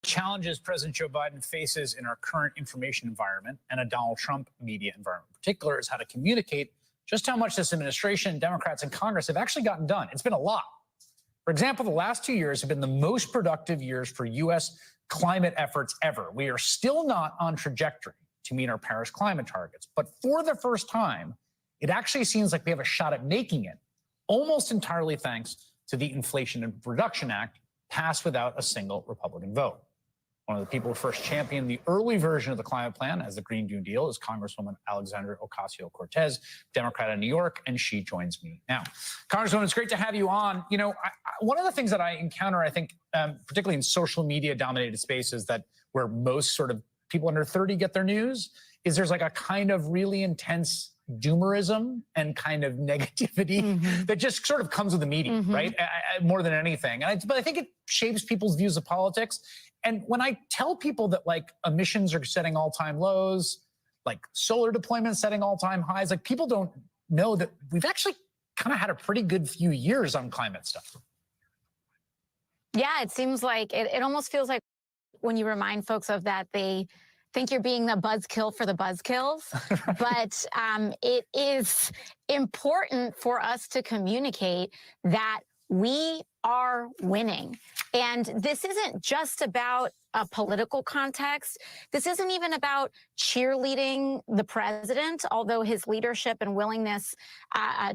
challenges President Joe Biden faces in our current information environment and a Donald Trump media environment in particular is how to communicate just how much this administration, Democrats, and Congress have actually gotten done. It's been a lot. For example, the last 2 years have been the most productive years for U.S. climate efforts ever. We are still not on trajectory to meet our Paris climate targets, but for the first time, it actually seems like we have a shot at making it, almost entirely thanks to the Inflation Reduction Act, passed without a single Republican vote. One of the people who first championed the early version of the climate plan as the Green New Deal is Congresswoman Alexandria Ocasio-Cortez, Democrat of New York, and she joins me now. Congresswoman, it's great to have you on. You know, one of the things that I encounter, I think, particularly in social media-dominated spaces that where most sort of people under 30 get their news, is there's like a kind of really intense doomerism and kind of negativity that just sort of comes with the media, right? More than anything. But I think it shapes people's views of politics. And when I tell people that like emissions are setting all-time lows, like solar deployment setting all-time highs, like people don't know that we've actually kind of had a pretty good few years on climate stuff. Yeah, it seems like it almost feels like when you remind folks of that, they think you're being the buzzkill for the buzzkills. But it is important for us to communicate that we are winning. And this isn't just about a political context. This isn't even about cheerleading the president, although his leadership and willingness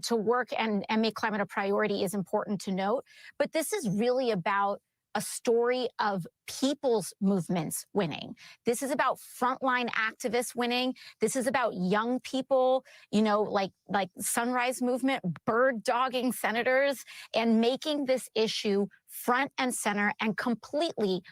to work and make climate a priority is important to note. But this is really about a story of people's movements winning. This is about frontline activists winning. This is about young people, you know, like Sunrise Movement, bird dogging senators, and making this issue front and center and completely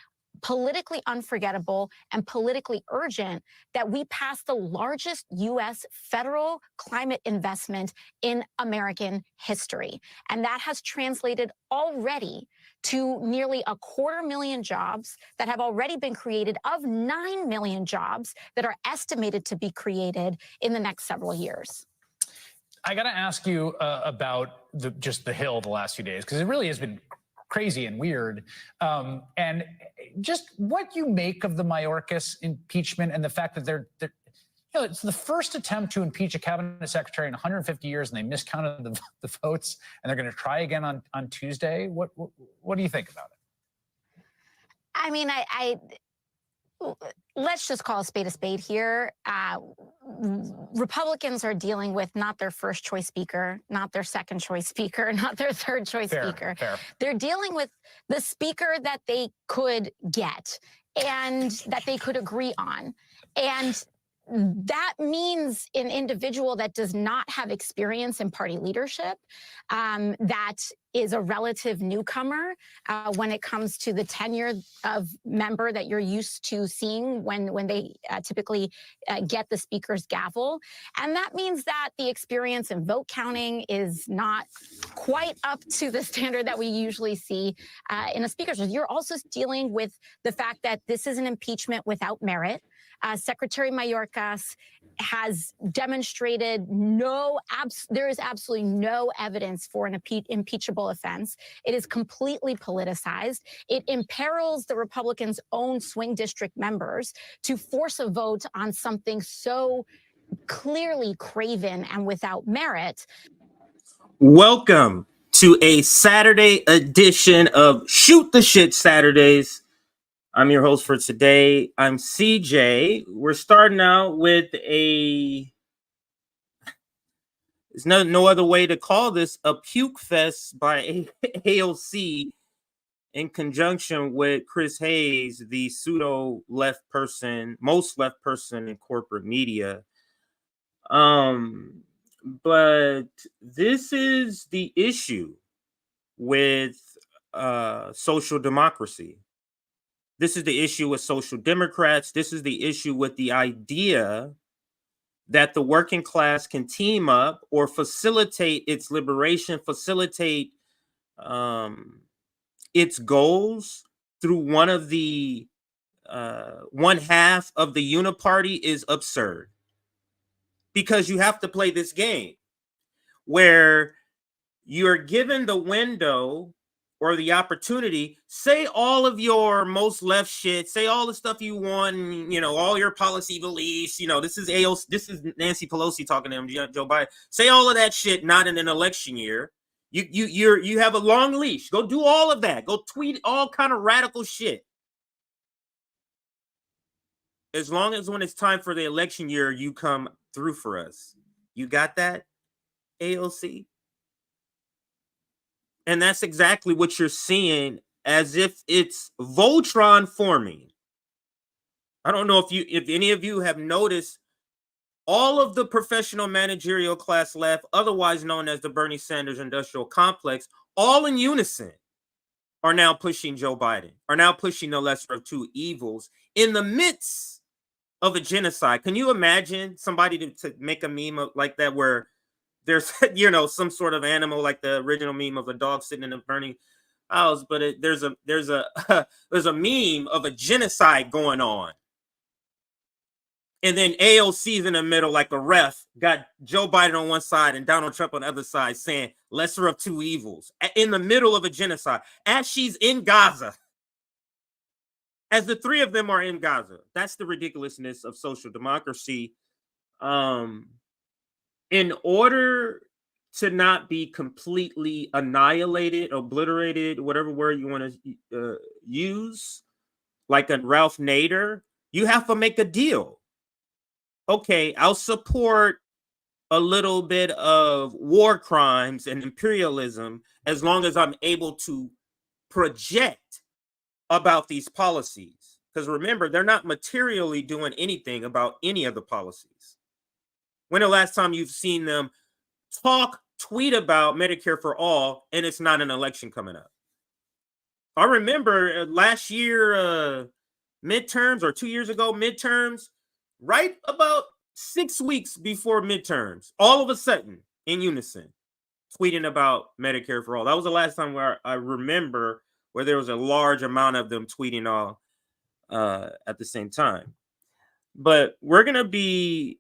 politically unforgettable and politically urgent that we pass the largest U.S. federal climate investment in American history. And that has translated already to nearly 250,000 jobs that have already been created, of 9 million jobs that are estimated to be created in the next several years. I got to ask you about just the Hill the last few days, because it really has been crazy and weird. And just what you make of the Mayorkas impeachment and the fact that they're you know, it's the first attempt to impeach a cabinet secretary in 150 years, and they miscounted the votes, and they're going to try again on Tuesday. What do you think about it? I mean, let's just call a spade here. Republicans are dealing with not their first choice speaker, not their second choice speaker, not their third choice speaker. Fair. They're dealing with the speaker that they could get and that they could agree on. And that means an individual that does not have experience in party leadership, that is a relative newcomer when it comes to the tenure of member that you're used to seeing when they typically get the speaker's gavel. And that means that the experience in vote counting is not quite up to the standard that we usually see in a speaker's. You're also dealing with the fact that this is an impeachment without merit. Secretary Mayorkas has demonstrated there is absolutely no evidence for an impeachable offense. It is completely politicized. It imperils the Republicans' own swing district members to force a vote on something so clearly craven and without merit. Welcome to a Saturday edition of Shoot the Shit Saturdays. I'm your host for today. I'm CJ. We're starting out with there's no other way to call this, a puke fest by AOC in conjunction with Chris Hayes, the pseudo left person, most left person in corporate media. But this is the issue with social democracy. This is the issue with social democrats. This is the issue with the idea that the working class can team up or facilitate its liberation, facilitate its goals through one half of the uniparty is absurd. Because you have to play this game where you're given the window or the opportunity, say all of your most left shit, say all the stuff you want, you know, all your policy beliefs, you know, this is AOC, this is Nancy Pelosi talking to him, Joe Biden. Say all of that shit, not in an election year. You have a long leash. Go do all of that. Go tweet all kind of radical shit. As long as when it's time for the election year, you come through for us. You got that, AOC? And that's exactly what you're seeing, as if it's Voltron forming. I don't know if any of you have noticed, all of the professional managerial class left, otherwise known as the Bernie Sanders industrial complex, all in unison are now pushing Joe Biden, are now pushing the lesser of two evils in the midst of a genocide. Can you imagine somebody to make a meme like that where there's, you know, some sort of animal like the original meme of a dog sitting in a burning house, but there's a there's a meme of a genocide going on, and then AOC's in the middle like a ref, got Joe Biden on one side and Donald Trump on the other side, saying lesser of two evils in the middle of a genocide as she's in Gaza, as the three of them are in Gaza. That's the ridiculousness of social democracy. In order to not be completely annihilated, obliterated, whatever word you want to use, like a Ralph Nader, you have to make a deal. Okay, I'll support a little bit of war crimes and imperialism as long as I'm able to project about these policies. Because remember, they're not materially doing anything about any of the policies. When the last time you've seen them tweet about Medicare for all, and it's not an election coming up? I remember last year, midterms, or 2 years ago, midterms, right about 6 weeks before midterms, all of a sudden, in unison, tweeting about Medicare for all. That was the last time where I remember where there was a large amount of them tweeting all at the same time. But we're going to be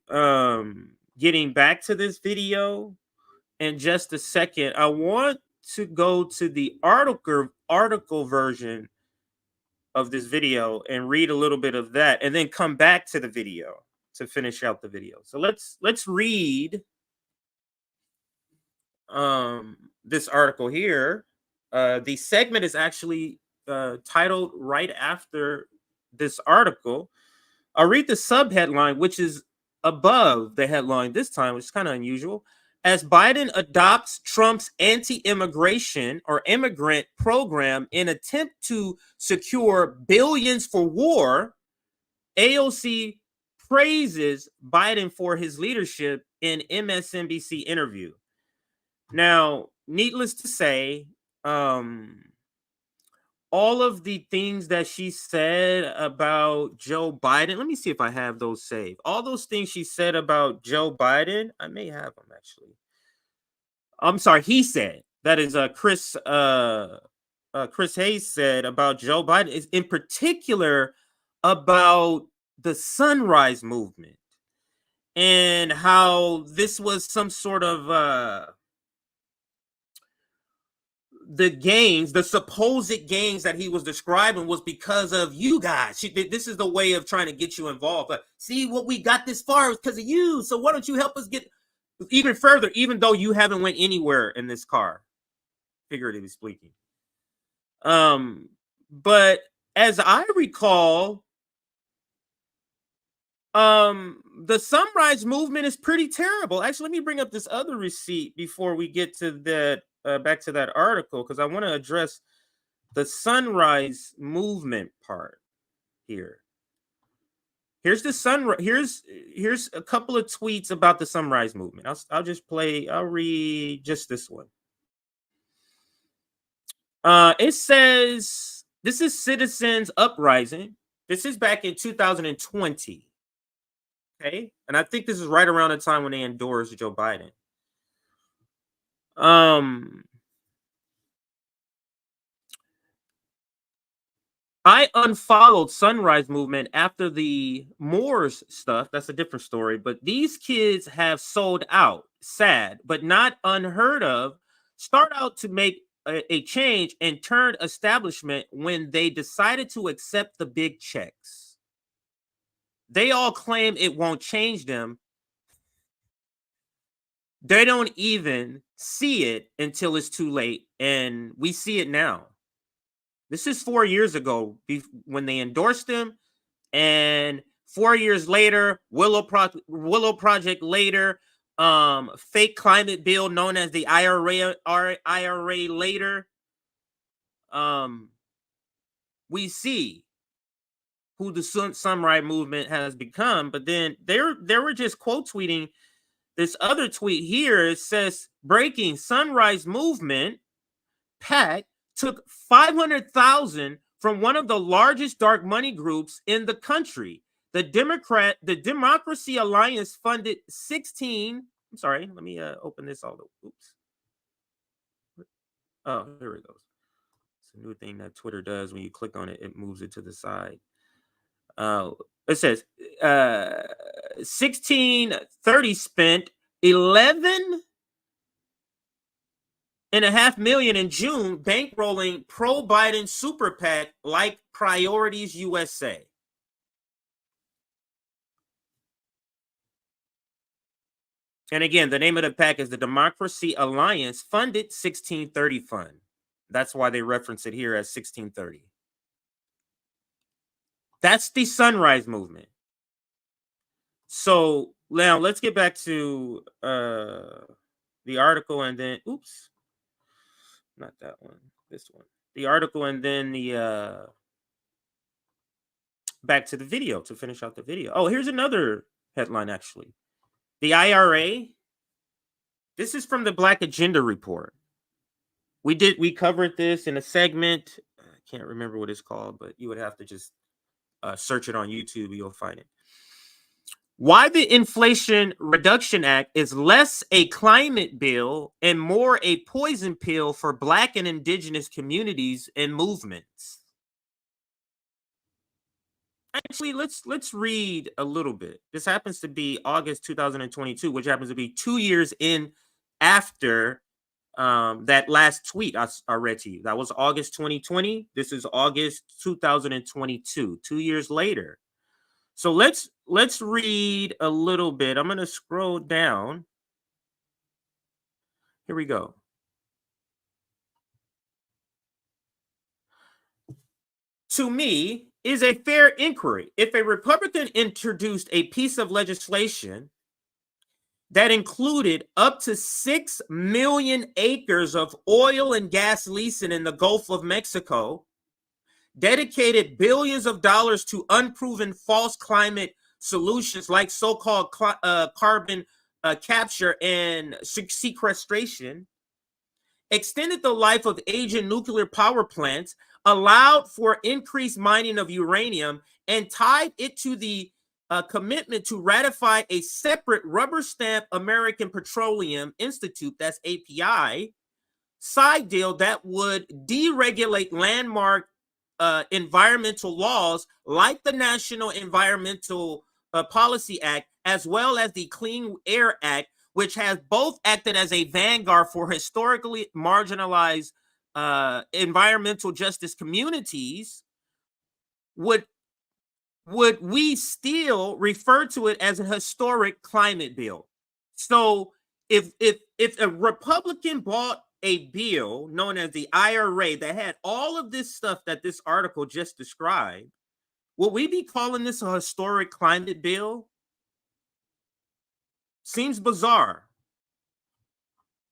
getting back to this video in just a second. I want to go to the article version of this video and read a little bit of that, and then come back to the video to finish out the video. So let's read this article here. The segment is actually titled right after this article. I'll read the subheadline, which is above the headline this time, which is kind of unusual. As Biden adopts Trump's anti-immigration or immigrant program in attempt to secure billions for war, AOC praises Biden for his leadership in MSNBC interview. Now, needless to say, all of the things that she said about Joe Biden, let me see if I have those saved. All those things she said about Joe Biden, I may have them actually. I'm sorry, he said, that is Chris Hayes said about Joe Biden, is in particular about the Sunrise Movement and how this was some sort of the gains, the supposed gains that he was describing was because of you guys. This is the way of trying to get you involved. But see, what we got this far is because of you. So why don't you help us get even further, even though you haven't went anywhere in this car, figuratively speaking. But as I recall, the Sunrise Movement is pretty terrible. Actually, let me bring up this other receipt before we get to that. Back to that article, because I want to address the Sunrise Movement part here. Here's the sunrise. Here's a couple of tweets about the Sunrise Movement. I'll read just this one. It says, this is Citizens Uprising. This is back in 2020. Okay, and I think this is right around the time when they endorsed Joe Biden. I unfollowed Sunrise Movement after the Moors stuff. That's a different story. But these kids have sold out. Sad, but not unheard of. Start out to make a change and turned establishment when they decided to accept the big checks. They all claim it won't change them. They don't even see it until it's too late, and we see it now. This is 4 years ago when they endorsed him, and 4 years later, Willow Project later, fake climate bill known as the IRA later. We see who the Sunrise Movement has become, but then they were just quote tweeting this other tweet here. It says, breaking: Sunrise Movement PAC took $500,000 from one of the largest dark money groups in the country. The Democracy Alliance funded 16. I'm sorry, let me open this all. Oops. Oh, here it goes. It's a new thing that Twitter does. When you click on it, it moves it to the side. It says 1630 spent $11.5 million in June bankrolling pro-Biden super PAC like Priorities USA. And again, the name of the PAC is the Democracy Alliance Funded 1630 Fund. That's why they reference it here as 1630. That's the Sunrise Movement. So now let's get back to the article, and then, oops, not that one, this one. The article, and then the back to the video to finish out the video. Oh, here's another headline, actually. The IRA. This is from the Black Agenda Report. We covered this in a segment. I can't remember what it's called, but you would have to just search it on YouTube. You'll find it. Why the Inflation Reduction Act is less a climate bill and more a poison pill for Black and Indigenous communities and movements. Actually, let's read a little bit. This happens to be August 2022, which happens to be 2 years in after that last tweet I read to you. That was August 2020. This is August 2022, 2 years later. So let's read a little bit. I'm going to scroll down. Here we go. To me, is a fair inquiry. If a Republican introduced a piece of legislation that included up to 6 million acres of oil and gas leasing in the Gulf of Mexico, dedicated billions of dollars to unproven false climate solutions like so-called carbon capture and sequestration, extended the life of aging nuclear power plants, allowed for increased mining of uranium, and tied it to the commitment to ratify a separate rubber stamp American Petroleum Institute, that's API, side deal that would deregulate landmark environmental laws like the National Environmental Policy Act, as well as the Clean Air Act, which has both acted as a vanguard for historically marginalized environmental justice communities. Would we still refer to it as a historic climate bill? So if a Republican bought a bill known as the IRA that had all of this stuff that this article just described, will we be calling this a historic climate bill? Seems bizarre.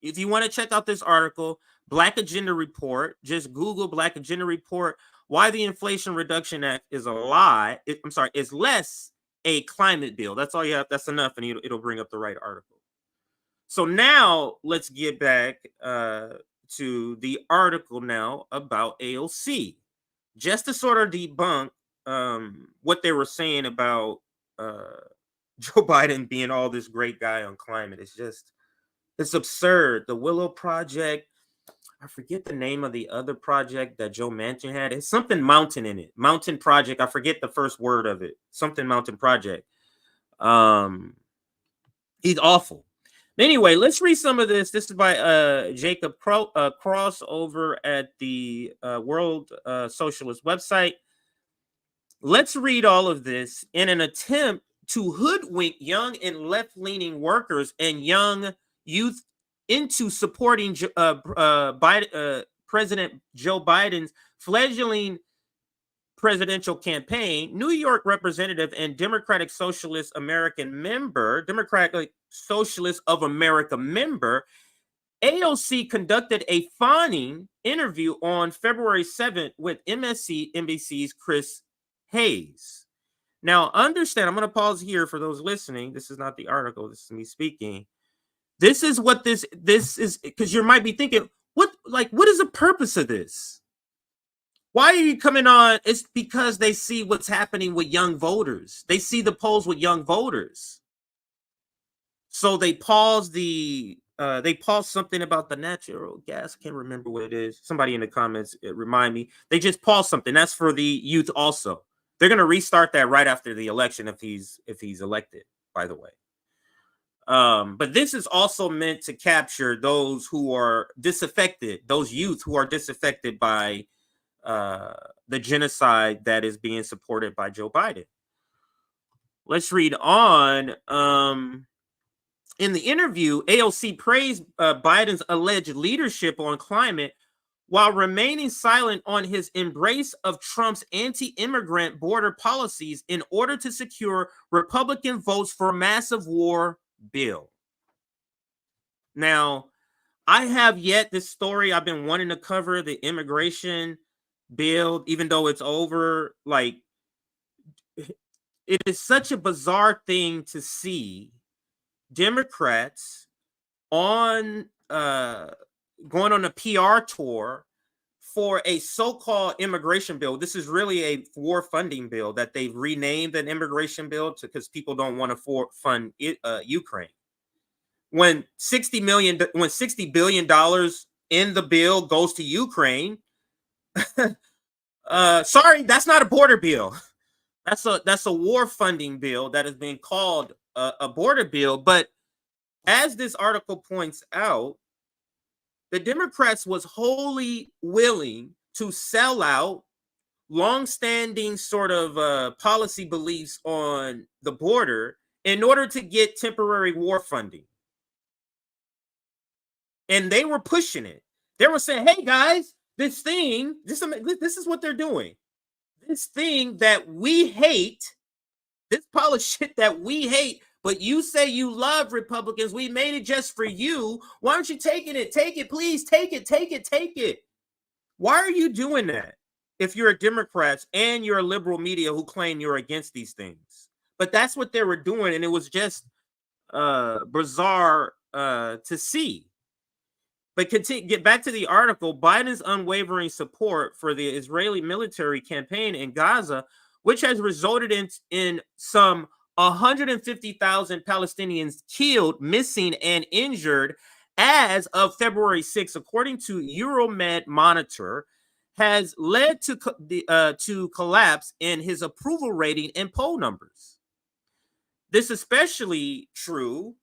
If you want to check out this article, Black Agenda Report, just Google Black Agenda Report, why the Inflation Reduction Act is a lie. Is less a climate bill. That's all you have. That's enough, and it'll bring up the right article. So now let's get back to the article now about AOC, just to sort of debunk what they were saying about Joe Biden being all this great guy on climate. It's absurd. The Willow Project, I forget the name of the other project that Joe Manchin had. It's something mountain in it. Mountain Project. I forget the first word of it. Something Mountain Project. He's awful. Anyway, let's read some of this. This is by Jacob Cross over at the World Socialist website. Let's read all of this in an attempt to hoodwink young and left-leaning workers and young youth into supporting President Joe Biden's fledgling presidential campaign. New York representative and Democratic Socialist of America member, AOC conducted a fawning interview on February 7th with MSNBC's Chris Hayes. Now, understand, I'm going to pause here for those listening. This is not the article. This is me speaking. This is what this is, because you might be thinking, what is the purpose of this? Why are you coming on? It's because they see what's happening with young voters. They see the polls with young voters. So they pause something about the natural gas. I can't remember what it is. Somebody in the comments remind me. They just pause something. That's for the youth also. They're going to restart that right after the election if he's elected, by the way. But this is also meant to capture those who are disaffected, those youth who are disaffected by the genocide that is being supported by Joe Biden. Let's read on. In the interview, AOC praised Biden's alleged leadership on climate while remaining silent on his embrace of Trump's anti-immigrant border policies in order to secure Republican votes for a massive war bill. Now, I have yet this story. I've been wanting to cover the immigration bill, even though it's over. Like, it is such a bizarre thing to see Democrats on going on a PR tour for a so-called immigration bill. This is really a war funding bill that they've renamed an immigration bill because people don't want to fund Ukraine. When $60 billion in the bill goes to Ukraine, sorry, that's not a border bill. That's a war funding bill that has been called a border bill. But as this article points out, the Democrats was wholly willing to sell out longstanding sort of policy beliefs on the border in order to get temporary war funding. And they were pushing it. They were saying, hey, guys, this is what they're doing. This thing that we hate, this pile of shit that we hate, but you say you love Republicans. We made it just for you. Why aren't you taking it? Take it, please. Take it, take it, take it. Why are you doing that if you're a Democrat and you're a liberal media who claim you're against these things? But that's what they were doing, and it was just bizarre to see. But get back to the article. Biden's unwavering support for the Israeli military campaign in Gaza, which has resulted in some 150,000 Palestinians killed, missing, and injured as of February 6th, according to Euromed Monitor, has led to collapse in his approval rating and poll numbers. This is especially true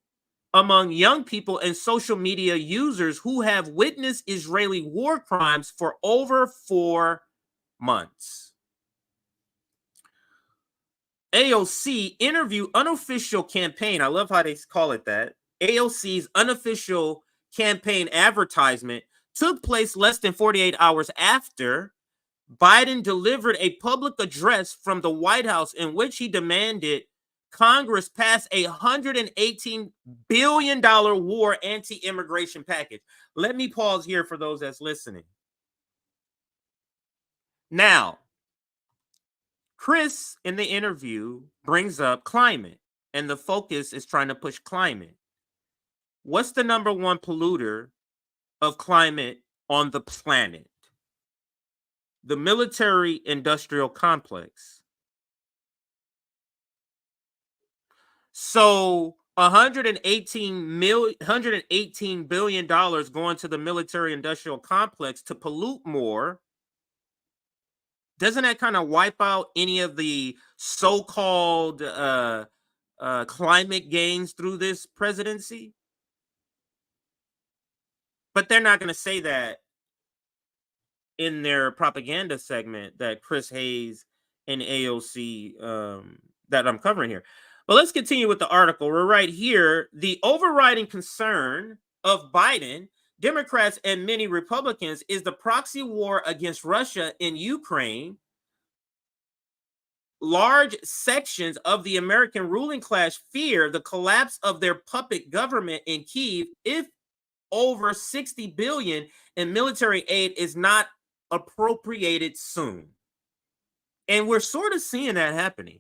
among young people and social media users who have witnessed Israeli war crimes for over 4 months. AOC interview unofficial campaign. I love how they call it that. AOC's unofficial campaign advertisement took place less than 48 hours after Biden delivered a public address from the White House in which he demanded Congress pass a $118 billion war anti-immigration package. Let me pause here for those that's listening. Now, Chris in the interview brings up climate, and the focus is trying to push climate. What's the number one polluter of climate on the planet? The military-industrial complex. So $118 billion going to the military-industrial complex to pollute more. Doesn't that kind of wipe out any of the so-called climate gains through this presidency? But they're not going to say that in their propaganda segment that Chris Hayes and AOC that I'm covering here. But let's continue with the article. We're right here. The overriding concern of Biden, Democrats, and many Republicans is the proxy war against Russia in Ukraine. Large sections of the American ruling class fear the collapse of their puppet government in Kyiv if over $60 billion in military aid is not appropriated soon. And we're sort of seeing that happening.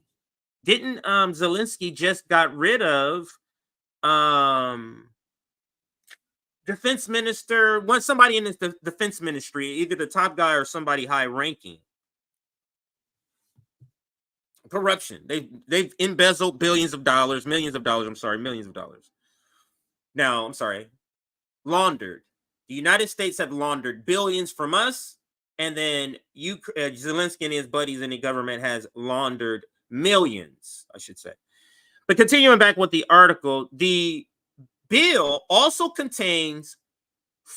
Didn't Zelensky just got rid of defense minister, somebody in the defense ministry, either the top guy or somebody high ranking. Corruption. They've embezzled billions of dollars, millions of dollars. Now, I'm sorry, laundered. The United States have laundered billions from us, and then Zelensky and his buddies in the government has laundered millions, I should say. But continuing back with the article, the bill also contains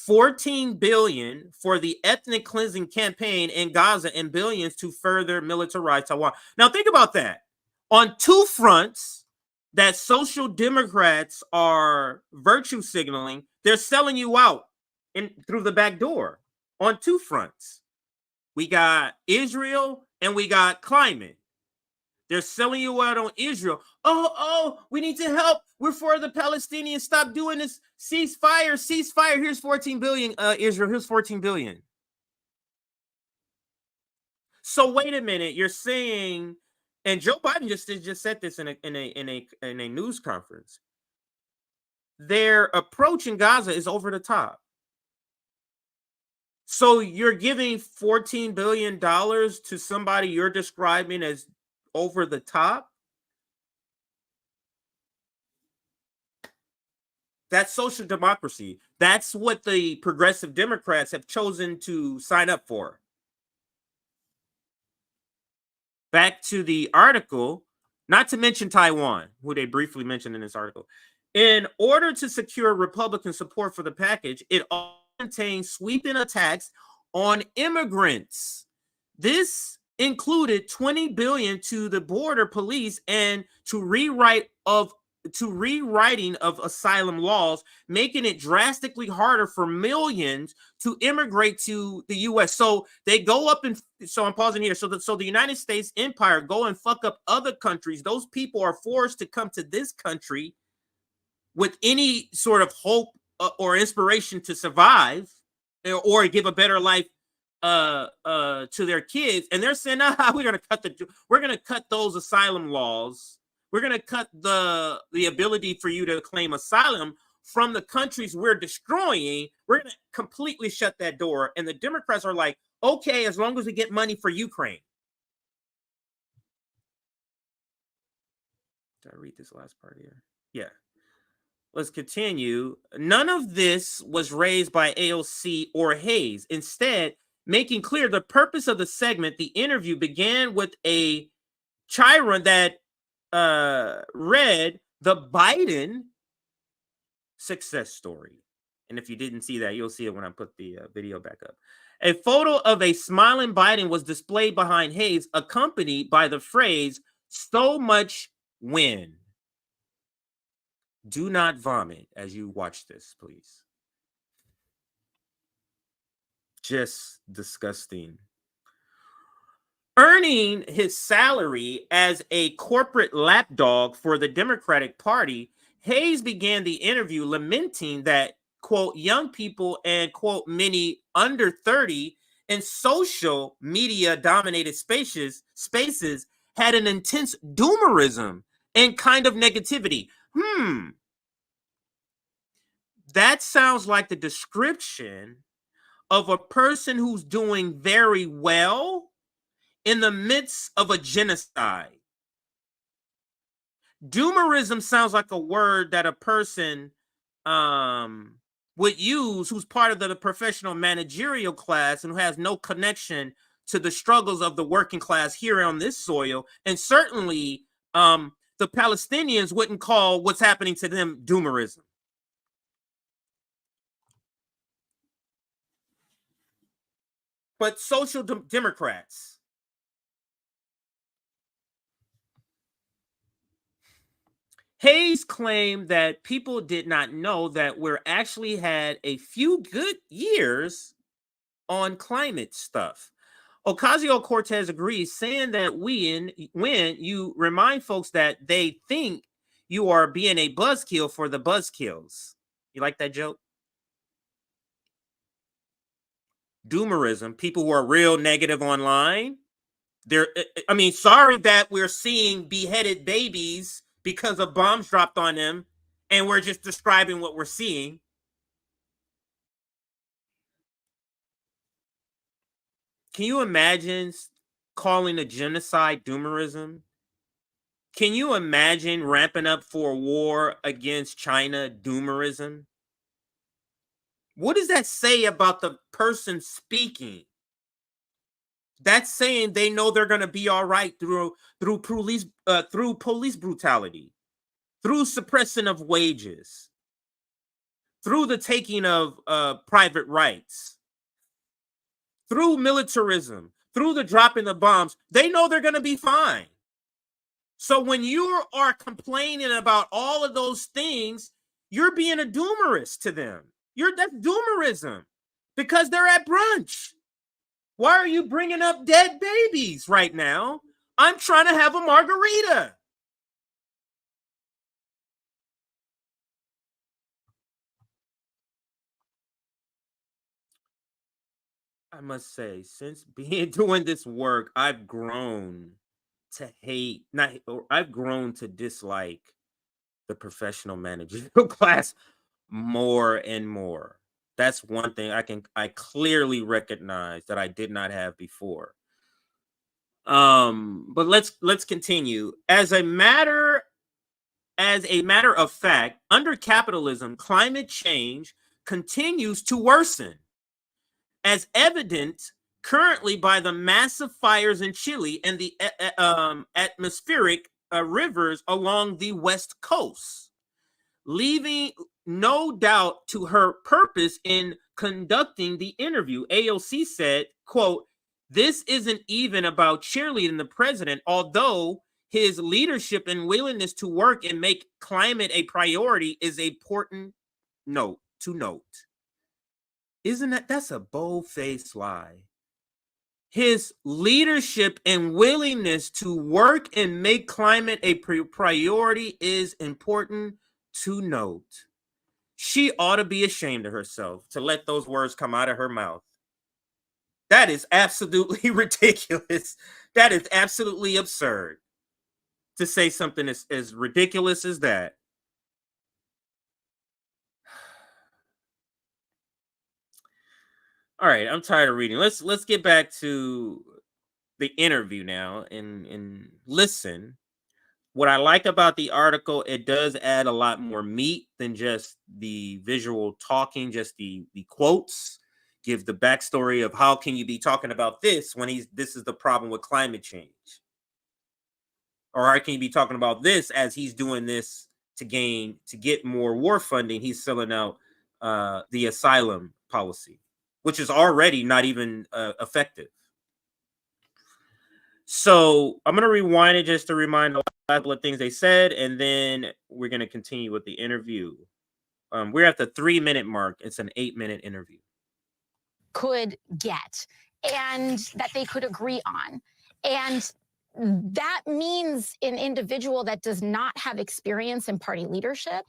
$14 billion for the ethnic cleansing campaign in Gaza and billions to further militarize Taiwan. Now think about that. On two fronts that social democrats are virtue signaling, they're selling you out through the back door on two fronts. We got Israel and we got climate. They're selling you out on Israel. Oh, we need to help. We're for the Palestinians. Stop doing this. Ceasefire. Here's 14 billion, Israel. Here's 14 billion. So wait a minute. You're saying, and Joe Biden just said this in a news conference. Their approach in Gaza is over the top. So you're giving $14 billion to somebody you're describing as over the top? That's social democracy. That's what the progressive Democrats have chosen to sign up for. Back to the article, not to mention Taiwan, who they briefly mentioned in this article. In order to secure Republican support for the package, it also contains sweeping attacks on immigrants. This included $20 billion to the border police and to rewriting of asylum laws, making it drastically harder for millions to immigrate to the U.S. So they go up and so I'm pausing here. So the United States empire go and fuck up other countries. Those people are forced to come to this country with any sort of hope or inspiration to survive or give a better life to their kids, and they're saying, we're gonna cut those asylum laws. We're gonna cut the ability for you to claim asylum from the countries we're destroying. We're gonna completely shut that door. And the Democrats are like, okay, as long as we get money for Ukraine. Did I read this last part here? Yeah. Let's continue. None of this was raised by AOC or Hayes. Instead, making clear the purpose of the segment, the interview began with a chyron that read the Biden success story. And if you didn't see that, you'll see it when I put the video back up. A photo of a smiling Biden was displayed behind Hayes, accompanied by the phrase, "so much win." Do not vomit as you watch this, please. Just disgusting. Earning his salary as a corporate lapdog for the Democratic Party, Hayes began the interview lamenting that, quote, young people and, quote, many under 30 in social media dominated spaces had an intense doomerism and kind of negativity. That sounds like the description of a person who's doing very well in the midst of a genocide. Doomerism sounds like a word that a person would use who's part of the professional managerial class and who has no connection to the struggles of the working class here on this soil. And certainly the Palestinians wouldn't call what's happening to them doomerism. but social democrats. Hayes claimed that people did not know that we're actually had a few good years on climate stuff. Ocasio-Cortez agrees, saying that when you remind folks that they think you are being a buzzkill for the buzzkills. You like that joke? Doomerism, people who are real negative online. Sorry that we're seeing beheaded babies because of bombs dropped on them, and we're just describing what we're seeing. Can you imagine calling a genocide doomerism? Can you imagine ramping up for a war against China doomerism? What does that say about the person speaking? That's saying they know they're going to be all right through police brutality, through suppression of wages, through the taking of private rights, through militarism, through the dropping of bombs. They know they're going to be fine. So when you are complaining about all of those things, you're being a doomerist to them. That's doomerism, because they're at brunch. Why are you bringing up dead babies right now? I'm trying to have a margarita. I must say, since doing this work, I've grown to hate, I've grown to dislike the professional managerial class more and more. That's one thing I clearly recognize that I did not have before. But let's continue. As a matter of fact, under capitalism, climate change continues to worsen, as evident currently by the massive fires in Chile and the atmospheric rivers along the West Coast, leaving no doubt to her purpose in conducting the interview. AOC said, quote, "This isn't even about cheerleading the president, although his leadership and willingness to work and make climate a priority is an important note to note." Isn't that's a bold-faced lie? His leadership and willingness to work and make climate a priority is important to note. She ought to be ashamed of herself to let those words come out of her mouth. That is absolutely ridiculous. That is absolutely absurd to say something as ridiculous as that. All right, I'm tired of reading. Let's get back to the interview now and listen. What I like about the article, it does add a lot more meat than just the visual talking, just the quotes. Give the backstory of how can you be talking about this when this is the problem with climate change, or how can you be talking about this as he's doing this to get more war funding? He's selling out the asylum policy, which is already not even effective. So I'm going to rewind it just to remind a couple of things they said, and then we're going to continue with the interview. We're at the 3-minute mark. It's an 8-minute interview. Could get, and that they could agree on. And that means an individual that does not have experience in party leadership,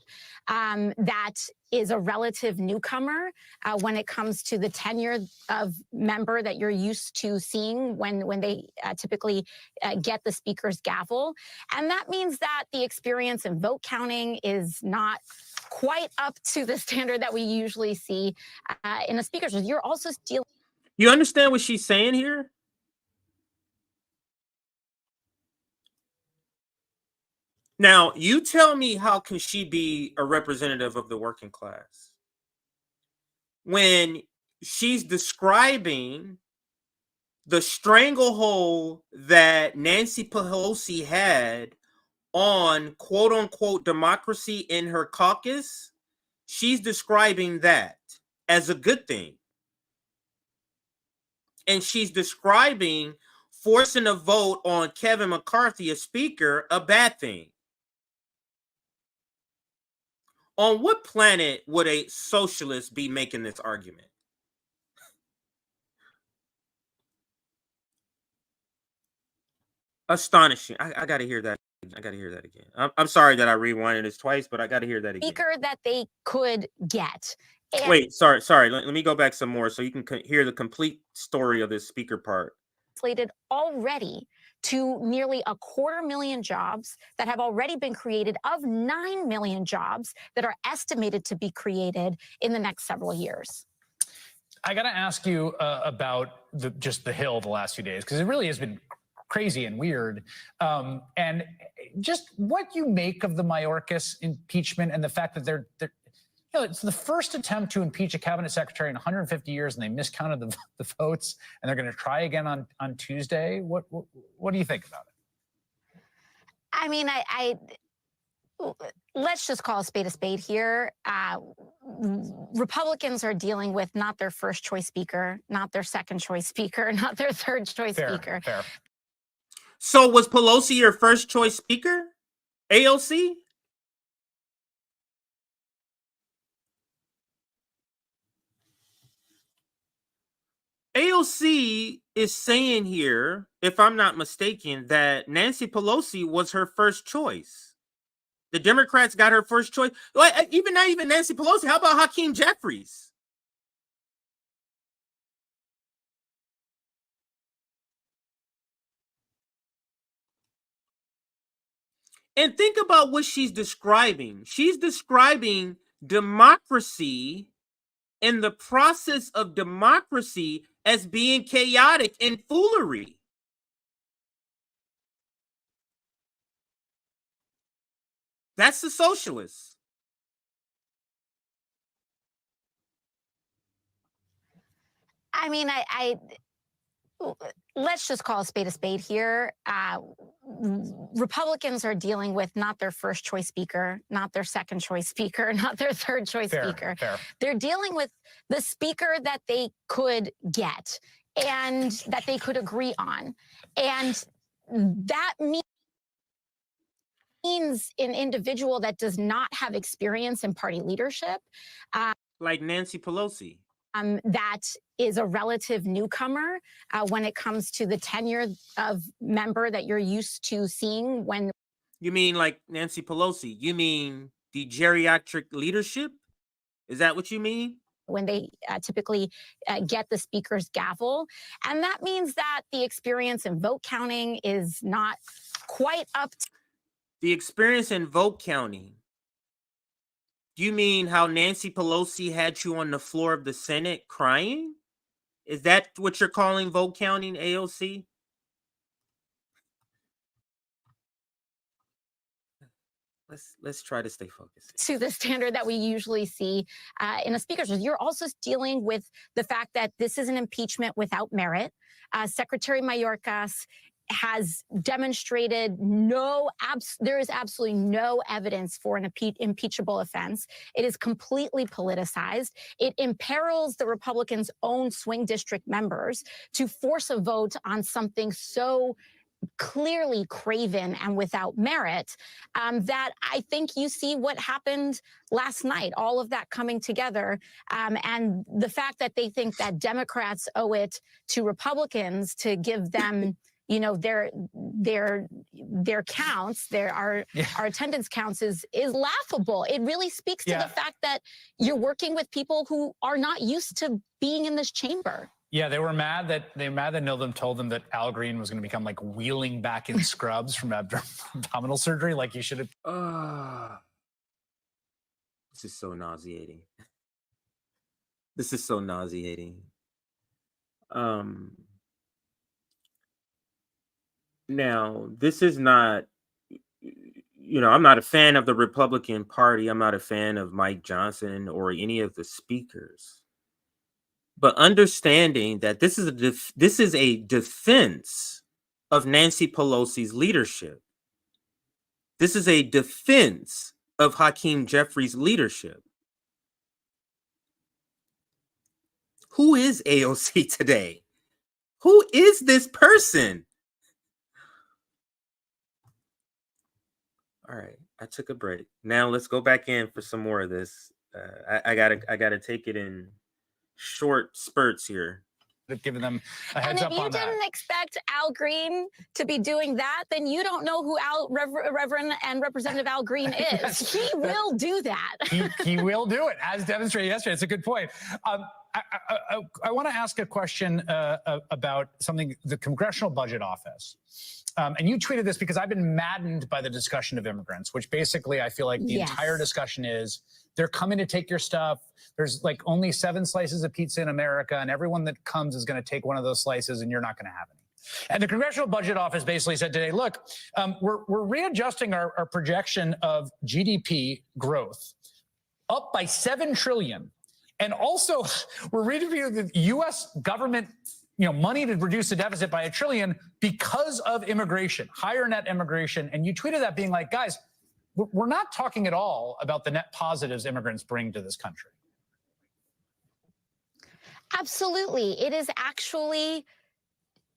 that is a relative newcomer when it comes to the tenure of member that you're used to seeing when they typically get the speaker's gavel. And that means that the experience in vote counting is not quite up to the standard that we usually see in a speaker's. You're also dealing. You understand what she's saying here? Now, you tell me, how can she be a representative of the working class when she's describing the stranglehold that Nancy Pelosi had on quote unquote democracy in her caucus? She's describing that as a good thing. and she's describing forcing a vote on Kevin McCarthy as speaker a bad thing. On what planet would a socialist be making this argument? Astonishing. I got to hear that. I got to hear that again. I'm sorry that I rewinded this twice, but I got to hear that again. Speaker that they could get. And wait, sorry. Let me go back some more so you can hear the complete story of this speaker part. Slated already to nearly 250,000 jobs that have already been created, of 9 million jobs that are estimated to be created in the next several years. I got to ask you about just the Hill the last few days, because it really has been crazy and weird. And just what you make of the Mayorkas impeachment and the fact that they're it's the first attempt to impeach a cabinet secretary in 150 years, and they miscounted the votes, and they're going to try again on Tuesday. What do you think about it? I mean, let's just call a spade here. Republicans are dealing with not their first choice speaker, not their second choice speaker, not their third choice speaker. Fair. So was Pelosi your first choice speaker? AOC? AOC is saying here, if I'm not mistaken, that Nancy Pelosi was her first choice. The Democrats got her first choice. Not even Nancy Pelosi. How about Hakeem Jeffries? And think about what she's describing. She's describing democracy and the process of democracy as being chaotic and foolery. That's the socialists. I mean, let's just call a spade here. Republicans are dealing with not their first choice speaker, not their second choice speaker, not their third choice speaker. They're dealing with the speaker that they could get and that they could agree on. And that means an individual that does not have experience in party leadership. Like Nancy Pelosi. That is a relative newcomer when it comes to the tenure of member that you're used to seeing when. You mean like Nancy Pelosi? You mean the geriatric leadership? Is that what you mean? When they typically get the speaker's gavel. And that means that the experience in vote counting is not quite up to. The experience in vote counting. You mean how Nancy Pelosi had you on the floor of the Senate crying? Is that what you're calling vote counting, AOC? Let's try to stay focused. To the standard that we usually see in a speaker's. You're also dealing with the fact that this is an impeachment without merit. Secretary Mayorkas has demonstrated there is absolutely no evidence for an impeachable offense. It is completely politicized. It imperils the Republicans' own swing district members to force a vote on something so clearly craven and without merit, that I think you see what happened last night, all of that coming together. And the fact that they think that Democrats owe it to Republicans to give them their counts, our attendance counts is laughable. It really speaks to the fact that you're working with people who are not used to being in this chamber. Yeah, they were mad that Nildum told them that Al Green was going to become like wheeling back in scrubs from abdominal surgery. Like you should have. This is so nauseating. This is so nauseating. Now, this is not, I'm not a fan of the Republican Party. I'm not a fan of Mike Johnson or any of the speakers. But understanding that this is a defense of Nancy Pelosi's leadership. This is a defense of Hakeem Jeffries' leadership. Who is AOC today? Who is this person? All right, I took a break. Now let's go back in for some more of this. I gotta take it in short spurts here. Giving them a heads and up if you on that. didn't expect Al Green to be doing that, then you don't know who Reverend and Representative Al Green is. He will do that. He will do it, as demonstrated yesterday. It's a good point. I want to ask a question about something, the Congressional Budget Office. And you tweeted this because I've been maddened by the discussion of immigrants, which basically I feel like the entire discussion is they're coming to take your stuff. There's like only 7 slices of pizza in America, and everyone that comes is going to take one of those slices, and you're not going to have any. And the Congressional Budget Office basically said today, look, we're readjusting our projection of GDP growth up by $7 trillion. And also, we're reviewing the U.S. government money to reduce the deficit by $1 trillion because of immigration, higher net immigration. And you tweeted that being like, guys, we're not talking at all about the net positives immigrants bring to this country. Absolutely. It is actually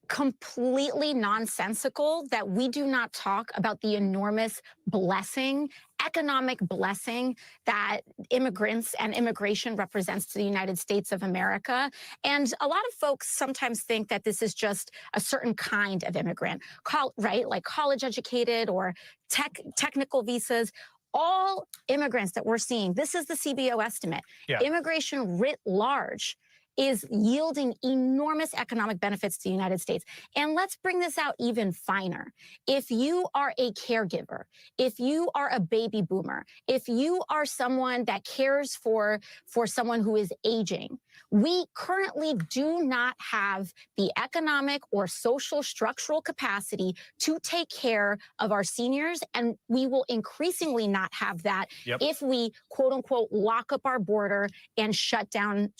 completely nonsensical that we do not talk about the enormous blessing, economic blessing that immigrants and immigration represents to the United States of America. And a lot of folks sometimes think that this is just a certain kind of immigrant, right? Like college educated or technical visas. All immigrants that we're seeing, this is the CBO estimate, immigration writ large is yielding enormous economic benefits to the United States. And let's bring this out even finer. If you are a caregiver, if you are a baby boomer, if you are someone that cares for someone who is aging, we currently do not have the economic or social structural capacity to take care of our seniors, and we will increasingly not have that if we, quote unquote, lock up our border and shut down.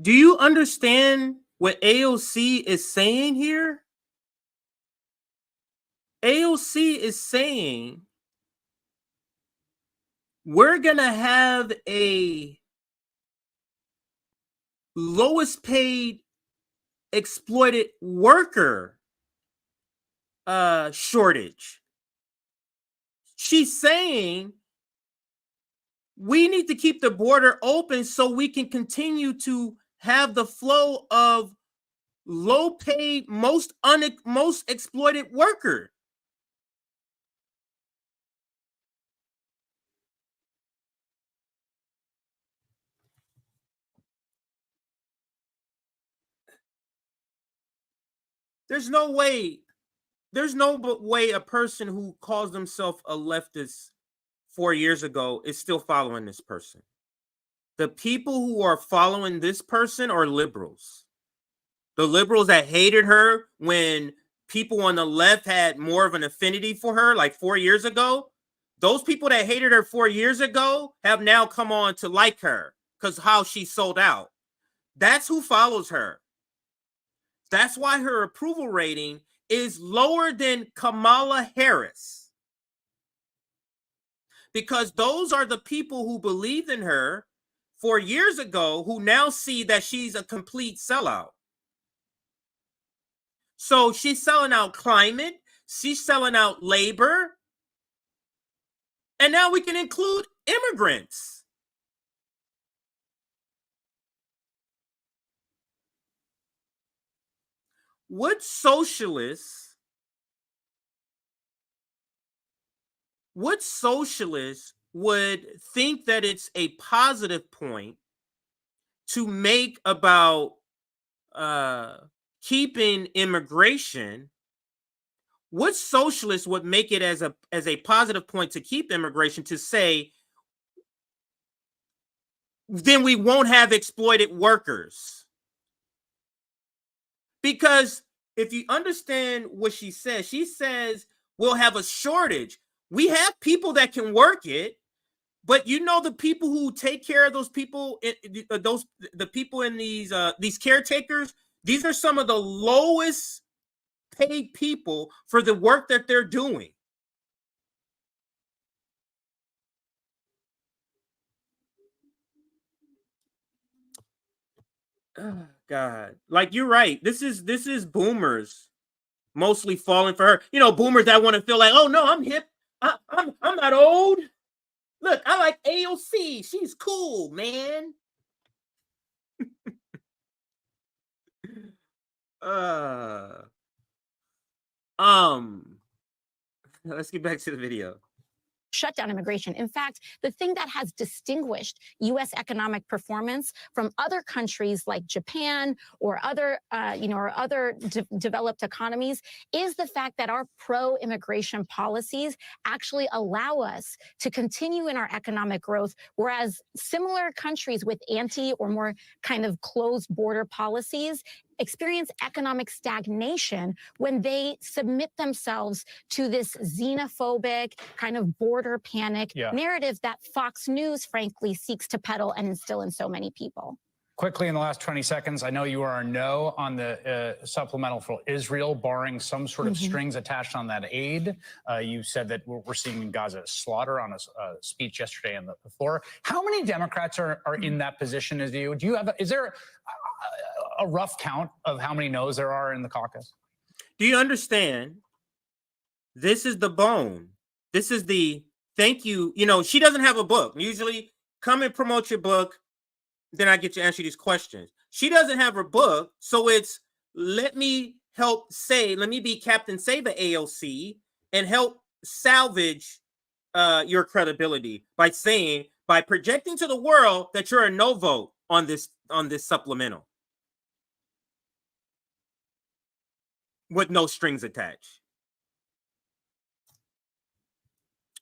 Do you understand what AOC is saying here? AOC is saying we're going to have a lowest paid exploited worker shortage. She's saying we need to keep the border open so we can continue to have the flow of low-paid, most exploited worker. There's no way a person who calls themselves a leftist 4 years ago is still following this person. The people who are following this person are liberals. The liberals that hated her when people on the left had more of an affinity for her, like 4 years ago, those people that hated her 4 years ago have now come on to like her because how she sold out. That's who follows her. That's why her approval rating is lower than Kamala Harris. Because those are the people who believed in her 4 years ago who now see that she's a complete sellout. So she's selling out climate, she's selling out labor, and now we can include immigrants. What socialists would think that it's a positive point to make about keeping immigration? What socialists would make it as a positive point to keep immigration, to say then we won't have exploited workers? Because if you understand what she says we'll have a shortage. We have people that can work it, but the people who take care of those people, the people in these caretakers, these are some of the lowest paid people for the work that they're doing. God. Like, you're right. This is boomers mostly falling for her. You know, boomers that want to feel like, oh no, I'm hip. I'm not old. Look, I like AOC. She's cool, man. Let's get back to the video. Shut down immigration. In fact, the thing that has distinguished U.S. economic performance from other countries like Japan or other, developed economies is the fact that our pro-immigration policies actually allow us to continue in our economic growth, whereas similar countries with anti or more kind of closed border policies experience economic stagnation when they submit themselves to this xenophobic kind of border panic narrative that Fox News, frankly, seeks to peddle and instill in so many people. Quickly, in the last 20 seconds, I know you are a no on the supplemental for Israel, barring some sort of strings attached on that aid. You said that we're seeing in Gaza slaughter on a speech yesterday on the floor. How many Democrats are in that position as you? Do you have? Is there a rough count of how many no's there are in the caucus? Do you understand? This is the bone. This is the thank you. You know, she doesn't have a book. Usually, come and promote your book. Then I get to answer these questions. She doesn't have her book. So it's let me be Captain Save the AOC and help salvage your credibility by projecting to the world that you're a no vote on this supplemental with no strings attached.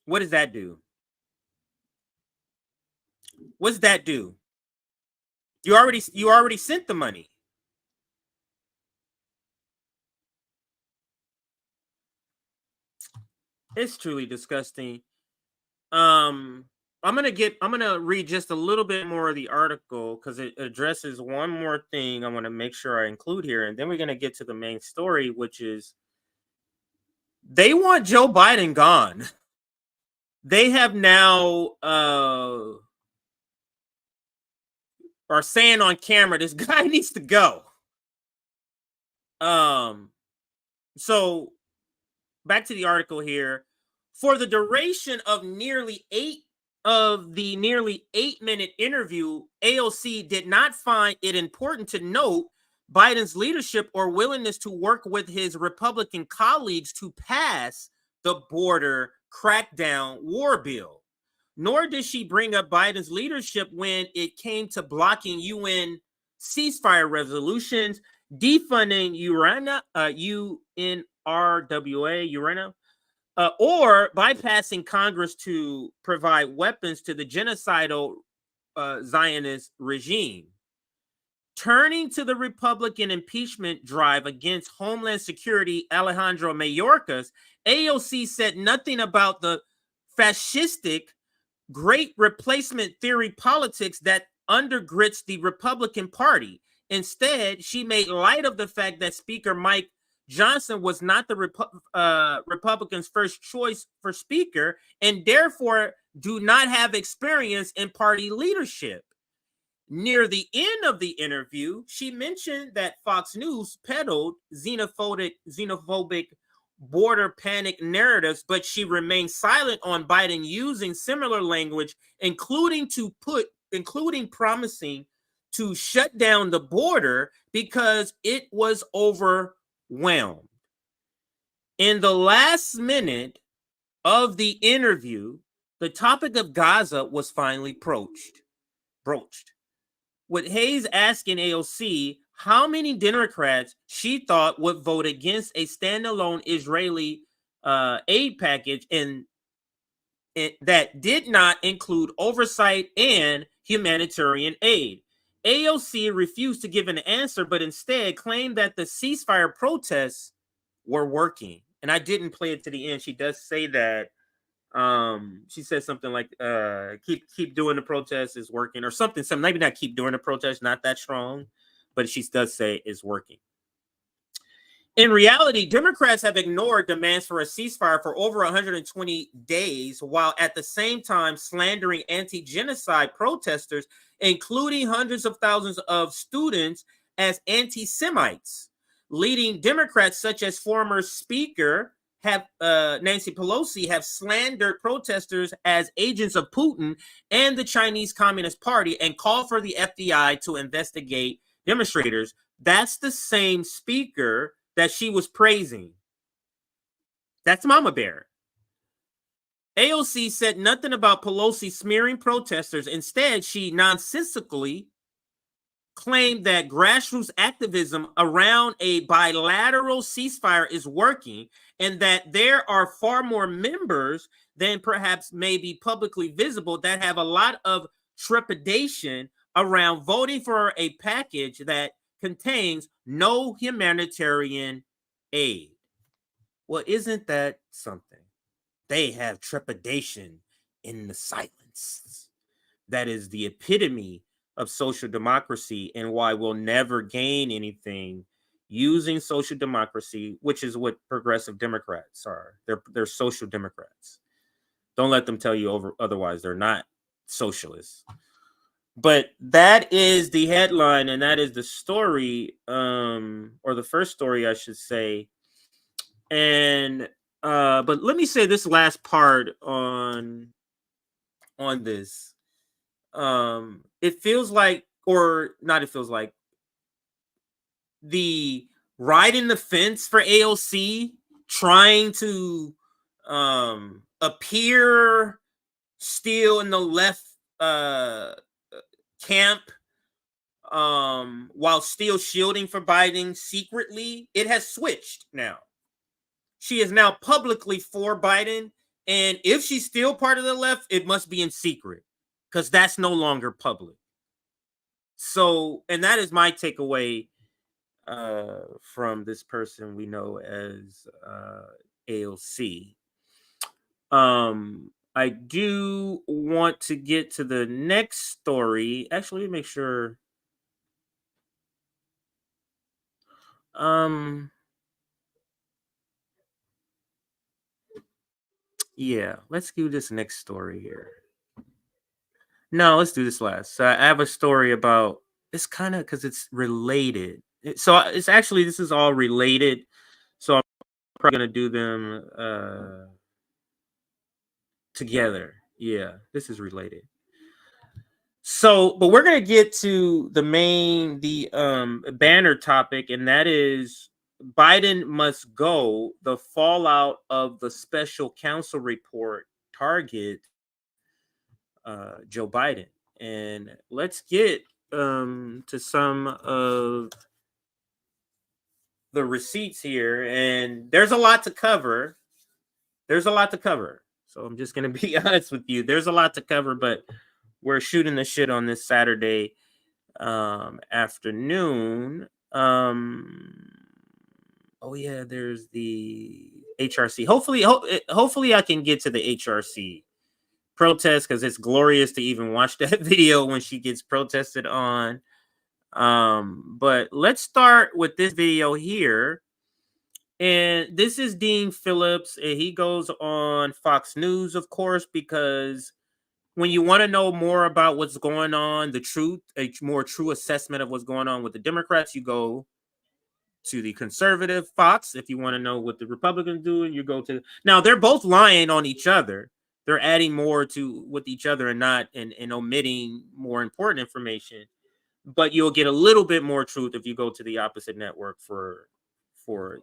What does that do? What does that do? You already sent the money. It's truly disgusting. I'm gonna read just a little bit more of the article because it addresses one more thing I want to make sure I include here, and then we're gonna get to the main story, which is they want Joe Biden gone. They have now are saying on camera this guy needs to go. So back to the article here. For the duration of nearly 8-minute interview, AOC did not find it important to note Biden's leadership or willingness to work with his Republican colleagues to pass the border crackdown war bill. Nor did she bring up Biden's leadership when it came to blocking UN ceasefire resolutions, defunding UNRWA, or bypassing Congress to provide weapons to the genocidal Zionist regime. Turning to the Republican impeachment drive against Homeland Security Alejandro Mayorkas, AOC said nothing about the fascistic great replacement theory politics that undergirds the Republican Party. Instead, she made light of the fact that Speaker Mike Johnson was not the Republicans' first choice for Speaker and therefore do not have experience in party leadership. Near the end of the interview, she mentioned that Fox News peddled xenophobic border panic narratives, but she remained silent on Biden using similar language, including promising to shut down the border because it was overwhelmed. In the last minute of the interview, the topic of Gaza was finally broached. With Hayes asking AOC how many Democrats she thought would vote against a standalone Israeli aid package and that did not include oversight and humanitarian aid. AOC refused to give an answer, but instead claimed that the ceasefire protests were working. And I didn't play it to the end. She does say that. She says something like keep doing the protest is working or something. Maybe not keep doing the protest, not that strong, but she does say it's working. In reality, Democrats have ignored demands for a ceasefire for over 120 days, while at the same time slandering anti-genocide protesters, including hundreds of thousands of students as anti-Semites. Leading Democrats such as former Speaker Nancy Pelosi have slandered protesters as agents of Putin and the Chinese Communist Party and called for the FBI to investigate demonstrators. That's the same speaker that she was praising. That's Mama Bear. AOC said nothing about Pelosi smearing protesters. Instead, she nonsensically claimed that grassroots activism around a bilateral ceasefire is working and that there are far more members than perhaps may be publicly visible that have a lot of trepidation around voting for a package that contains no humanitarian aid. Well, isn't that something? They have trepidation in the silence. That is the epitome of social democracy and why we'll never gain anything using social democracy, which is what progressive Democrats are. They're social democrats. Don't let them tell you otherwise. They're not socialists. But that is the headline, and that is the story, or the first story, I should say. And but let me say this last part on this. It feels like, or not, it feels like the riding the fence for AOC, trying to appear still in the left camp while still shielding for Biden secretly. It has switched now. She is now publicly for Biden, and if she's still part of the left, it must be in secret, because that's no longer public. So, and that is my takeaway from this person we know as AOC. I do want to get to the next story. Actually, let me make sure. Yeah, let's do this next story here. No, let's do this last. So I have a story about, it's kind of, because it's related. So it's actually, this is all related. So I'm probably going to do them together. Yeah, this is related. So, but we're going to get to the banner topic, and that is Biden must go. The fallout of the special counsel report target Joe Biden. And let's get to some of the receipts here. And there's a lot to cover. So I'm just going to be honest with you. There's a lot to cover, but we're shooting the shit on this Saturday afternoon. Oh yeah, there's the HRC. Hopefully I can get to the HRC protest, because it's glorious to even watch that video when she gets protested on. But let's start with this video here. And this is Dean Phillips, and he goes on Fox News, of course, because when you want to know more about what's going on, the truth, a more true assessment of what's going on with the Democrats, you go to the conservative Fox. If you want to know what the Republicans do, you go to, now they're both lying on each other. They're adding more to with each other and not and omitting more important information. But you'll get a little bit more truth if you go to the opposite network for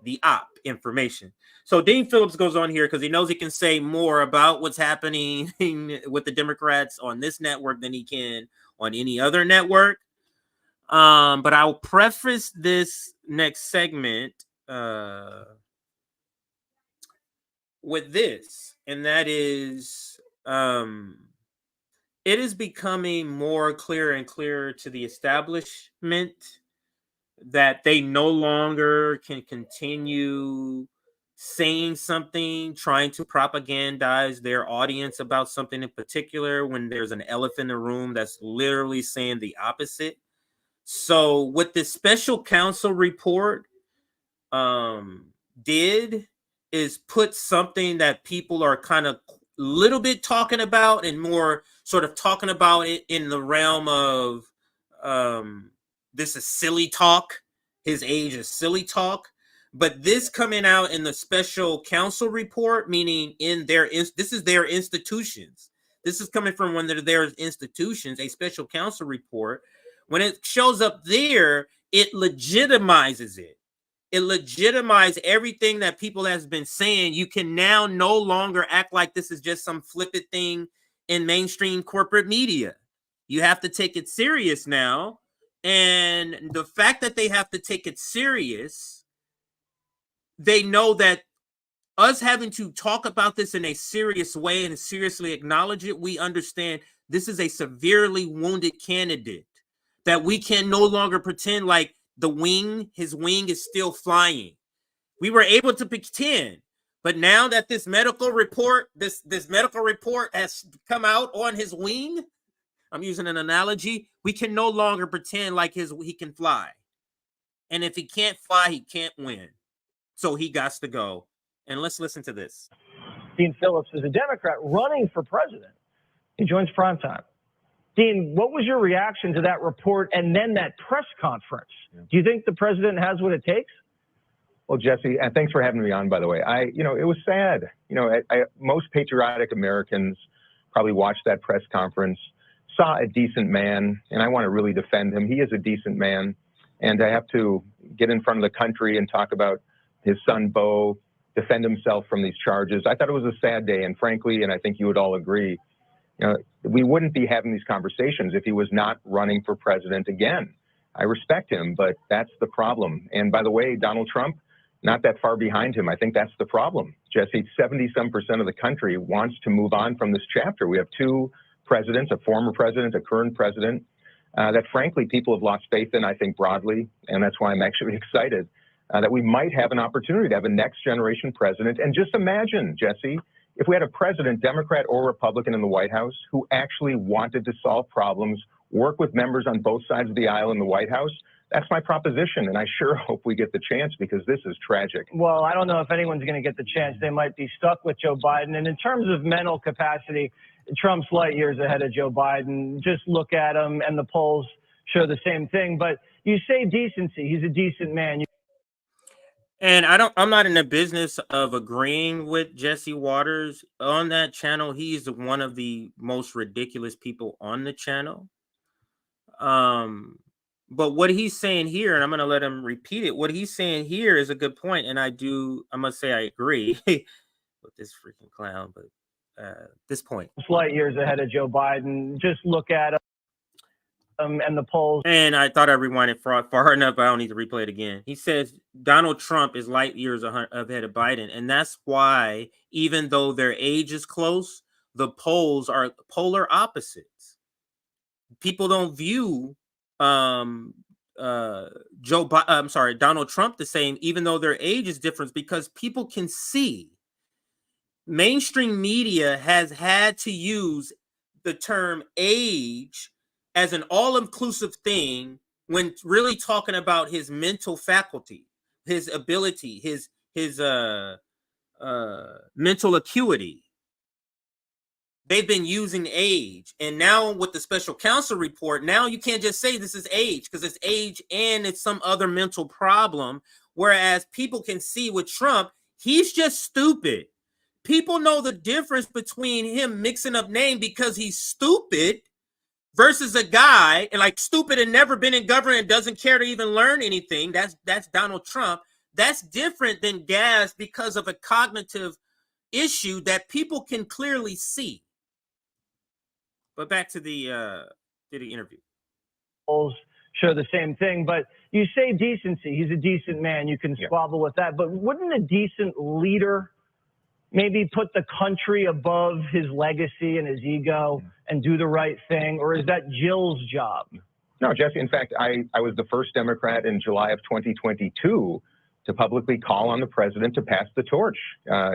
the op information. So Dean Phillips goes on here because he knows he can say more about what's happening with the Democrats on this network than he can on any other network. But I'll preface this next segment with this, and that is it is becoming more clear and clearer to the establishment that they no longer can continue saying something, trying to propagandize their audience about something in particular when there's an elephant in the room that's literally saying the opposite. So what this special counsel report did is put something that people are kind of little bit talking about and more sort of talking about it in the realm of this is silly talk. His age is silly talk. But this coming out in the special counsel report, meaning in their this is their institutions. This is coming from one of their institutions, a special counsel report. When it shows up there, it legitimizes it. It legitimizes everything that people has been saying. You can now no longer act like this is just some flippant thing in mainstream corporate media. You have to take it serious now. And the fact that they have to take it serious, they know that us having to talk about this in a serious way and seriously acknowledge it, we understand this is a severely wounded candidate, that we can no longer pretend like his wing is still flying. We were able to pretend, but now that this medical report has come out on his wing, I'm using an analogy, we can no longer pretend like he can fly. And if he can't fly, he can't win. So he got to go. And let's listen to this. Dean Phillips is a Democrat running for president. He joins Primetime. Dean, what was your reaction to that report and then that press conference? Do you think the president has what it takes? Well, Jesse, and thanks for having me on, by the way. It was sad. Most patriotic Americans probably watched that press conference, saw a decent man, and I want to really defend him. He is a decent man. And I have to get in front of the country and talk about his son, Beau, defend himself from these charges. I thought it was a sad day. And frankly, and I think you would all agree, we wouldn't be having these conversations if he was not running for president again. I respect him, but that's the problem. And by the way, Donald Trump, not that far behind him. I think that's the problem. Jesse, 70-some% of the country wants to move on from this chapter. We have two presidents, a former president, a current president, that frankly people have lost faith in, I think, broadly. And that's why I'm actually excited that we might have an opportunity to have a next generation president. And just imagine, Jesse, if we had a president, Democrat or Republican, in the White House who actually wanted to solve problems, work with members on both sides of the aisle in the White House. That's my proposition, and I sure hope we get the chance because this is tragic. Well, I don't know if anyone's going to get the chance. They might be stuck with Joe Biden. And in terms of mental capacity, Trump's light years ahead of Joe Biden. Just look at him, and the polls show the same thing. But you say decency. He's a decent man. And I'm not in the business of agreeing with Jesse Waters on that channel. He's one of the most ridiculous people on the channel. But what he's saying here, and I'm going to let him repeat it. What he's saying here is a good point, and I must say I agree with this freaking clown. But this point, light years ahead of Joe Biden. Just look at him. And the polls. And I thought I rewinded far enough. I don't need to replay it again. He says Donald Trump is light years ahead of Biden. And that's why, even though their age is close, the polls are polar opposites. People don't view Donald Trump the same, even though their age is different, because people can see. Mainstream media has had to use the term age as an all-inclusive thing when really talking about his mental faculty, his ability, his mental acuity. They've been using age. And now with the special counsel report, now you can't just say this is age, because it's age and it's some other mental problem. Whereas people can see with Trump, he's just stupid. People know the difference between him mixing up name because he's stupid versus a guy and like stupid and never been in government and doesn't care to even learn anything. That's Donald Trump. That's different than gas because of a cognitive issue that people can clearly see. But back to the interview. Polls show the same thing, but you say decency. He's a decent man. You can squabble with that, but wouldn't a decent leader maybe put the country above his legacy and his ego and do the right thing? Or is that Jill's job? No, Jesse, in fact, I was the first Democrat in July of 2022 to publicly call on the president to pass the torch.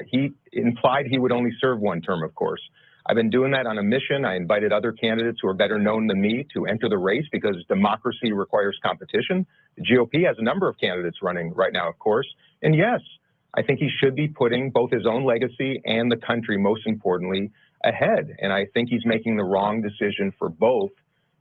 He implied he would only serve one term, of course. I've been doing that on a mission. I invited other candidates who are better known than me to enter the race because democracy requires competition. The GOP has a number of candidates running right now, of course. And yes, I think he should be putting both his own legacy and the country, most importantly, ahead. And I think he's making the wrong decision for both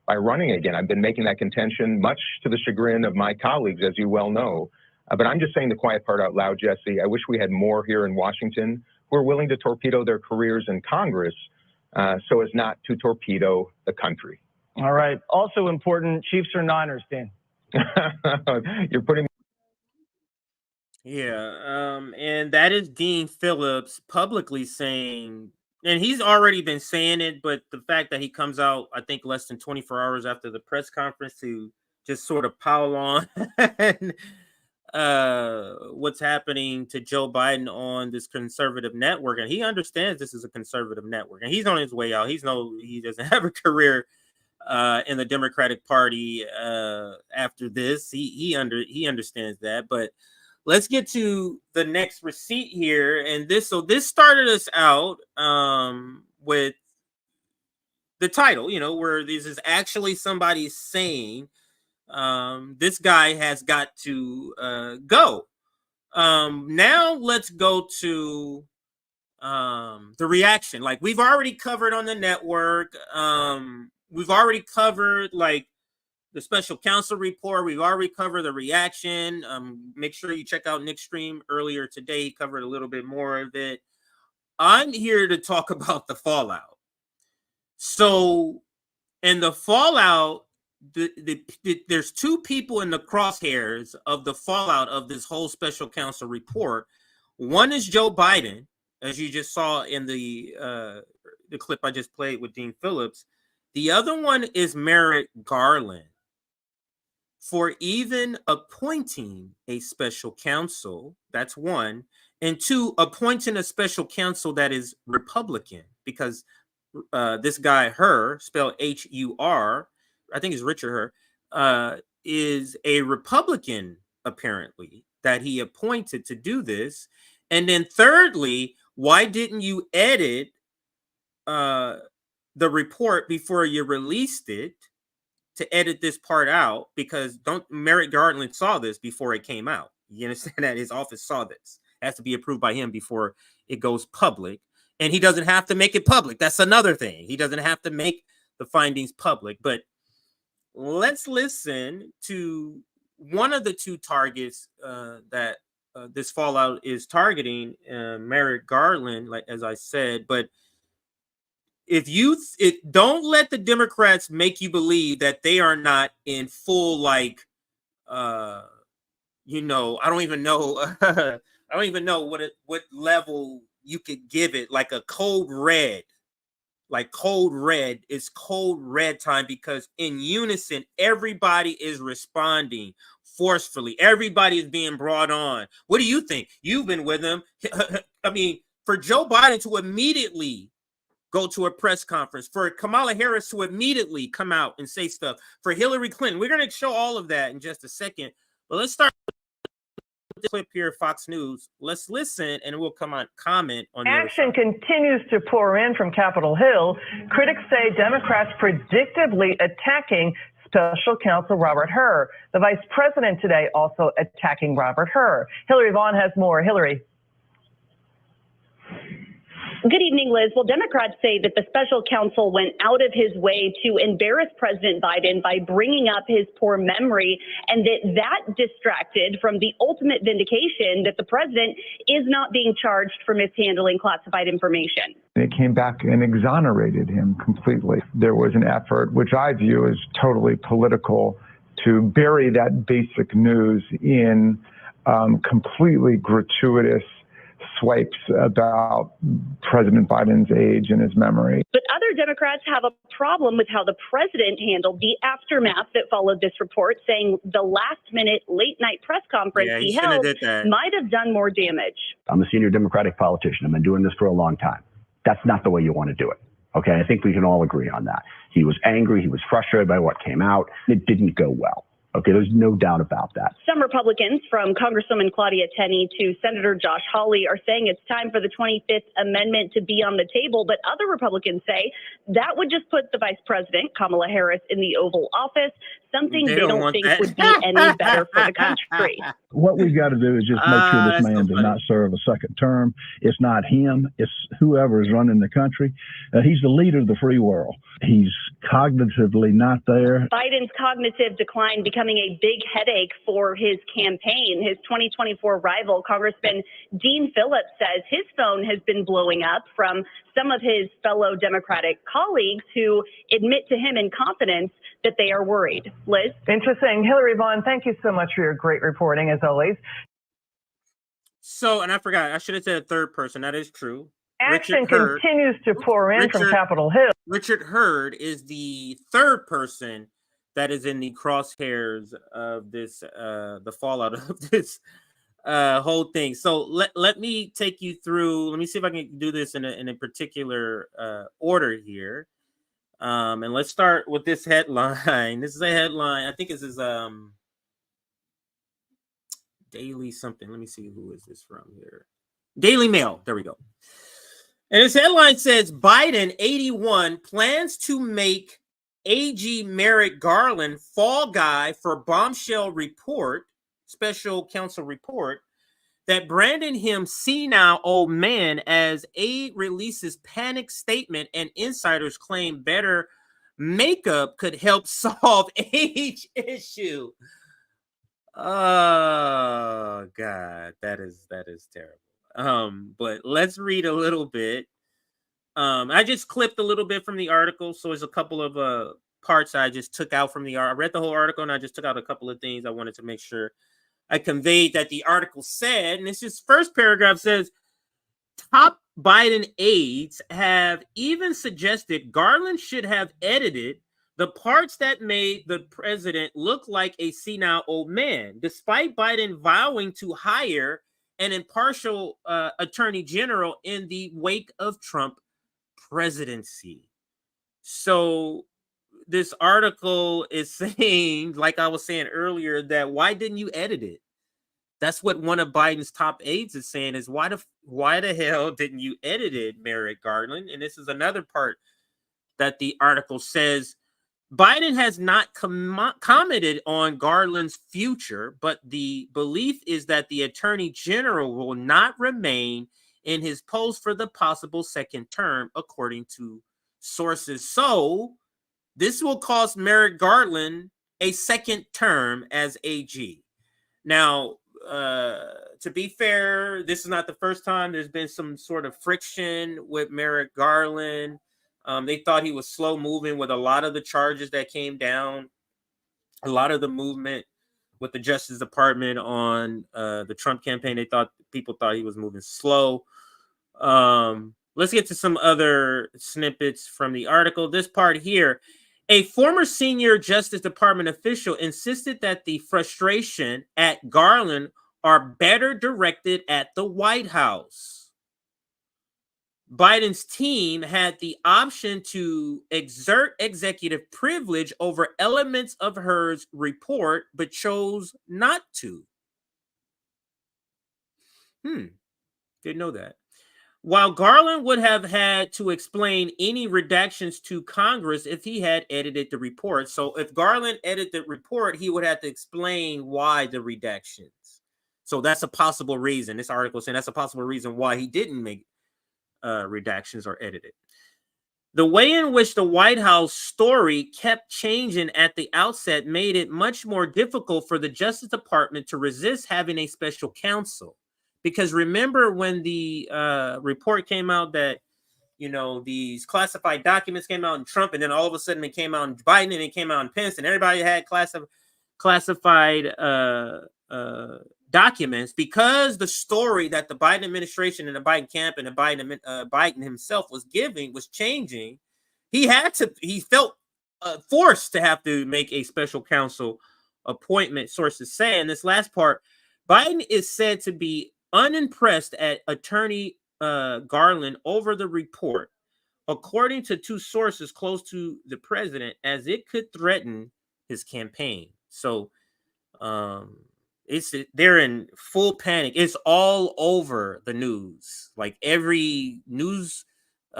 by running again. I've been making that contention, much to the chagrin of my colleagues, as you well know. But I'm just saying the quiet part out loud, Jesse. I wish we had more here in Washington who are willing to torpedo their careers in Congress so as not to torpedo the country. All right. Also important, Chiefs or Niners, Dan? You're putting. Yeah, and that is Dean Phillips publicly saying, and he's already been saying it, but the fact that he comes out, I think, less than 24 hours after the press conference to just sort of pile on what's happening to Joe Biden on this conservative network, and he understands this is a conservative network, and he's on his way out. He doesn't have a career in the Democratic Party after this. He understands that, but let's get to the next receipt here, and this started us out with the title, where this is actually somebody saying this guy has got to go. Now let's go to the reaction. Like we've already covered on the network. We've already covered like the special counsel report. We've already covered the reaction. Make sure you check out Nick's stream earlier today. He covered a little bit more of it. I'm here to talk about the fallout. So, in the fallout, there's two people in the crosshairs of the fallout of this whole special counsel report. One is Joe Biden, as you just saw in the clip I just played with Dean Phillips. The other one is Merrick Garland for even appointing a special counsel. That's one. And two, appointing a special counsel that is Republican, because this guy, Hur, spelled H-U-R, I think it's Richard Hur, is a Republican, apparently, that he appointed to do this. And then thirdly, why didn't you edit the report before you released it to edit this part out? Because Merrick Garland saw this before it came out. You understand that? His office saw this. It has to be approved by him before it goes public. And he doesn't have to make it public. That's another thing. He doesn't have to make the findings public. But let's listen to one of the two targets that this fallout is targeting, Merrick Garland, like as I said. But don't let the Democrats make you believe that they are not in full, like, I don't even know what level you could give it, like a code red. Like code red is code red time, because in unison, everybody is responding forcefully. Everybody is being brought on. What do you think? You've been with him. I mean, for Joe Biden to immediately go to a press conference, for Kamala Harris to immediately come out and say stuff, for Hillary Clinton. We're going to show all of that in just a second. But let's start with the clip here, Fox News. Let's listen, and we'll come on comment on the action continues to pour in from Capitol Hill. Critics say Democrats predictably attacking Special Counsel Robert Hur. The vice president today also attacking Robert Hur. Hillary Vaughn has more. Hillary. Good evening, Liz. Well, Democrats say that the special counsel went out of his way to embarrass President Biden by bringing up his poor memory, and that distracted from the ultimate vindication that the president is not being charged for mishandling classified information. They came back and exonerated him completely. There was an effort, which I view as totally political, to bury that basic news in completely gratuitous swipes about President Biden's age and his memory. But other Democrats have a problem with how the president handled the aftermath that followed this report, saying the last-minute late-night press conference he held might have done more damage. I'm a senior Democratic politician. I've been doing this for a long time. That's not the way you want to do it. Okay, I think we can all agree on that. He was angry. He was frustrated by what came out. It didn't go well. Okay, there's no doubt about that. Some Republicans, from Congresswoman Claudia Tenney to Senator Josh Hawley, are saying it's time for the 25th Amendment to be on the table. But other Republicans say that would just put the vice president, Kamala Harris, in the Oval Office. something They they don't don't want think that. would be any better for the country. What we've got to do is just make sure this That's so man does funny. not serve a second term. It's not him. It's whoever is running the country. He's the leader of the free world. He's cognitively not there. Biden's cognitive decline becoming a big headache for his campaign. His 2024 rival, Congressman Dean Phillips, says his phone has been blowing up from some of his fellow Democratic colleagues who admit to him in confidence that they are worried. Liz? Interesting. Hillary Vaughn, thank you so much for your great reporting, as always. So, and I forgot, I should have said third person. That is true. Action Richard Hurd. continues to pour in from Richard- Capitol Hill. Richard Hurd is the third person that is in the crosshairs of this, the fallout of this whole thing. So let me take you through. Let me see if I can do this in a particular order here. And let's start with this headline. This is a headline. I think this is Daily something. Let me see, who is this from here? Daily Mail. There we go. And this headline says Biden, 81, plans to make AG Merrick Garland fall guy for bombshell report, special counsel report, that branded him senile old man as aide releases panic statement and insiders claim better makeup could help solve age issue. Oh God, that is terrible. But let's read a little bit. I just clipped a little bit from the article, so there's a couple of parts I just took out from the article. I read the whole article and I just took out a couple of things I wanted to make sure I conveyed that the article said. And this is first paragraph says, top Biden aides have even suggested Garland should have edited the parts that made the president look like a senile old man, despite Biden vowing to hire an impartial attorney general in the wake of Trump presidency. So this article is saying, like I was saying earlier, that why didn't you edit it? That's what one of Biden's top aides is saying, is why the hell didn't you edit it, Merrick Garland? And this is another part that the article says, Biden has not commented on Garland's future, but the belief is that the attorney general will not remain in his post for the possible second term, according to sources. So this will cost Merrick Garland a second term as AG. Now, to be fair, this is not the first time there's been some sort of friction with Merrick Garland. They thought he was slow moving with a lot of the charges that came down, a lot of the movement with the Justice Department on the Trump campaign. People thought he was moving slow. Let's get to some other snippets from the article. This part here, a former senior Justice Department official insisted that the frustration at Garland are better directed at the White House. Biden's team had the option to exert executive privilege over elements of Hurd's report, but chose not to. Didn't know that. While Garland would have had to explain any redactions to Congress if he had edited the report. So if Garland edited the report, he would have to explain why the redactions. So that's a possible reason. This article is saying that's a possible reason why he didn't make redactions or edited. The way in which the White House story kept changing at the outset made it much more difficult for the Justice Department to resist having a special counsel. Because remember when the report came out that, these classified documents came out in Trump, and then all of a sudden it came out in Biden, and it came out in Pence, and everybody had classified documents, because the story that the Biden administration and the Biden camp and the Biden himself was giving was changing. He felt forced to have to make a special counsel appointment, sources say. And this last part, Biden is said to be unimpressed at attorney Garland over the report, according to two sources close to the president, as it could threaten his campaign. So they're in full panic. It's all over the news. Like every news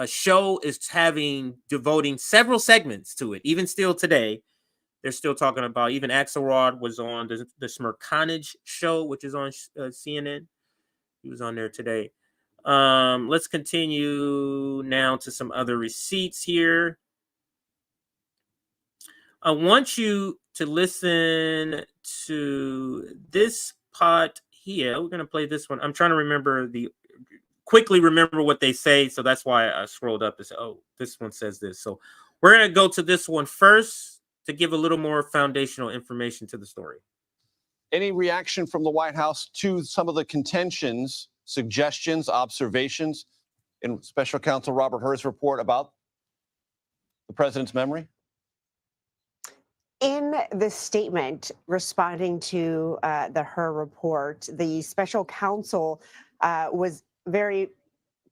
show is devoting several segments to it, even still today, They're still talking about, even Axelrod was on the Smirkanage show, which is on CNN. He was on there today. Let's continue now to some other receipts here. I want you to listen to this part here. We're going to play this one. I'm trying to quickly remember what they say. So that's why I scrolled up and said, oh, this one says this. So we're going to go to this one first to give a little more foundational information to the story. Any reaction from the White House to some of the contentions, suggestions, observations in Special Counsel Robert Hur's report about the president's memory? In the statement responding to the Hur report, the special counsel was very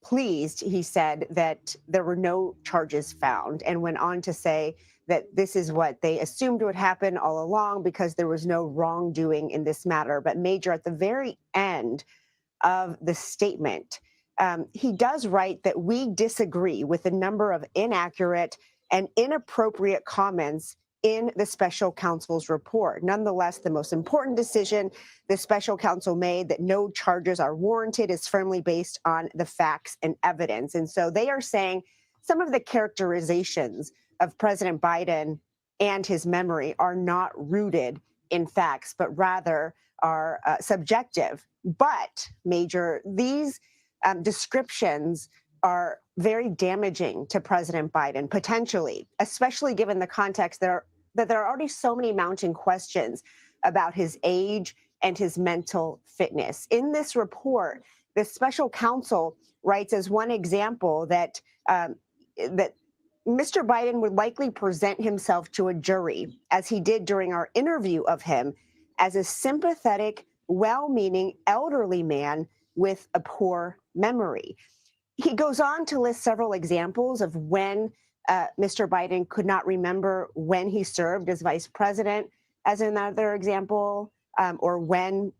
pleased, he said, that there were no charges found, and went on to say that this is what they assumed would happen all along because there was no wrongdoing in this matter. But Major, at the very end of the statement, he does write that we disagree with a number of inaccurate and inappropriate comments in the special counsel's report. Nonetheless, the most important decision the special counsel made, that no charges are warranted, is firmly based on the facts and evidence. And so they are saying some of the characterizations of President Biden and his memory are not rooted in facts, but rather are subjective. But, Major, these descriptions are very damaging to President Biden, potentially, especially given the context that there are already so many mounting questions about his age and his mental fitness. In this report, the special counsel writes as one example that that Mr. Biden would likely present himself to a jury, as he did during our interview of him, as a sympathetic, well-meaning elderly man with a poor memory. He goes on to list several examples of when Mr. Biden could not remember when he served as vice president, as another example, or when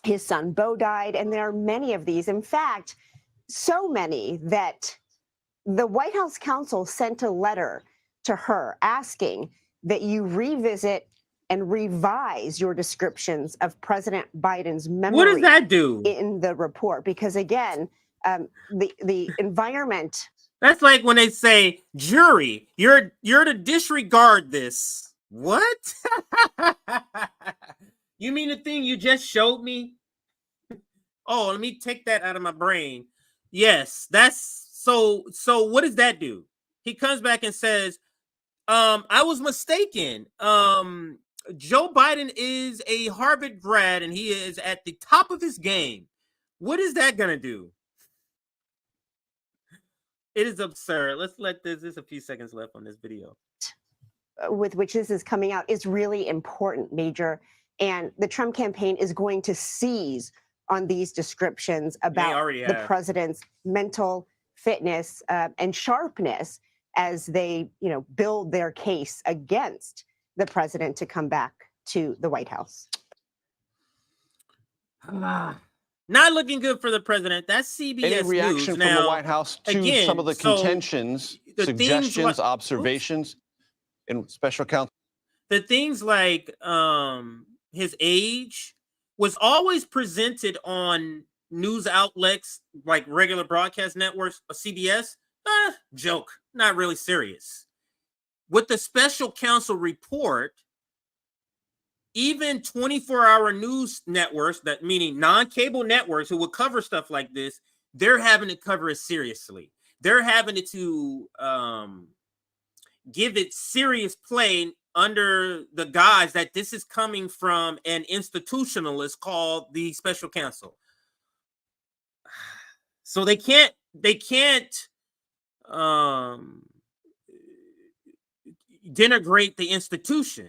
his son Beau died. And there are many of these. In fact, so many that the White House counsel sent a letter to her asking that you revisit and revise your descriptions of President Biden's memory. What does that do in the report? Because again, the environment. That's like when they say, jury, you're to disregard this. What? You mean the thing you just showed me? Oh, let me take that out of my brain. Yes, that's so what does that do? He comes back and says, I was mistaken. Joe Biden is a Harvard grad and he is at the top of his game. What is that going to do? It is absurd. Let's let there's a few seconds left on this video. With which this is coming out is really important, Major. And the Trump campaign is going to seize on these descriptions about the president's mental fitness and sharpness as they, build their case against the president to come back to the White House. Not looking good for the president. That's CBS Any reaction News. from the White House to some of the contentions, suggestions, observations in special counsel? The things like his age was always presented on news outlets like regular broadcast networks or CBS. Joke, not really serious. With the special counsel report, even 24-hour news networks, that meaning non-cable networks who would cover stuff like this, they're having to cover it seriously. They're having to give it serious play under the guise that this is coming from an institutionalist called the special counsel. So they can't denigrate the institution.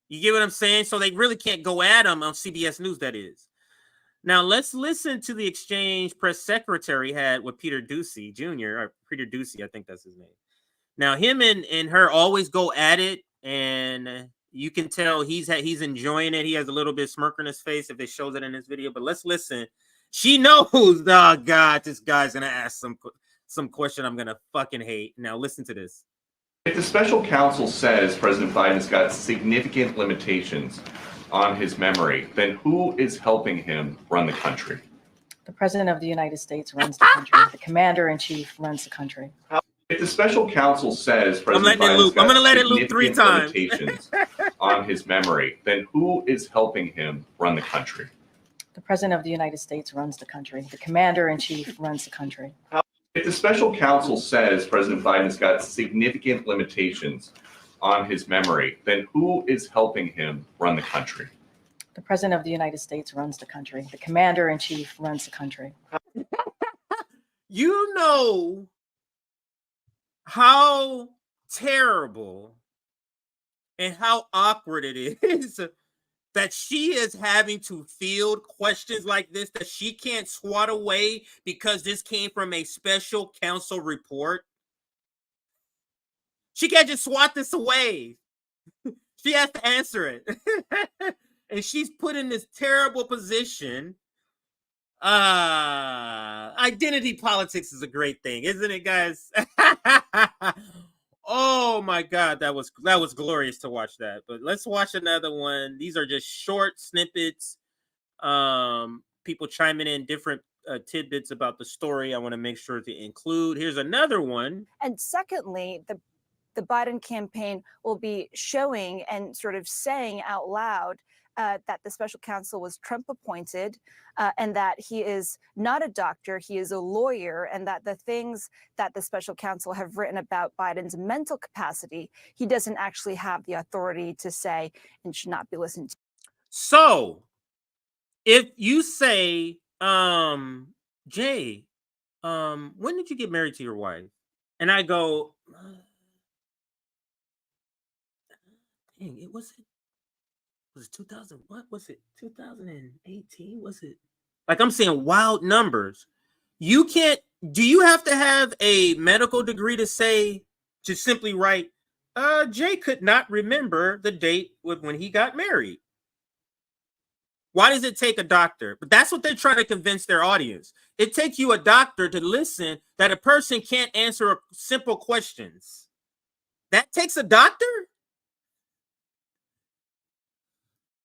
You get what I'm saying? So they really can't go at him on CBS News, that is. Now, let's listen to the exchange press secretary had with Peter Doocy Jr., or Peter Doocy, I think that's his name. Now, him and her always go at it, and you can tell he's enjoying it. He has a little bit of smirk on his face if it shows it in this video, but let's listen. She knows, oh, God, this guy's going to ask some question I'm going to fucking hate. Now, listen to this. If the special counsel says President Biden's got significant limitations on his memory, then who is helping him run the country? The President of the United States runs the country. The Commander-in-Chief runs the country. If the special counsel says President Biden's got significant limitations on his memory, then who is helping him run the country? The President of the United States runs the country. The Commander-in-Chief runs the country. If the special counsel says President Biden's got significant limitations on his memory, then who is helping him run the country? The President of the United States runs the country. The Commander-in-Chief runs the country. You know how terrible and how awkward it is that she is having to field questions like this that she can't swat away because this came from a special counsel report. She can't just swat this away. She has to answer it. And she's put in this terrible position. Identity politics is a great thing, isn't it, guys? Oh my God, that was glorious to watch that. But let's watch another one. These are just short snippets. People chiming in different tidbits about the story. I want to make sure to include. Here's another one. And secondly, the Biden campaign will be showing and sort of saying out loud that the special counsel was Trump appointed and that he is not a doctor, he is a lawyer, and that the things that the special counsel have written about Biden's mental capacity, he doesn't actually have the authority to say and should not be listened to. So if you say, Jay, when did you get married to your wife? And I go, dang, was it 2000? What was it? 2018? Was it? Like, I'm saying wild numbers. You can't. Do you have to have a medical degree to simply write, Jay could not remember the date when he got married? Why does it take a doctor? But that's what they're trying to convince their audience. It takes you a doctor to listen that a person can't answer simple questions. That takes a doctor?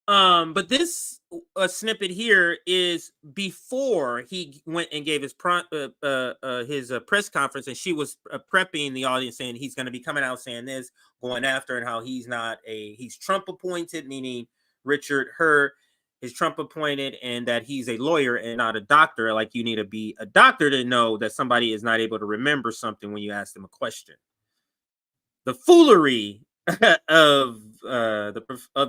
But this snippet here is before he went and gave his press conference, and she was prepping the audience, saying he's going to be coming out saying this, going after, and how he's Trump appointed, meaning Richard Hur is Trump appointed, and that he's a lawyer and not a doctor. Like, you need to be a doctor to know that somebody is not able to remember something when you ask them a question. The foolery of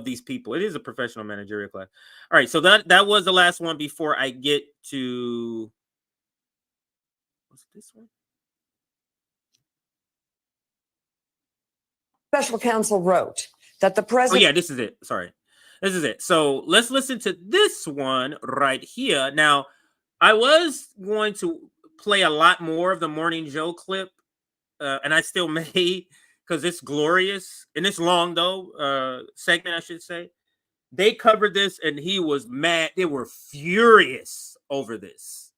these people. It is a professional managerial class. All right, so that was the last one before I get to what's this one? Special counsel wrote that the president. Oh yeah, this is it. Sorry, this is it. So let's listen to this one right here. Now, I was going to play a lot more of the Morning Joe clip, and I still may, because it's glorious and it's long though. Segment, I should say. They covered this and he was mad. They were furious over this.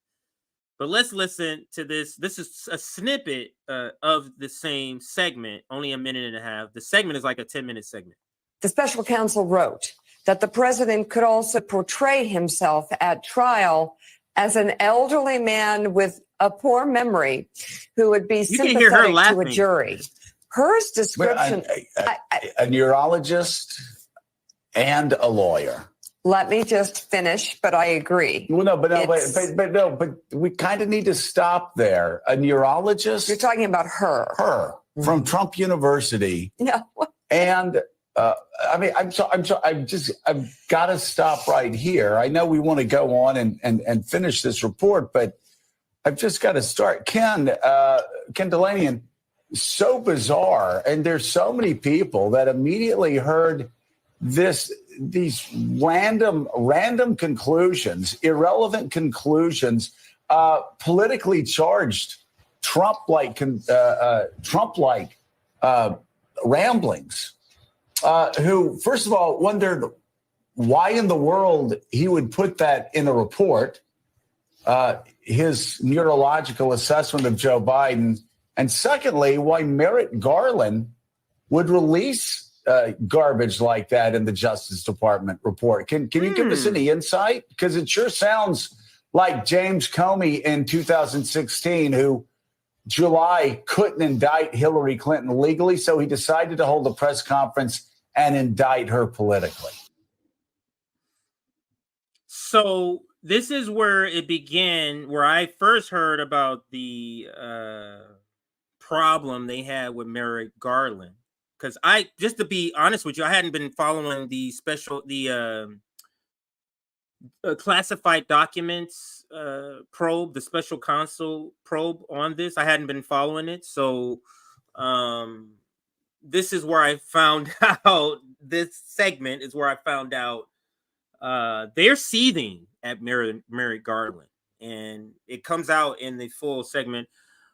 But let's listen to this. This is a snippet of the same segment, only a minute and a half. The segment is like a 10-minute segment. The special counsel wrote that the president could also portray himself at trial as an elderly man with a poor memory who would be sympathetic to a jury. Hers description. A neurologist and a lawyer. Let me just finish, but I agree. Well, no, but we kind of need to stop there. A neurologist. You're talking about her. Her from Trump University. No. And I mean, I've got to stop right here. I know we want to go on and finish this report, but I've just got to start. Ken Delanian, so bizarre, and there's so many people that immediately heard these random conclusions, irrelevant conclusions, politically charged, Trump-like ramblings. Who, first of all, wondered why in the world he would put that in a report, his neurological assessment of Joe Biden, and secondly, why Merrick Garland would release garbage like that in the Justice Department report. Can you give us any insight? Because it sure sounds like James Comey in 2016, who July couldn't indict Hillary Clinton legally, so he decided to hold a press conference and indict her politically. So this is where it began, where I first heard about the problem they had with Merrick Garland. Because just to be honest with you, I hadn't been following the classified documents probe, the special counsel probe on this. I hadn't been following it. So this is where I found out, this segment is where I found out they're seething at Merrick Garland. And it comes out in the full segment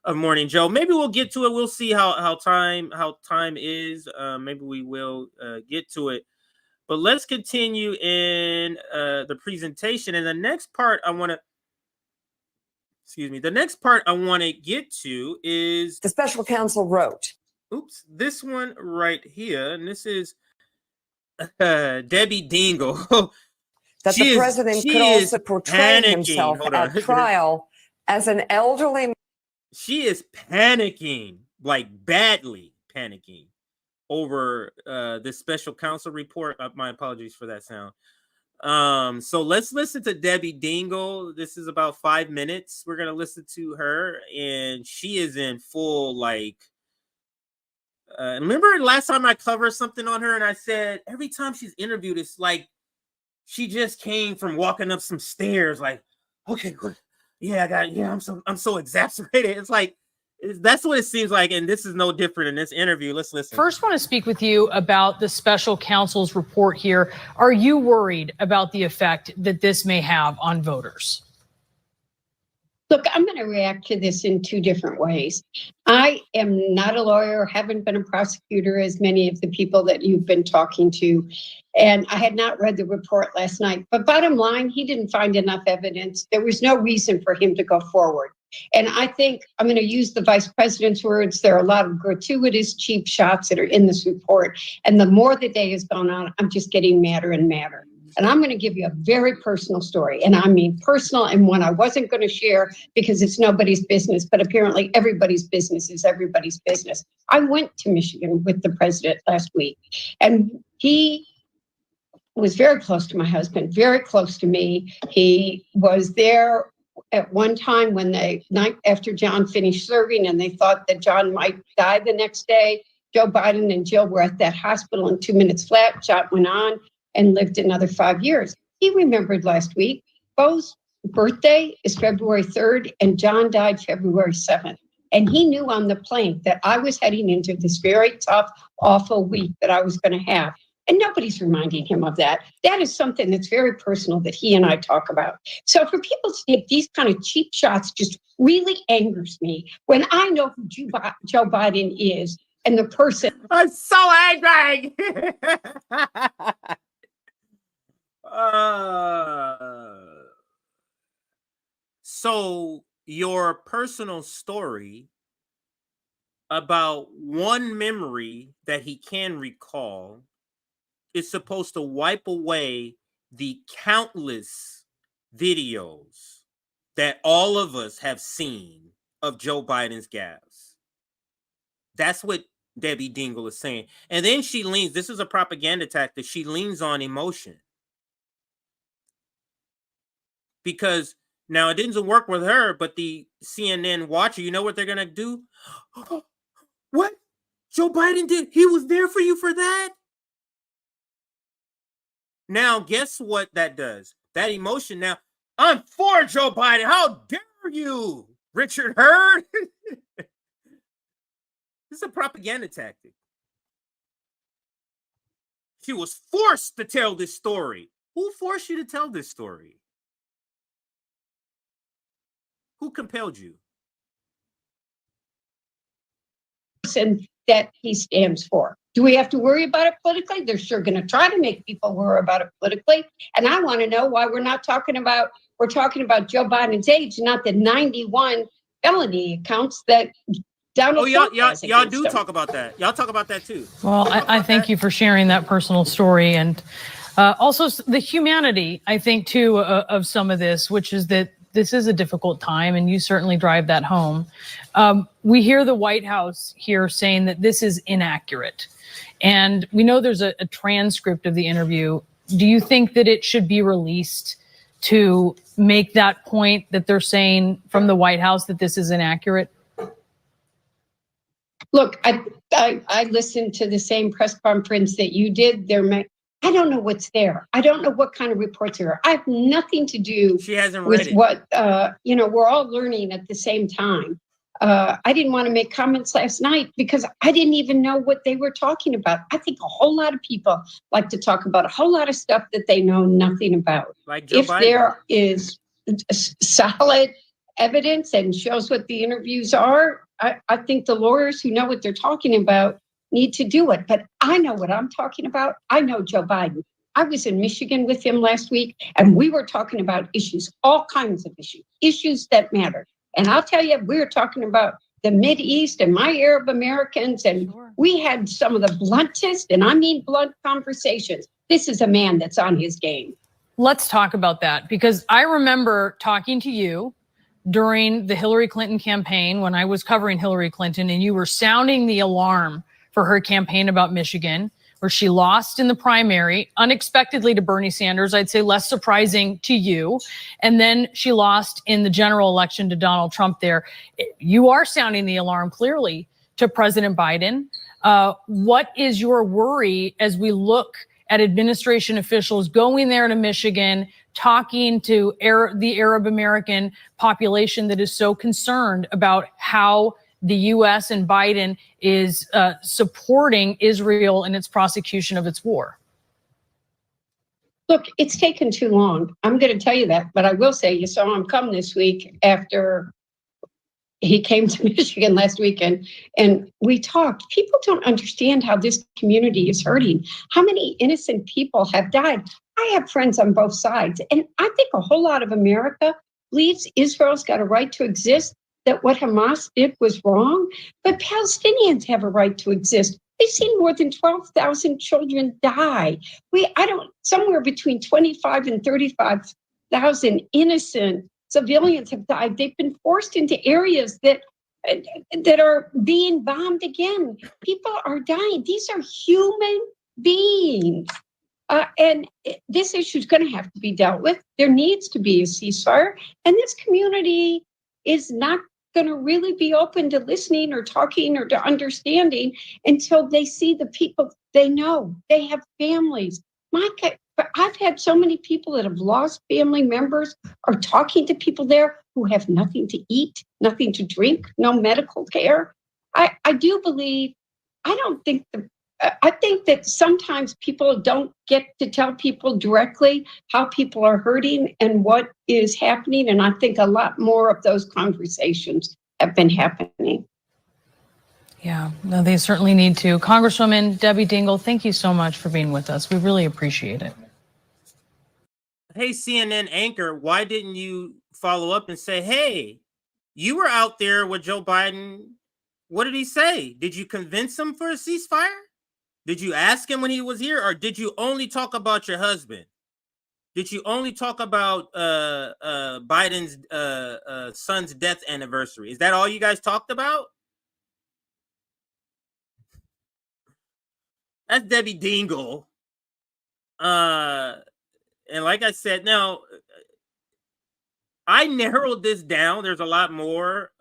of Morning Joe. Maybe we'll get to it. We'll see how time is. Maybe we will get to it. But let's continue in the presentation. And the next part I want to get to is the special counsel wrote. Oops, this one right here. And this is Debbie Dingle. That the president could also portray himself at trial as an elderly. She is panicking, like badly panicking, over this special counsel report. My apologies for that sound. So let's listen to Debbie Dingle. This is about 5 minutes. We're gonna listen to her, and she is in full like. Remember last time I covered something on her, and I said every time she's interviewed, it's like she just came from walking up some stairs. Like, okay, good. Yeah, I'm so exasperated. It's like that's what it seems like, and this is no different in this interview. Let's listen. First, want to speak with you about the special counsel's report here. Are you worried about the effect that this may have on voters? Look, I'm going to react to this in two different ways. I am not a lawyer, haven't been a prosecutor as many of the people that you've been talking to, and I had not read the report last night. But bottom line, he didn't find enough evidence. There was no reason for him to go forward. And I think I'm going to use the vice president's words. There are a lot of gratuitous, cheap shots that are in this report. And the more the day has gone on, I'm just getting madder and madder. And I'm going to give you a very personal story. And I mean personal, and one I wasn't going to share because it's nobody's business. But apparently everybody's business is everybody's business. I went to Michigan with the president last week. And he was very close to my husband, very close to me. He was there at one time when the night after John finished serving, and they thought that John might die the next day. Joe Biden and Jill were at that hospital in 2 minutes flat. John went on and lived another 5 years. He remembered last week. Bo's birthday is February 3rd, and John died February 7th. And he knew on the plane that I was heading into this very tough, awful week that I was going to have. And nobody's reminding him of that. That is something that's very personal that he and I talk about. So for people to take these kind of cheap shots just really angers me when I know who Joe Biden is and the person. I'm so angry. So your personal story about one memory that he can recall is supposed to wipe away the countless videos that all of us have seen of Joe Biden's gaffes. That's what Debbie Dingle is saying. And then she leans, this is a propaganda tactic, she leans on emotion. Because now it didn't work with her, but the CNN watcher, you know what they're going to do? What? Joe Biden did? He was there for you for that? Now, guess what that does? That emotion now, I'm for Joe Biden. How dare you, Richard Hurd? This is a propaganda tactic. She was forced to tell this story. Who forced you to tell this story? Who compelled you? Person that he stands for. Do we have to worry about it politically? They're sure going to try to make people worry about it politically. And I want to know why we're talking about Joe Biden's age, not the 91 felony accounts that Donald Trump has y'all against do him. talk about that. Y'all talk about that too. Well, I thank you for sharing that personal story, and also the humanity, I think, too, of some of this, which is that this is a difficult time, and you certainly drive that home. We hear the White House here saying that this is inaccurate, and we know there's a transcript of the interview. Do you think that it should be released to make that point that they're saying from the White House that this is inaccurate? Look, I listened to the same press conference that you did. I don't know what's there. I don't know what kind of reports there are. I have nothing to do with what, we're all learning at the same time. I didn't want to make comments last night because I didn't even know what they were talking about. I think a whole lot of people like to talk about a whole lot of stuff that they know nothing about. Like Joe Biden. There is solid evidence and shows what the interviews are, I think the lawyers who know what they're talking about need to do it. But I know what I'm talking about. I know Joe Biden. I was in Michigan with him last week, and we were talking about issues, all kinds of issues that matter. And I'll tell you, we were talking about the Mideast and my Arab Americans, and we had some of the bluntest, and I mean blunt conversations. This is a man that's on his game. Let's talk about that, because I remember talking to you during the Hillary Clinton campaign when I was covering Hillary Clinton, and you were sounding the alarm for her campaign about Michigan, where she lost in the primary unexpectedly to Bernie Sanders. I'd say less surprising to you. And then she lost in the general election to Donald Trump there. You are sounding the alarm clearly to President Biden. What is your worry as we look at administration officials going there to Michigan, talking to the Arab American population that is so concerned about how the U.S. and Biden is supporting Israel in its prosecution of its war? Look, it's taken too long. I'm going to tell you that, but I will say you saw him come this week after he came to Michigan last weekend, and we talked. People don't understand how this community is hurting, how many innocent people have died. I have friends on both sides, and I think a whole lot of America believes Israel's got a right to exist, that what Hamas did was wrong, but Palestinians have a right to exist. We've seen more than 12,000 children die. Somewhere between 25 and 35,000 innocent civilians have died. They've been forced into areas that are being bombed again. People are dying. These are human beings. And this issue is going to have to be dealt with. There needs to be a ceasefire. And this community is not going to really be open to listening or talking or to understanding until they see the people they know. They have families. I've had so many people that have lost family members or talking to people there who have nothing to eat, nothing to drink, no medical care. I do believe, I think that sometimes people don't get to tell people directly how people are hurting and what is happening. And I think a lot more of those conversations have been happening. Yeah, no, they certainly need to. Congresswoman Debbie Dingell, thank you so much for being with us. We really appreciate it. Hey, CNN anchor, why didn't you follow up and say, hey, you were out there with Joe Biden. What did he say? Did you convince him for a ceasefire? Did you ask him when he was here, or did you only talk about your husband? Did you only talk about Biden's son's death anniversary? Is that all you guys talked about? That's Debbie Dingell. And like I said, now I narrowed this down. There's a lot more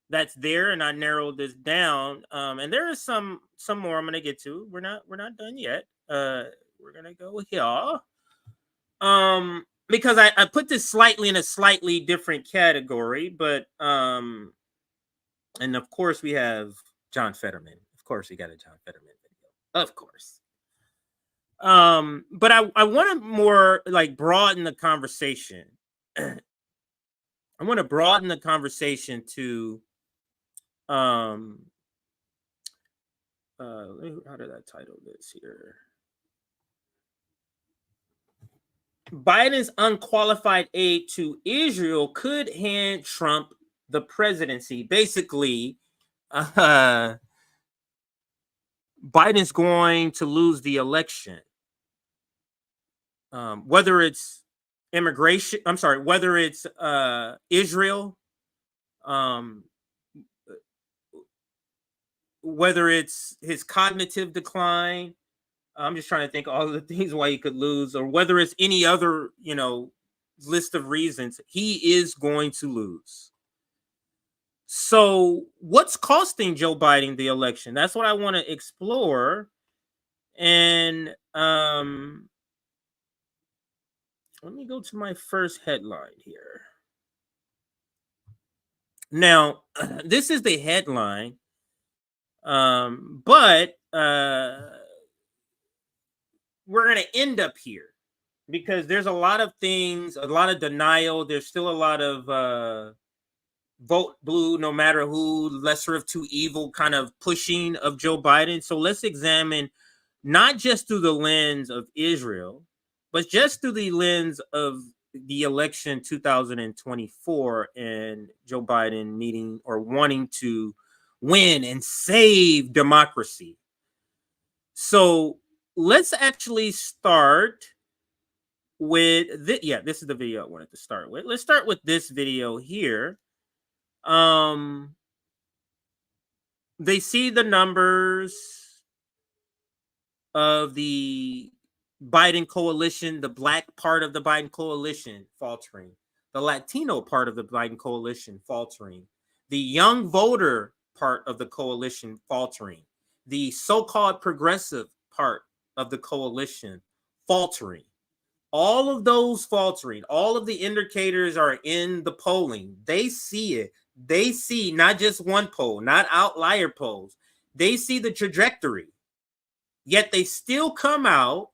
that's there, and I narrowed this down. And there is some more I'm gonna get to. We're not done yet. We're gonna go here. Because I put this slightly in a slightly different category, but and of course we have John Federman. Of course we got a John Federman video. Of course. But I want to more like broaden the conversation. I want to broaden the conversation to how did I title this here? Biden's unqualified aid to Israel could hand Trump the presidency. Basically, Biden's going to lose the election. Whether it's immigration, whether it's Israel, whether it's his cognitive decline, I'm just trying to think all of the things why he could lose, or whether it's any other, list of reasons, he is going to lose. So what's costing Joe Biden the election? That's what I want to explore. And let me go to my first headline here. Now, this is the headline, but we're going to end up here because there's a lot of things, a lot of denial. There's still a lot of vote blue, no matter who, lesser of two evil kind of pushing of Joe Biden. So let's examine not just through the lens of Israel, but just through the lens of the election 2024 and Joe Biden needing or wanting to win and save democracy. So let's actually start with this. Yeah, this is the video I wanted to start with. Let's start with this video here. They see the numbers of the Biden coalition, the black part of the Biden coalition faltering, the Latino part of the Biden coalition faltering, the young voter part of the coalition faltering, the so-called progressive part of the coalition faltering. All of those faltering, all of the indicators are in the polling. They see it. They see not just one poll, not outlier polls. They see the trajectory. Yet they still come out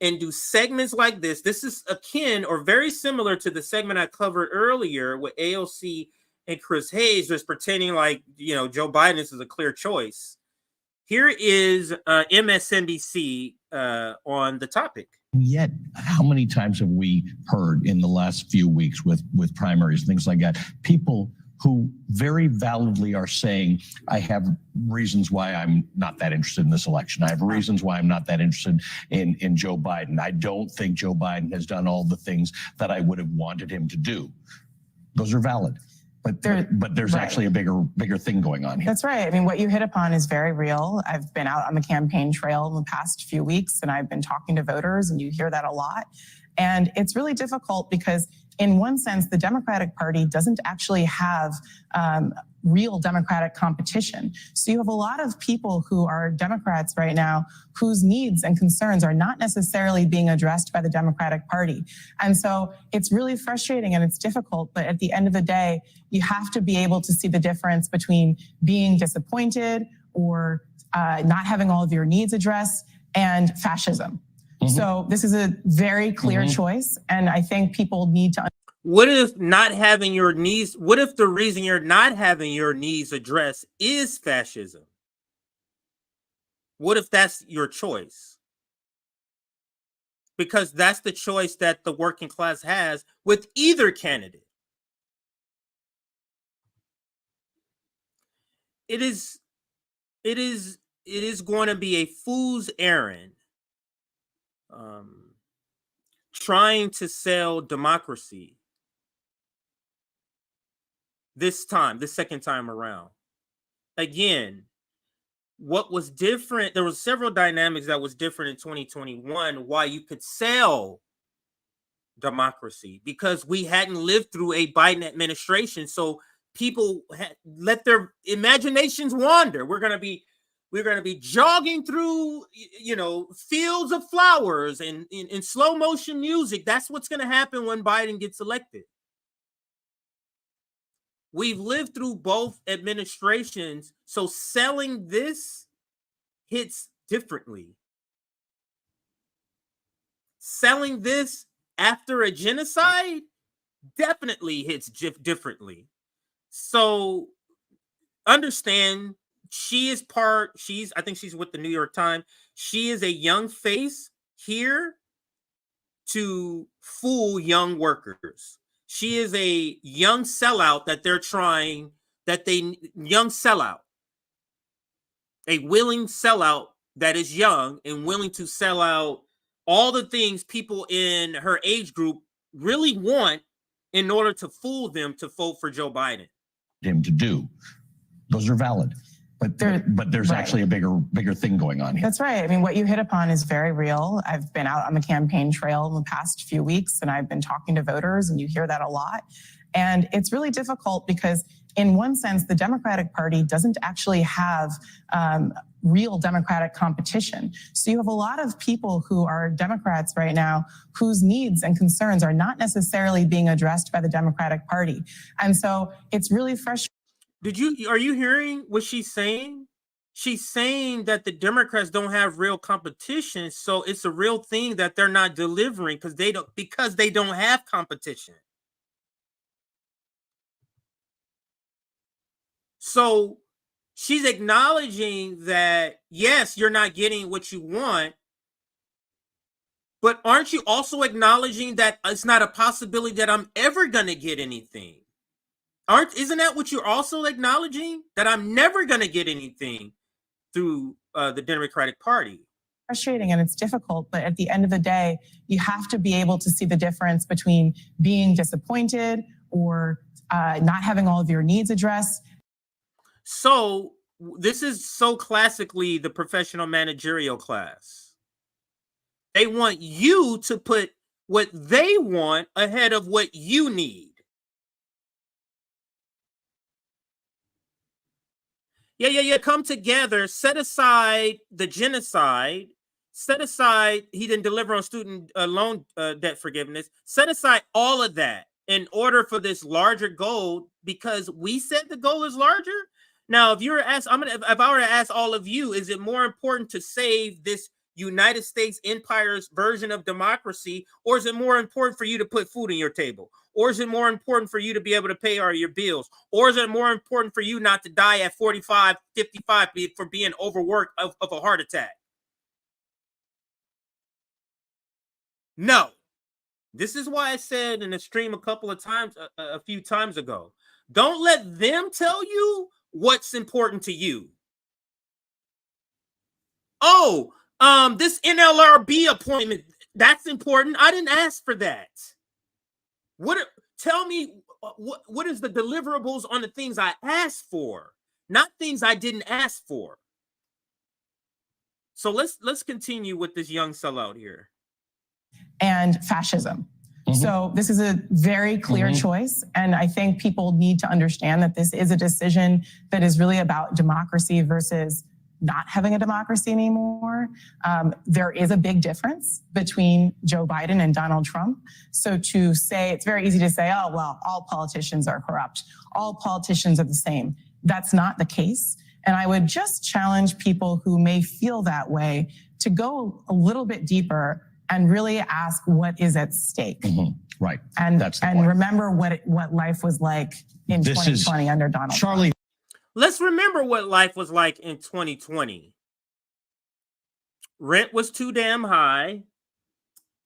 and do segments like this. This is akin or very similar to the segment I covered earlier with AOC and Chris Hayes, just pretending like, Joe Biden is a clear choice. Here is MSNBC on the topic. Yet, how many times have we heard in the last few weeks with primaries, things like that, people who very validly are saying, I have reasons why I'm not that interested in this election. I have reasons why I'm not that interested in Joe Biden. I don't think Joe Biden has done all the things that I would have wanted him to do. Those are valid. But there's actually a bigger thing going on here. That's right. I mean, what you hit upon is very real. I've been out on the campaign trail in the past few weeks, and I've been talking to voters, and you hear that a lot. And it's really difficult because in one sense, the Democratic Party doesn't actually have real Democratic competition. So you have a lot of people who are Democrats right now whose needs and concerns are not necessarily being addressed by the Democratic Party. And so it's really frustrating and it's difficult, but at the end of the day, you have to be able to see the difference between being disappointed or not having all of your needs addressed and fascism. So this is a very clear choice, and I think people need to. What if not having your needs? What if the reason you're not having your needs addressed is fascism? What if that's your choice? Because that's the choice that the working class has with either candidate. It is going to be a fool's errand. Trying to sell democracy this second time around. Again, what was different, there was several dynamics that was different in 2021 why you could sell democracy, because we hadn't lived through a Biden administration. So people let their imaginations wander. We're going to be jogging through, fields of flowers and in slow motion music. That's what's going to happen when Biden gets elected. We've lived through both administrations, so selling this hits differently. Selling this after a genocide definitely hits differently. So understand, I think she's with the New York Times. She is a young face here to fool young workers. She is a young sellout that they're trying, young sellout, a willing sellout that is young and willing to sell out all the things people in her age group really want in order to fool them to vote for Joe Biden. Him to do. Those are valid. But there's actually a bigger thing going on here. That's right. I mean, what you hit upon is very real. I've been out on the campaign trail in the past few weeks, and I've been talking to voters, and you hear that a lot. And it's really difficult because, in one sense, the Democratic Party doesn't actually have real Democratic competition. So you have a lot of people who are Democrats right now whose needs and concerns are not necessarily being addressed by the Democratic Party. And so it's really frustrating. Are you hearing what she's saying? She's saying that the Democrats don't have real competition, so it's a real thing that they're not delivering because they don't have competition. So she's acknowledging that, yes, you're not getting what you want, but aren't you also acknowledging that it's not a possibility that I'm ever going to get anything? Isn't that what you're also acknowledging? That I'm never going to get anything through the Democratic Party. Frustrating and it's difficult, but at the end of the day, you have to be able to see the difference between being disappointed or not having all of your needs addressed. So this is so classically the professional managerial class. They want you to put what they want ahead of what you need. Yeah. Come together, set aside the genocide, set aside he didn't deliver on student loan debt forgiveness, set aside all of that in order for this larger goal, because we said the goal is larger. Now, if I were to ask all of you, is it more important to save this United States empire's version of democracy, or is it more important for you to put food on your table? Or is it more important for you to be able to pay all your bills? Or is it more important for you not to die at 45, 55 for being overworked of a heart attack? No. This is why I said in a stream a few times ago, don't let them tell you what's important to you. Oh, this NLRB appointment, that's important. I didn't ask for that. Tell me what is the deliverables on the things I asked for, not things I didn't ask for. So let's continue with this young sellout here. And fascism. So this is a very clear choice. And I think people need to understand that this is a decision that is really about democracy versus not having a democracy anymore. There is a big difference between Joe Biden and Donald Trump. So to say, it's very easy to say, oh, well, all politicians are corrupt. All politicians are the same. That's not the case. And I would just challenge people who may feel that way to go a little bit deeper and really ask what is at stake. Right. And remember what life was like in 2020 under Donald Trump. Let's remember what life was like in 2020. Rent was too damn high.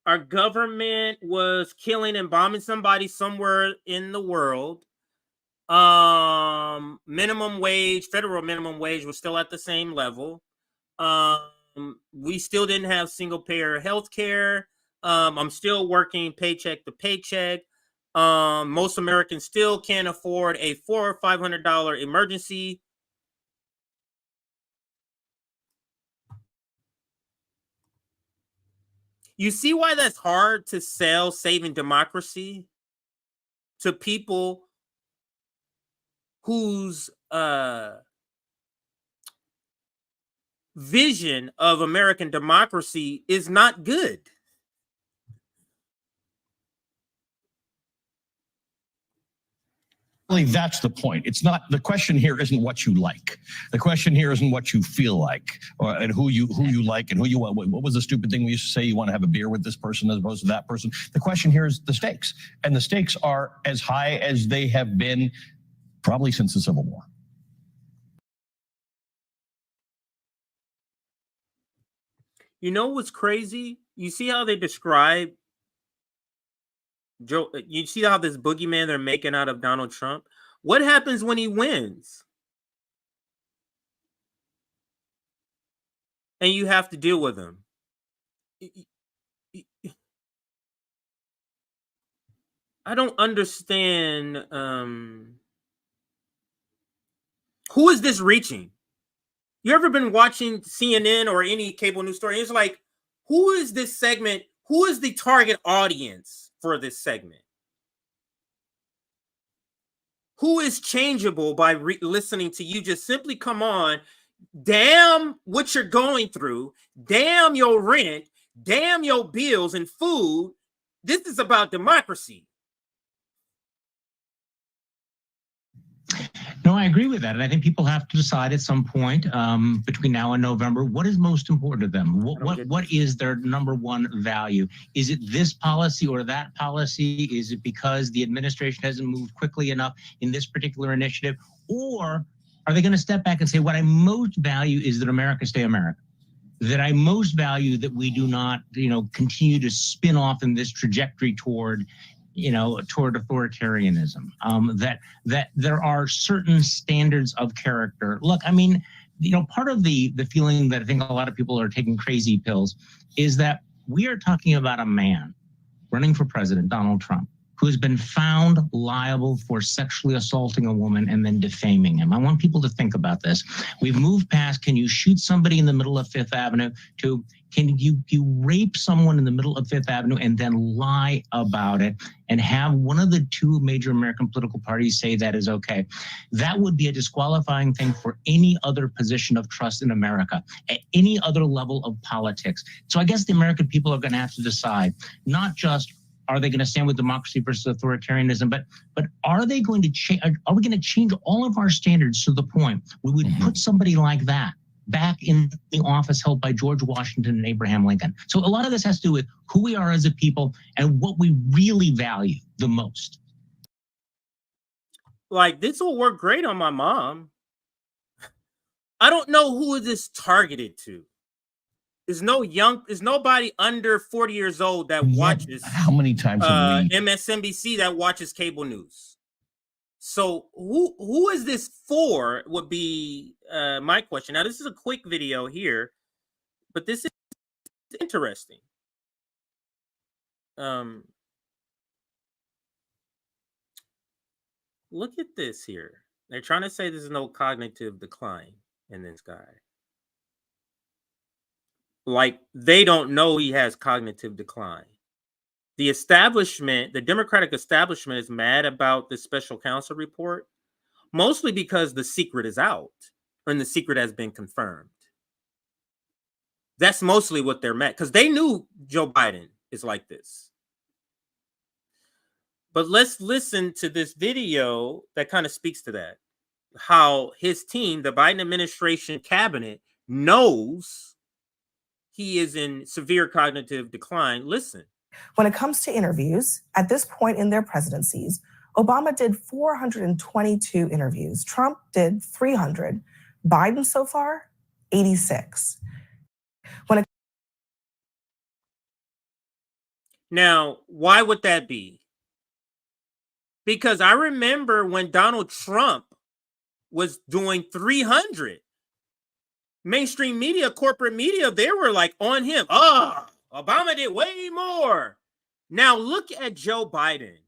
Our government was killing and bombing somebody somewhere in the world. Minimum wage, federal minimum wage was still at the same level. We still didn't have single payer health care. I'm still working paycheck to paycheck. Most Americans still can't afford a $400 or $500 emergency. You see why that's hard to sell saving democracy to people whose vision of American democracy is not good. Really, that's the point. It's not, the question here isn't what you like. The question here isn't what you feel like, and who you like and who you want. What was the stupid thing we used to say? You want to have a beer with this person as opposed to that person. The question here is the stakes, and the stakes are as high as they have been probably since the Civil War. You know what's crazy? You see how they describe Joe, you see how this boogeyman they're making out of Donald Trump? What happens when he wins? And you have to deal with him. I don't understand. Who is this reaching? You ever been watching CNN or any cable news story? It's like, who is this segment? Who is the target audience for this segment? Who is changeable by listening to you just simply come on? Damn what you're going through. Damn your rent. Damn your bills and food. This is about democracy. No, I agree with that. And I think people have to decide at some point between now and November, what is most important to them? What is their number one value? Is it this policy or that policy? Is it because the administration hasn't moved quickly enough in this particular initiative? Or are they going to step back and say, what I most value is that America stay America? That I most value that we do not, continue to spin off in this trajectory toward authoritarianism, that there are certain standards of character. Look, I mean, part of the feeling that I think a lot of people are taking crazy pills is that we are talking about a man running for president, Donald Trump, who has been found liable for sexually assaulting a woman and then defaming him. I want people to think about this. We've moved past, can you shoot somebody in the middle of Fifth Avenue, to can you rape someone in the middle of Fifth Avenue and then lie about it and have one of the two major American political parties say that is okay? That would be a disqualifying thing for any other position of trust in America, at any other level of politics. So I guess the American people are going to have to decide, not just are they going to stand with democracy versus authoritarianism, but are they going to change? Are we going to change all of our standards to the point where we would put somebody like that back in the office held by George Washington and Abraham Lincoln? So a lot of this has to do with who we are as a people and what we really value the most. Like, this will work great on my mom. I don't know who this targeted to. There's nobody under 40 years old that watches. How many times have we? MSNBC that watches cable news. So who is this for? Would be my question. Now, this is a quick video here, but this is interesting. Look at this here. They're trying to say there's no cognitive decline in this guy. Like, they don't know he has cognitive decline. The establishment, the Democratic establishment, is mad about the special counsel report, mostly because the secret is out and the secret has been confirmed. That's mostly what they're mad, because they knew Joe Biden is like this. But let's listen to this video that kind of speaks to that. How his team, the Biden administration cabinet, knows he is in severe cognitive decline. Listen. When it comes to interviews, at this point in their presidencies, Obama did 422 interviews. Trump did 300. Biden so far, 86. Now, why would that be? Because I remember when Donald Trump was doing 300. Mainstream media, corporate media, they were like on him. Oh, Obama did way more. Now look at Joe Biden.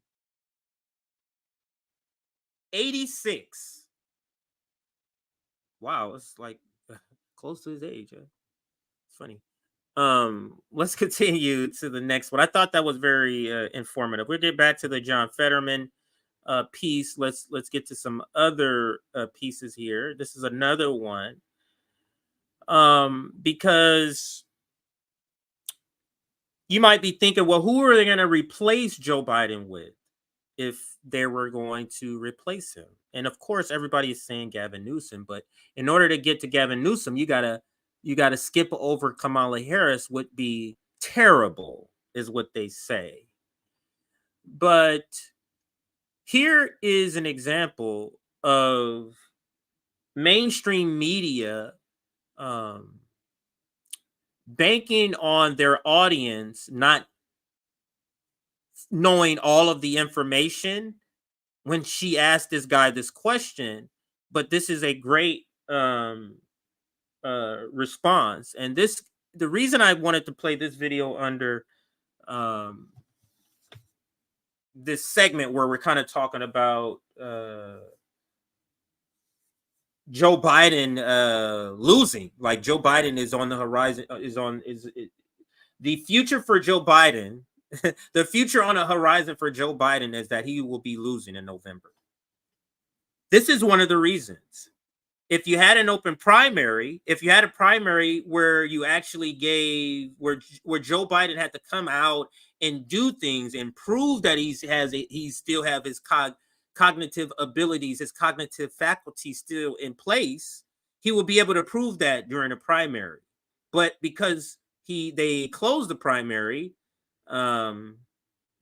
86. Wow, it's like close to his age. Huh? It's funny. Let's continue to the next one. I thought that was very informative. We'll get back to the John Federman piece. Let's get to some other pieces here. This is another one. Because you might be thinking, well, who are they going to replace Joe Biden with if they were going to replace him? And of course, everybody is saying Gavin Newsom, but in order to get to Gavin Newsom, you gotta skip over Kamala Harris. Would be terrible, is what they say. But here is an example of mainstream media banking on their audience not knowing all of the information when she asked this guy this question. But this is a great response. And the reason I wanted to play this video under this segment where we're kind of talking about Joe Biden losing, like Joe Biden is on the horizon, the future for Joe Biden. The future on the horizon for Joe Biden is that he will be losing in November. This is one of the reasons. If you had an open primary, if you had a primary where you actually gave, where Joe Biden had to come out and do things and prove that he still have his cognitive abilities, his cognitive faculties still in place, he will be able to prove that during a primary. But because they closed the primary,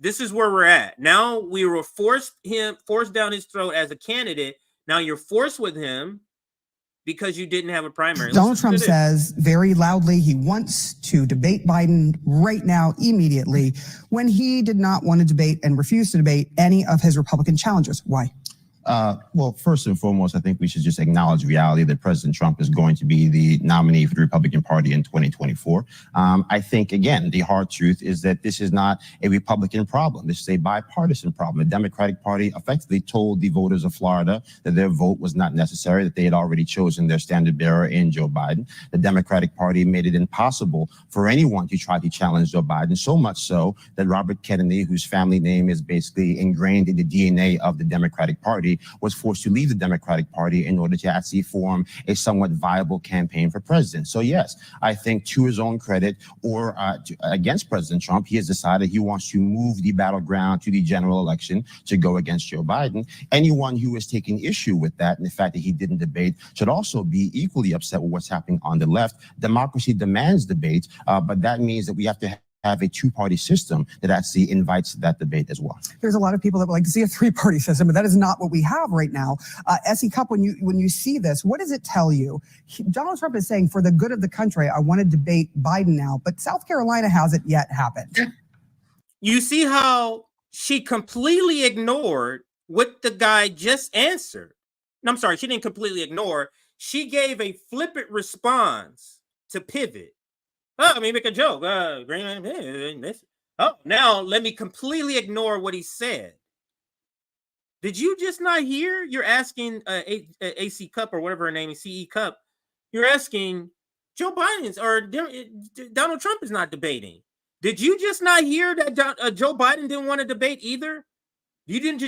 this is where we're at. Now we were forced down his throat as a candidate. Now you're forced with him because you didn't have a primary. Donald Trump says very loudly he wants to debate Biden right now, immediately, when he did not want to debate and refused to debate any of his Republican challengers. Why? Well, first and foremost, I think we should just acknowledge reality that President Trump is going to be the nominee for the Republican Party in 2024. I think, again, the hard truth is that this is not a Republican problem. This is a bipartisan problem. The Democratic Party effectively told the voters of Florida that their vote was not necessary, that they had already chosen their standard bearer in Joe Biden. The Democratic Party made it impossible for anyone to try to challenge Joe Biden, so much so that Robert Kennedy, whose family name is basically ingrained in the DNA of the Democratic Party, was forced to leave the Democratic Party in order to actually form a somewhat viable campaign for president. So yes, I think to his own credit or against President Trump, he has decided he wants to move the battleground to the general election to go against Joe Biden. Anyone who is taking issue with that and the fact that he didn't debate should also be equally upset with what's happening on the left. Democracy demands debate, but that means that we have to have a two-party system that actually invites that debate as well. There's a lot of people that would like to see a three-party system, but that is not what we have right now. S.E. Cupp, when you see this, what does it tell you? Donald Trump is saying, for the good of the country, I want to debate Biden now, but South Carolina hasn't yet happened. You see how she completely ignored what the guy just answered. No, I'm sorry, she didn't completely ignore. She gave a flippant response to pivot. Oh, let me make a joke. Now let me completely ignore what he said. Did you just not hear? You're asking AC Cup or whatever her name is, CE Cup. You're asking Joe Biden's or Donald Trump is not debating. Did you just not hear that Joe Biden didn't want to debate either? You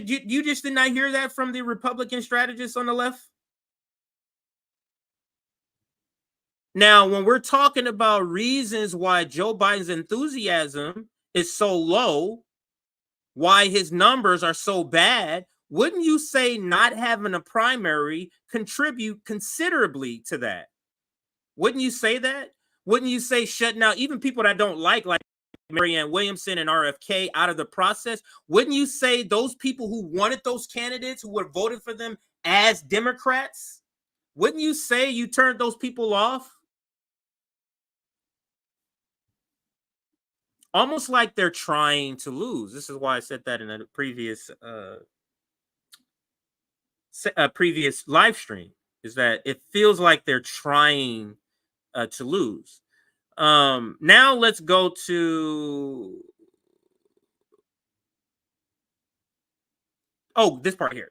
just did not hear that from the Republican strategists on the left? Now, when we're talking about reasons why Joe Biden's enthusiasm is so low, why his numbers are so bad, wouldn't you say not having a primary contribute considerably to that? Wouldn't you say that? Wouldn't you say shutting out even people that don't like Marianne Williamson and RFK out of the process? Wouldn't you say those people who wanted those candidates, who were voted for them as Democrats, wouldn't you say you turned those people off? Almost like they're trying to lose. This is why I said that in a previous live stream, is that it feels like they're trying to lose. Now let's go to this part here.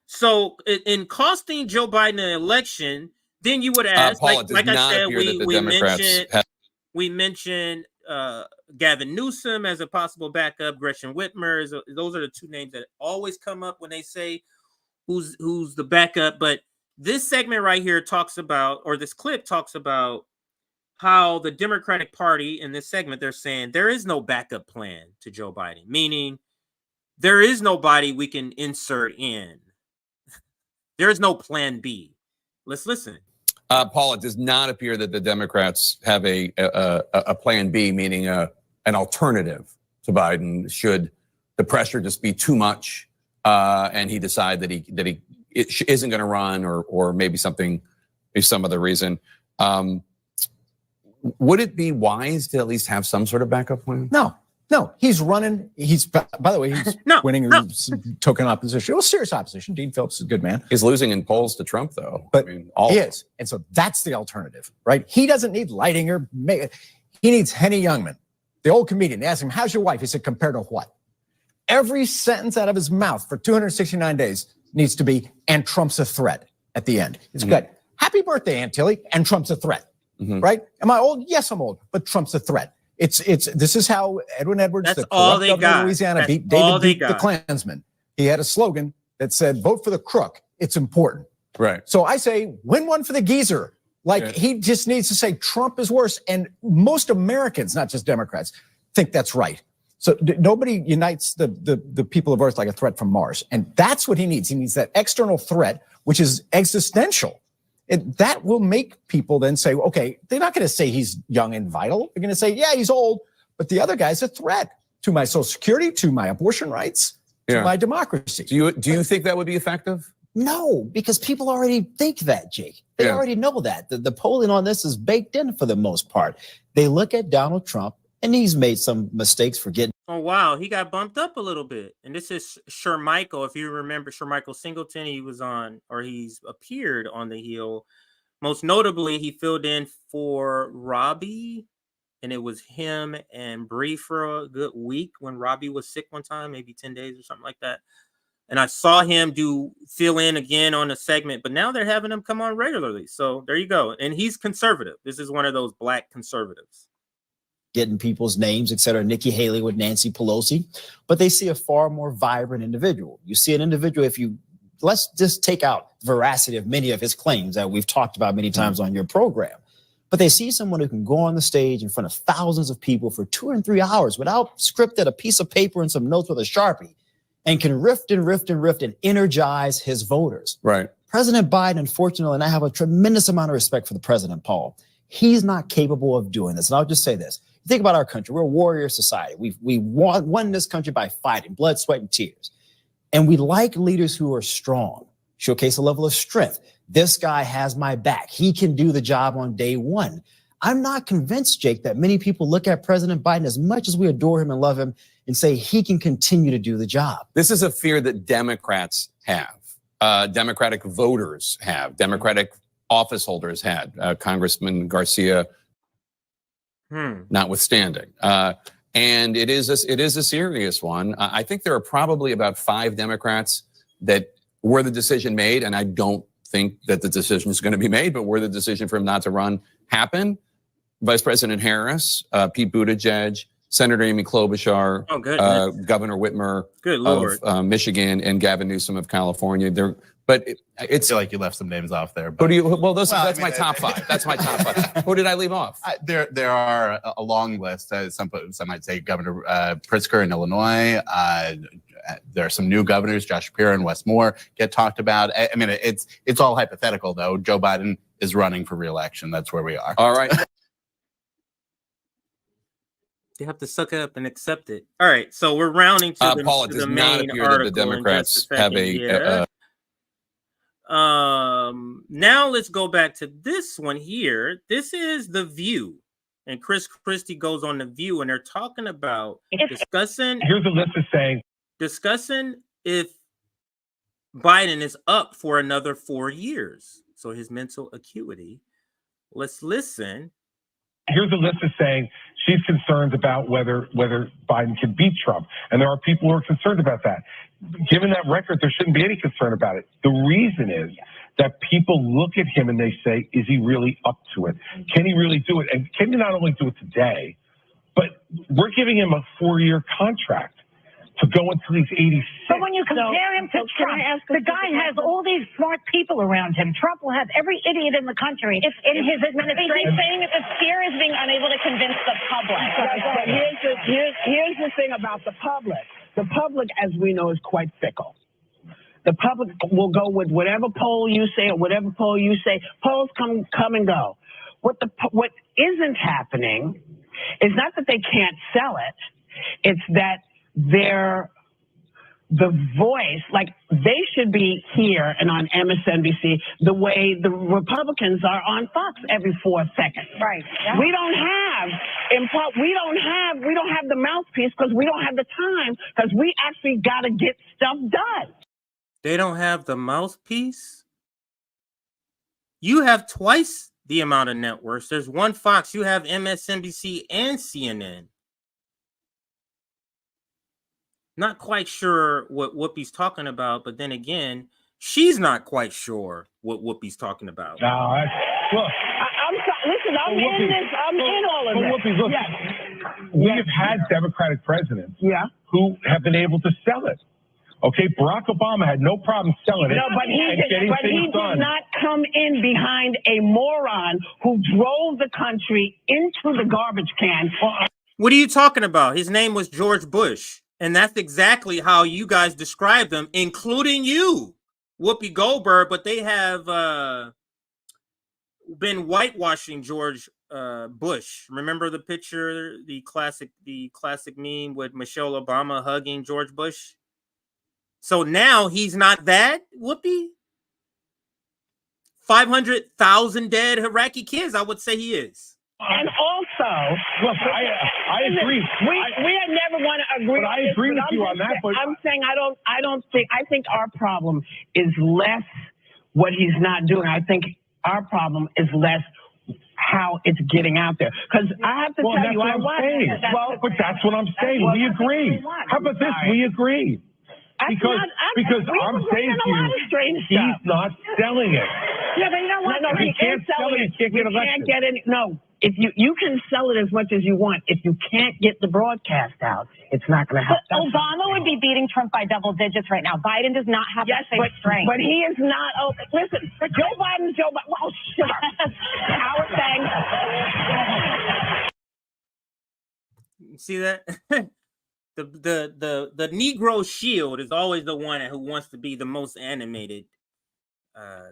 So in costing Joe Biden an election, then you would ask, Paul, like I said, we mentioned Gavin Newsom as a possible backup, Gretchen Whitmer. Those are the two names that always come up when they say who's the backup. But this segment right here talks about, or this clip talks about, how the Democratic Party in this segment, they're saying there is no backup plan to Joe Biden, meaning there is nobody we can insert in. There is no plan B. Let's listen. Paul, it does not appear that the Democrats have a plan B, meaning an alternative to Biden should the pressure just be too much and he decide that he isn't going to run or maybe some other reason. Would it be wise to at least have some sort of backup plan? No. No, he's running. By the way, he's winning token opposition. Well, serious opposition. Dean Phillips is a good man. He's losing in polls to Trump, though. But he is. And so that's the alternative, right? He doesn't need Leidinger. He needs Henny Youngman, the old comedian. They asked him, how's your wife? He said, compared to what? Every sentence out of his mouth for 269 days needs to be, and Trump's a threat at the end. It's good. Happy birthday, Aunt Tilly, and Trump's a threat, right? Am I old? Yes, I'm old, but Trump's a threat. This is how Edwin Edwards, the corrupt governor of Louisiana, beat David Duke, the Klansman. He had a slogan that said, vote for the crook. It's important. Right. So I say, win one for the geezer. He just needs to say Trump is worse. And most Americans, not just Democrats, think that's right. So nobody unites the people of Earth like a threat from Mars. And that's what he needs. He needs that external threat, which is existential. That will make people then say, okay, they're not going to say he's young and vital. They're going to say, yeah, he's old, but the other guy's a threat to my Social Security, to my abortion rights, to my democracy. Do you think that would be effective? No, because people already think that, Jake. They already know that. The polling on this is baked in for the most part. They look at Donald Trump, and he's made some mistakes for getting. Oh, wow. He got bumped up a little bit. And this is Shermichael. If you remember Shermichael Singleton, he's appeared on the Hill. Most notably, he filled in for Robbie. And it was him and Bree for a good week when Robbie was sick one time, maybe 10 days or something like that. And I saw him fill in again on a segment, but now they're having him come on regularly. So there you go. And he's conservative. This is one of those black conservatives. Getting people's names, et cetera, Nikki Haley with Nancy Pelosi, but they see a far more vibrant individual. You see an individual, let's just take out the veracity of many of his claims that we've talked about many times on your program, but they see someone who can go on the stage in front of thousands of people for 2 and 3 hours without scripted, a piece of paper and some notes with a Sharpie, and can riff and energize his voters. Right. President Biden, unfortunately, and I have a tremendous amount of respect for the president, Paul, he's not capable of doing this. And I'll just say this. Think about our country. We're a warrior society. We won this country by fighting, blood, sweat, and tears. And we like leaders who are strong, showcase a level of strength. This guy has my back. He can do the job on day one. I'm not convinced, Jake, that many people look at President Biden, as much as we adore him and love him, and say he can continue to do the job. This is a fear that Democrats have, Democratic voters have, Democratic office holders had, Congressman Garcia notwithstanding. And it is a serious one. I think there are probably about 5 Democrats that were the decision made, and I don't think that the decision is going to be made, but were the decision for him not to run happen, Vice President Harris, Pete Buttigieg, Senator Amy Klobuchar, Governor Whitmer of Michigan, and Gavin Newsom of California. I feel like you left some names off there. But that's my top 5. That's my top 5. Who did I leave off? There are a long list. Some might say Governor Pritzker in Illinois. There are some new governors, Josh Shapiro and Wes Moore, get talked about. I mean, it's all hypothetical, though. Joe Biden is running for re-election. That's where we are. All right. You have to suck it up and accept it. All right, so we're rounding to the main article. The Democrats have now let's go back to this one here. This is The View. And Chris Christie goes on The View, and they're talking about discussing. Here's a list of saying. Discussing if Biden is up for another 4 years. So his mental acuity. Let's listen. Here's a list of saying she's concerned about whether Biden can beat Trump. And there are people who are concerned about that. Given that record, there shouldn't be any concern about it. The reason is that people look at him and they say, is he really up to it? Can he really do it? And can he not only do it today, but we're giving him a 4-year contract to go until he's 86. But when you compare him to Trump, the guy has all these smart people around him. Trump will have every idiot in the country in his administration. He's saying that the fear is being unable to convince the public. Here's the thing about the public. The public, as we know, is quite fickle. The public will go with whatever poll you say or whatever poll you say. Polls come and go. What isn't happening is not that they can't sell it. It's that they're the voice, like they should be here and on MSNBC the way the Republicans are on Fox every 4 seconds. Right. Yeah. We don't have the mouthpiece because we don't have the time because we actually got to get stuff done. They don't have the mouthpiece. You have twice the amount of networks. There's one Fox. You have MSNBC and CNN. Not quite sure what Whoopi's talking about, but then again, she's not quite sure what Whoopi's talking about. No, look. Listen, I'm in this. I'm in all of this. Whoopi, look, yes. We have had Democratic presidents who have been able to sell it. Okay, Barack Obama had no problem selling it. No, but he did not come in behind a moron who drove the country into the garbage can. What are you talking about? His name was George Bush. And that's exactly how you guys describe them, including you, Whoopi Goldberg. But they have been whitewashing George Bush. Remember the picture, the classic meme with Michelle Obama hugging George Bush? So now he's not that, Whoopi? 500,000 dead Iraqi kids, I would say he is. And also, look, I agree. We never want to agree. But I agree with you on that. But I'm saying I think our problem is less what he's not doing. I think our problem is less how it's getting out there. Because I have to tell you, but that's what I'm saying. We agree. How about this? We agree. Because I'm saying to you, he's not selling it. Yeah, but you know what? No, he can't sell it. He can't get elected. Can't get any. No, if you can sell it as much as you want, if you can't get the broadcast out, it's not going to happen. But Obama would be beating Trump by double digits right now. Biden does not have the same strength. But he is not. Oh, listen, Joe Biden. Well, shut up. Howard, thanks. See that? The Negro Shield is always the one who wants to be the most animated.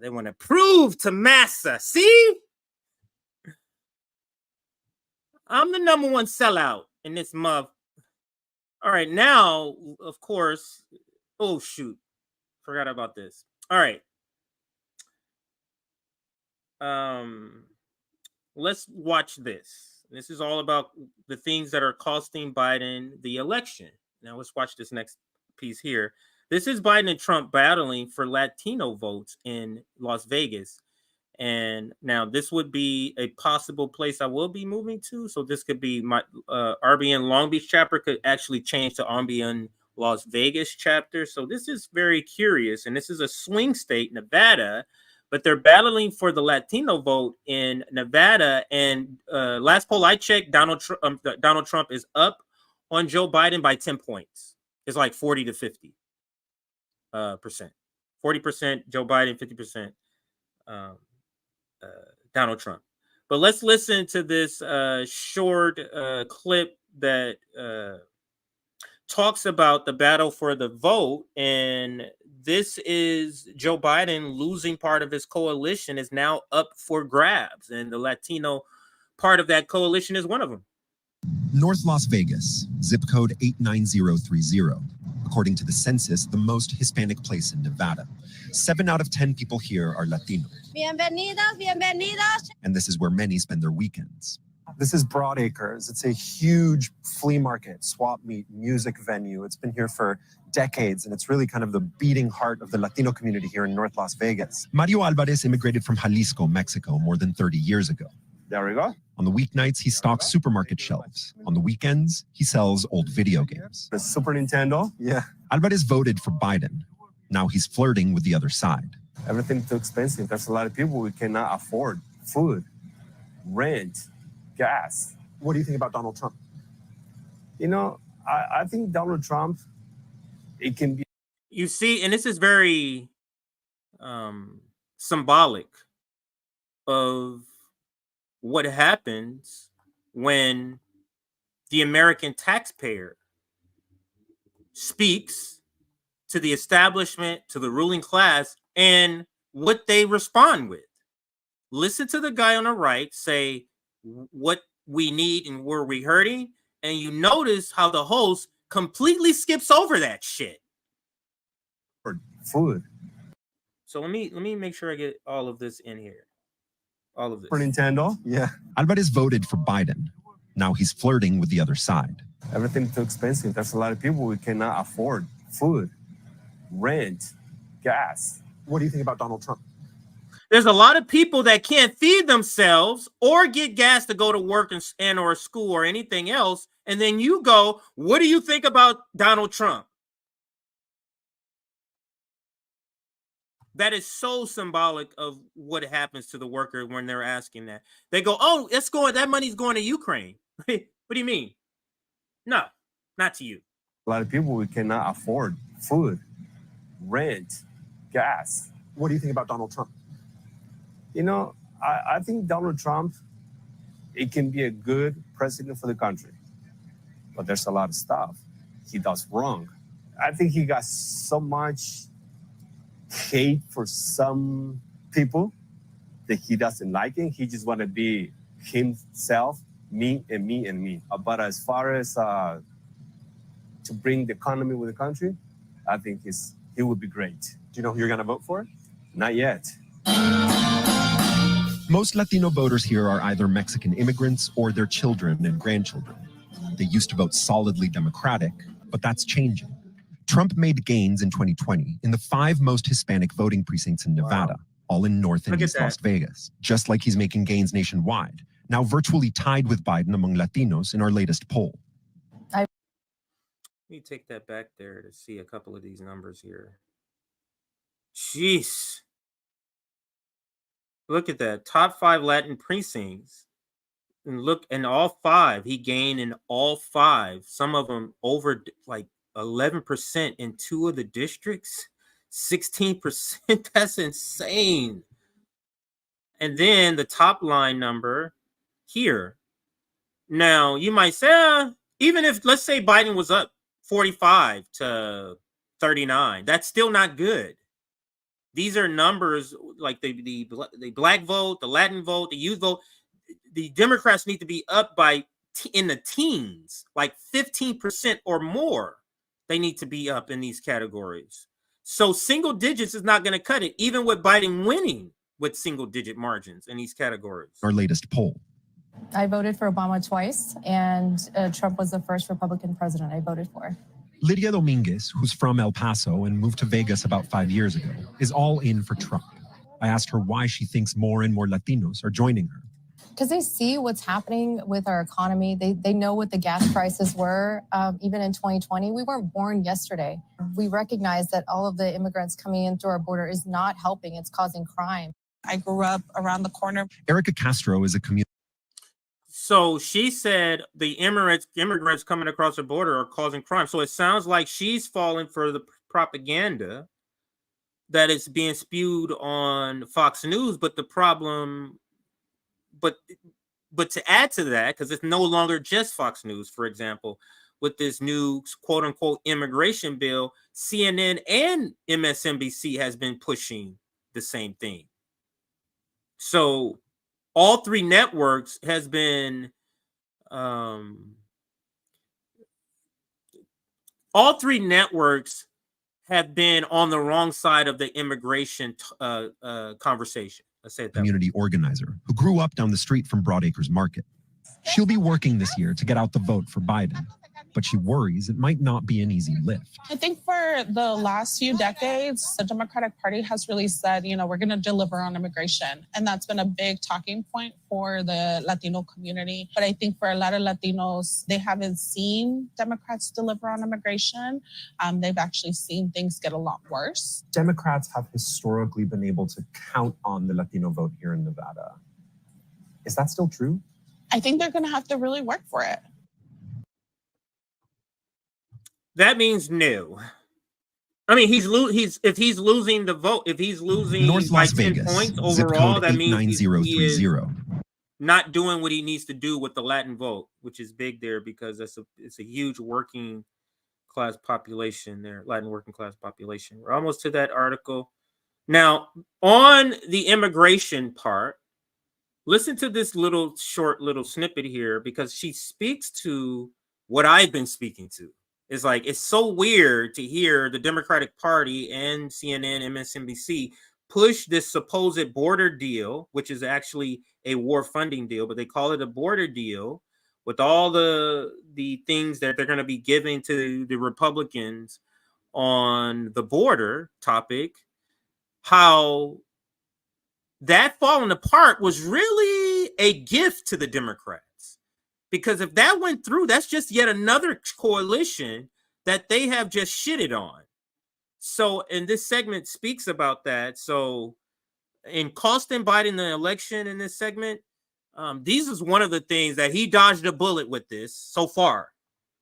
They want to prove to massa. See? I'm the number one sellout in this month. All right, now, of course. Oh, shoot. Forgot about this. All right. Let's watch this. This is all about the things that are costing Biden the election. Now let's watch this next piece here. This is Biden and Trump battling for Latino votes in Las Vegas. And now this would be a possible place I will be moving to. So this could be my RBN Long Beach chapter could actually change to RBN Las Vegas chapter. So this is very curious. And this is a swing state, Nevada. But they're battling for the Latino vote in Nevada. And last poll I checked, Donald Trump is up on Joe Biden by 10 points. It's like 40 to 50 percent. 40% Joe Biden, 50% Donald Trump. But let's listen to this short clip that talks about the battle for the vote. And this is Joe Biden losing part of his coalition is now up for grabs. And the Latino part of that coalition is one of them. North Las Vegas, zip code 89030. According to the census, the most Hispanic place in Nevada. 7 out of 10 people here are Latino. Bienvenidos, bienvenidos. And this is where many spend their weekends. This is Broadacres. It's a huge flea market, swap meet, music venue. It's been here for decades, and it's really kind of the beating heart of the Latino community here in North Las Vegas. Mario Alvarez immigrated from Jalisco, Mexico, more than 30 years ago. There we go. On the weeknights, he stocks supermarket shelves. On the weekends, he sells old video games. The Super Nintendo? Yeah. Alvarez voted for Biden. Now he's flirting with the other side. Everything's too expensive. There's a lot of people who cannot afford food, rent, gas. What do you think about Donald Trump? You know, I think Donald Trump, it can be. You see, and this is very symbolic of what happens when the American taxpayer speaks to the establishment, to the ruling class, and what they respond with. Listen to the guy on the right say what we need and where we're hurting, and you notice how the host completely skips over that shit. food. So let me make sure I get all of this in here. All of this. For Nintendo? Yeah. Alvarez voted for Biden. Now he's flirting with the other side. Everything's too expensive. There's a lot of people who cannot afford food, rent, gas. What do you think about Donald Trump? There's a lot of people that can't feed themselves or get gas to go to work and or school or anything else. And then you go, what do you think about Donald Trump? That is so symbolic of what happens to the worker when they're asking that. They go, oh, that money's going to Ukraine. What do you mean? No, not to you. A lot of people who cannot afford food, rent, gas. What do you think about Donald Trump? You know, I think Donald Trump, it can be a good president for the country. But there's a lot of stuff he does wrong. I think he got so much hate for some people that he doesn't like it. He just want to be himself, me and me and me. But as far as to bring the economy with the country, I think he would be great. Do you know who you're going to vote for? Not yet. Most Latino voters here are either Mexican immigrants or their children and grandchildren. They used to vote solidly Democratic, but that's changing. Trump made gains in 2020 in the 5 most Hispanic voting precincts in Nevada, all in North and East Las Vegas, just like he's making gains nationwide, now virtually tied with Biden among Latinos in our latest poll. Let me take that back there to see a couple of these numbers here. Jeez. Look at that. Top 5 Latin precincts. And look, in all 5, he gained in all 5. Some of them over like 11% in 2 of the districts. 16%. That's insane. And then the top line number here. Now, you might say, even if, let's say Biden was up 45 to 39, that's still not good. These are numbers like the black vote, the Latin vote, the youth vote. The Democrats need to be up by in the teens, like 15% or more. They need to be up in these categories. So single digits is not going to cut it, even with Biden winning with single digit margins in these categories. Our latest poll. I voted for Obama twice, and Trump was the first Republican president I voted for. Lydia Dominguez, who's from El Paso and moved to Vegas about 5 years ago, is all in for Trump. I asked her why she thinks more and more Latinos are joining her. Because they see what's happening with our economy. They know what the gas prices were, even in 2020. We weren't born yesterday. We recognize that all of the immigrants coming in through our border is not helping. It's causing crime. I grew up around the corner. Erica Castro is a community. So she said the immigrants coming across the border are causing crime. So it sounds like she's falling for the propaganda that is being spewed on Fox News. But the problem, but to add to that, because it's no longer just Fox News, for example, with this new quote unquote immigration bill, CNN and MSNBC has been pushing the same thing. So all 3 networks has been all 3 networks have been on the wrong side of the immigration conversation. Let's say it that community organizer who grew up down the street from Broadacres Market. She'll be working this year to get out the vote for Biden, but she worries it might not be an easy lift. I think for the last few decades, the Democratic Party has really said, we're going to deliver on immigration. And that's been a big talking point for the Latino community. But I think for a lot of Latinos, they haven't seen Democrats deliver on immigration. They've actually seen things get a lot worse. Democrats have historically been able to count on the Latino vote here in Nevada. Is that still true? I think they're going to have to really work for it. That means no. I mean, if he's losing the vote, if he's losing North Las like 10 Vegas, points zip overall, code that means he is 89030. not doing what he needs to do with the Latin vote, which is big there because it's a huge working class population there, Latin working class population. We're almost to that article. Now, on the immigration part, listen to this short little snippet here because she speaks to what I've been speaking to. It's like, it's so weird to hear the Democratic Party and CNN, MSNBC push this supposed border deal, which is actually a war funding deal, but they call it a border deal, with all the things that they're going to be giving to the Republicans on the border topic, how that falling apart was really a gift to the Democrats. Because if that went through, that's just yet another coalition that they have just shitted on. So, and this segment speaks about that. So, in costing Biden the election in this segment, these is one of the things that he dodged a bullet with this so far.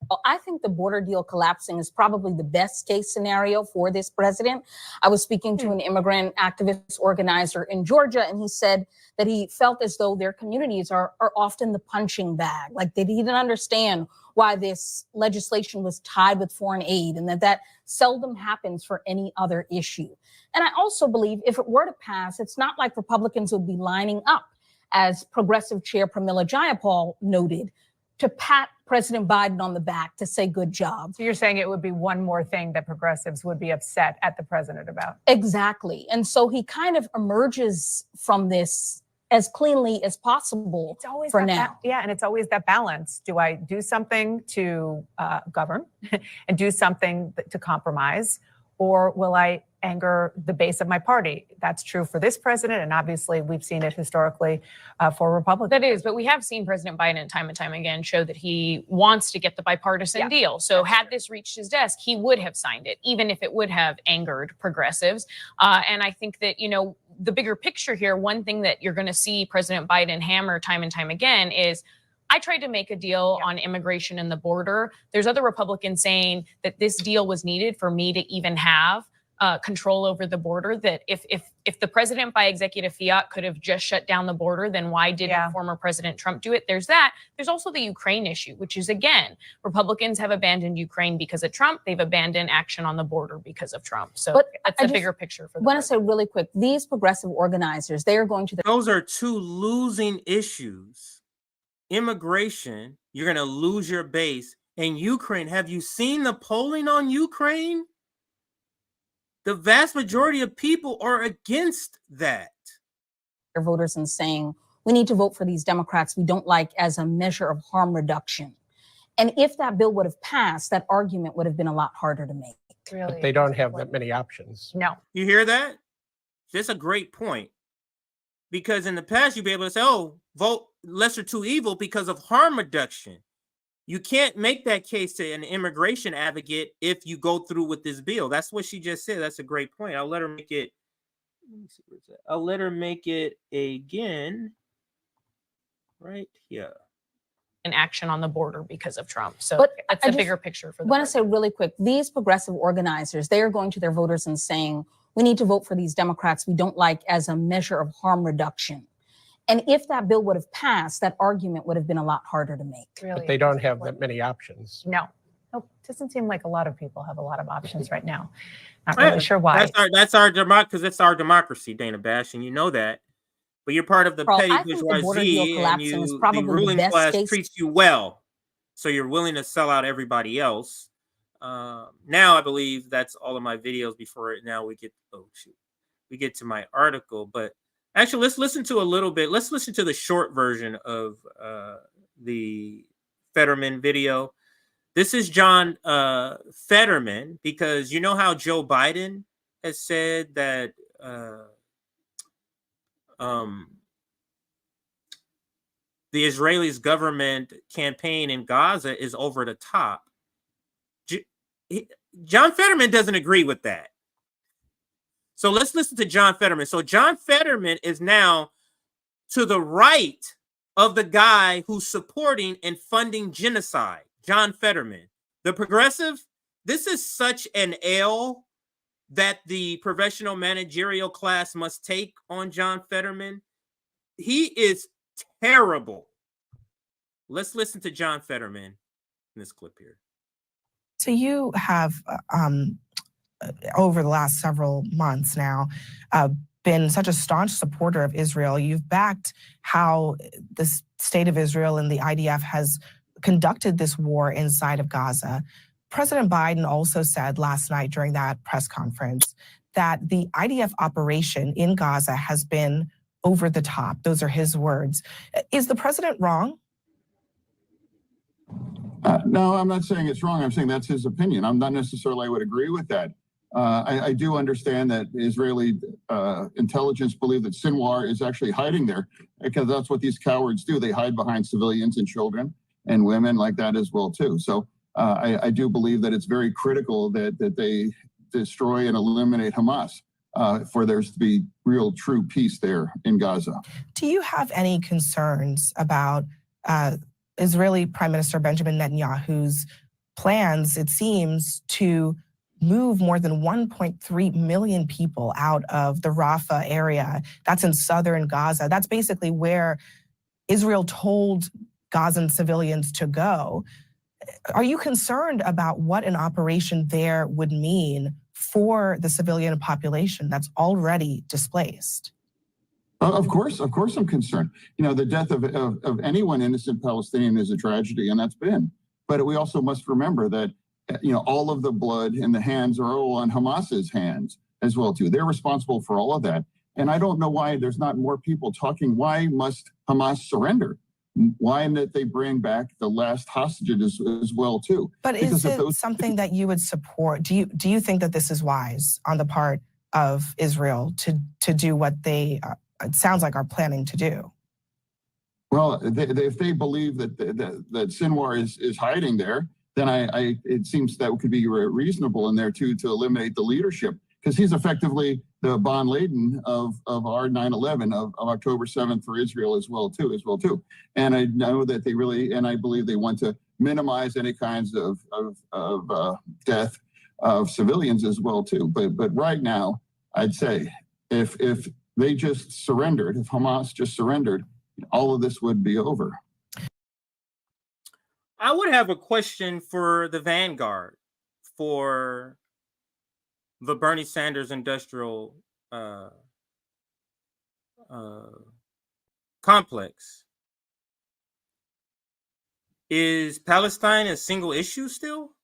Well, I think the border deal collapsing is probably the best case scenario for this president. I was speaking to an immigrant activist organizer in Georgia, and he said that he felt as though their communities are often the punching bag. Like, they didn't understand why this legislation was tied with foreign aid, and that seldom happens for any other issue. And I also believe if it were to pass, it's not like Republicans would be lining up, as Progressive Chair Pramila Jayapal noted, to pat President Biden on the back to say good job. So you're saying it would be one more thing that progressives would be upset at the president about? Exactly. And so he kind of emerges from this as cleanly as possible it's always for now. Yeah, and it's always that balance. Do I do something to govern and do something to compromise, or will I anger the base of my party? That's true for this president, and obviously we've seen it historically for Republicans. That is, but we have seen President Biden time and time again show that he wants to get the bipartisan deal. So had this reached his desk, he would have signed it, even if it would have angered progressives. And I think that, you know, the bigger picture here, one thing that you're going to see President Biden hammer time and time again is, I tried to make a deal on immigration and the border. There's other Republicans saying that this deal was needed for me to even have control over the border, that if the president by executive fiat could have just shut down the border, then why didn't former President Trump do it? There's that. There's also the Ukraine issue, which is, again, Republicans have abandoned Ukraine because of Trump. They've abandoned action on the border because of Trump. So that's the bigger picture for the I want to say really quick, these progressive organizers, they are going to... Those are two losing issues. Immigration, you're going to lose your base. And Ukraine, have you seen the polling on Ukraine? The vast majority of people are against that. Their voters and saying, we need to vote for these Democrats we don't like as a measure of harm reduction. And if that bill would have passed, that argument would have been a lot harder to make. Really? But they don't have that many options. No. You hear that? That's a great point. Because in the past, you'd be able to say, oh, vote lesser to evil because of harm reduction. You can't make that case to an immigration advocate if you go through with this bill. That's what she just said. That's a great point. I'll let her make it. Let me see, where's that? I'll let her make it again. Right here. An action on the border because of Trump. So that's the bigger picture for the I want to say really quick, these progressive organizers, they are going to their voters and saying, we need to vote for these Democrats we don't like as a measure of harm reduction. And if that bill would have passed, that argument would have been a lot harder to make. Really? But they don't have that many options. No. Nope. Doesn't seem like a lot of people have a lot of options right now. Not really sure why. That's our because it's our democracy, Dana Bash, and you know that. But you're part of the petty bourgeoisie, and the ruling class treats you well, so you're willing to sell out everybody else. Now I believe that's all of my videos. Before now we get to my article, but. Actually, let's listen to a little bit. Let's listen to the short version of the Federman video. This is John Federman, because you know how Joe Biden has said that the Israelis' government campaign in Gaza is over the top. John Federman doesn't agree with that. So let's listen to John Federman. So John Federman is now to the right of the guy who's supporting and funding genocide. John Federman, the progressive. This is such an L that the professional managerial class must take on John Federman. He is terrible. Let's listen to John Federman in this clip here. So you have over the last several months now, been such a staunch supporter of Israel. You've backed how the state of Israel and the IDF has conducted this war inside of Gaza. President Biden also said last night during that press conference that the IDF operation in Gaza has been over the top. Those are his words. Is the president wrong? No, I'm not saying it's wrong. I'm saying that's his opinion. I'm not necessarily, I would agree with that. I do understand that Israeli intelligence believe that Sinwar is actually hiding there, because that's what these cowards do. They hide behind civilians and children and women like that as well, too. So I do believe that it's very critical that they destroy and eliminate Hamas for there to be real, true peace there in Gaza. Do you have any concerns about Israeli Prime Minister Benjamin Netanyahu's plans, it seems, to move more than 1.3 million people out of the Rafah area? That's in southern Gaza. That's basically where Israel told Gazan civilians to go. Are you concerned about what an operation there would mean for the civilian population that's already displaced? Of course I'm concerned. You know, the death of anyone innocent Palestinian is a tragedy, and that's been. But we also must remember that, you know, all of the blood and the hands are all on Hamas's hands as well, too. They're responsible for all of that. And I don't know why there's not more people talking. Why must Hamas surrender? Why not they bring back the last hostages as well, too? But because is it something that you would support? Do you think that this is wise on the part of Israel to do what they, it sounds like, are planning to do? Well, if they believe that Sinwar is hiding there, then it seems that could be reasonable in there too, to eliminate the leadership, because he's effectively the Von Laden of our 9/11 of October 7th for Israel as well too. And I know that they really, and I believe they want to minimize any kinds of death of civilians as well too. But right now, I'd say if they just surrendered, if Hamas just surrendered, all of this would be over. I would have a question for the Vanguard, for the Bernie Sanders industrial complex. Is Palestine a single issue still?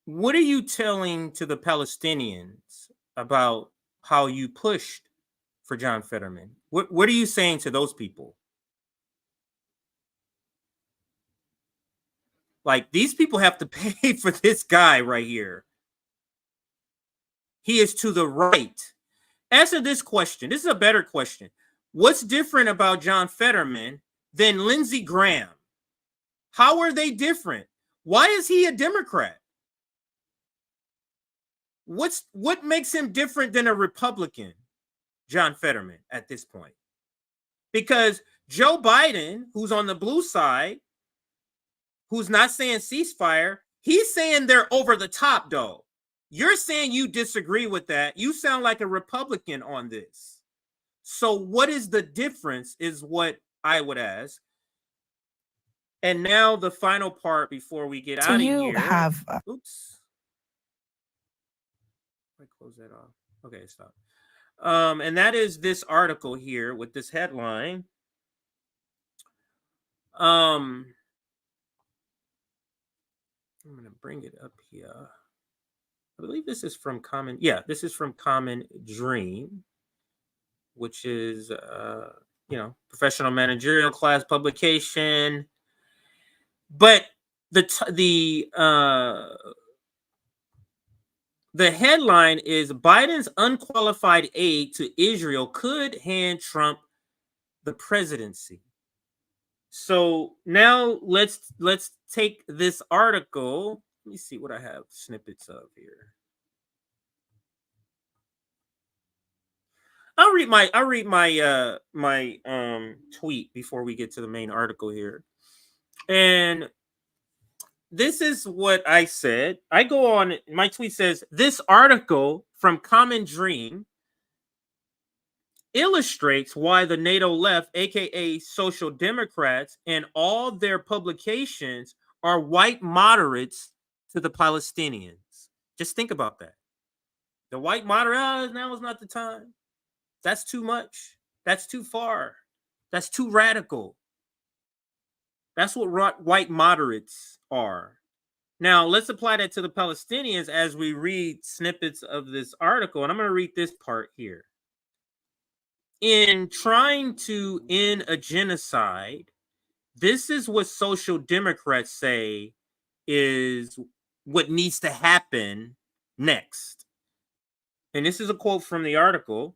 What are you telling to the Palestinians about how you pushed for John Fetterman? What are you saying to those people? Like, these people have to pay for this guy right here. He is to the right. Answer this question. This is a better question. What's different about John Fetterman than Lindsey Graham? How are they different? Why is he a Democrat? What makes him different than a Republican, John Fetterman, at this point? Because Joe Biden, who's on the blue side, who's not saying ceasefire, he's saying they're over the top, though. You're saying you disagree with that. You sound like a Republican on this. So what is the difference is what I would ask. And now the final part before we get out of here. So you have... Oops. I close that off. Okay, stop. And that is this article here with this headline. I'm going to bring it up here. I believe this is from Common. Yeah, this is from Common Dream, which is, professional managerial class publication. But the headline is Biden's unqualified aid to Israel could hand Trump the presidency. So now let's take this article. Let me see what I have snippets of here. I'll read my tweet before we get to the main article here. And this is what I said. I go on, my tweet says, this article from Common Dream illustrates why the NATO left, aka Social Democrats, and all their publications are white moderates to the Palestinians. Just think about that. The white moderate, now is not the time. That's too much. That's too far. That's too radical. That's what white moderates are. Now, let's apply that to the Palestinians as we read snippets of this article. And I'm going to read this part here. In trying to end a genocide, this is what social democrats say is what needs to happen next. And this is a quote from the article.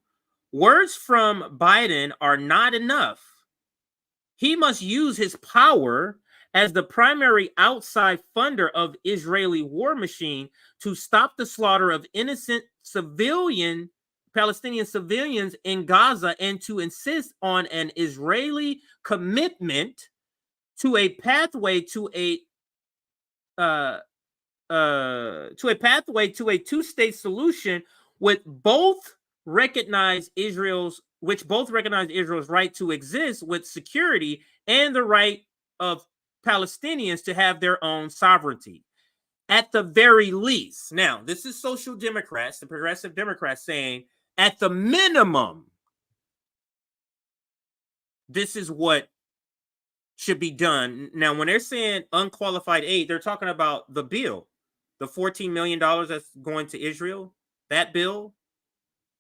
Words from Biden are not enough. He must use his power as the primary outside funder of Israeli war machine to stop the slaughter of innocent Palestinian civilians in Gaza and to insist on an Israeli commitment to a pathway to a two-state solution which both recognize Israel's right to exist with security and the right of Palestinians to have their own sovereignty. At the very least. Now, this is social democrats, the progressive Democrats saying, at the minimum, this is what should be done. Now, when they're saying unqualified aid, they're talking about the bill, the $14 million that's going to Israel, that bill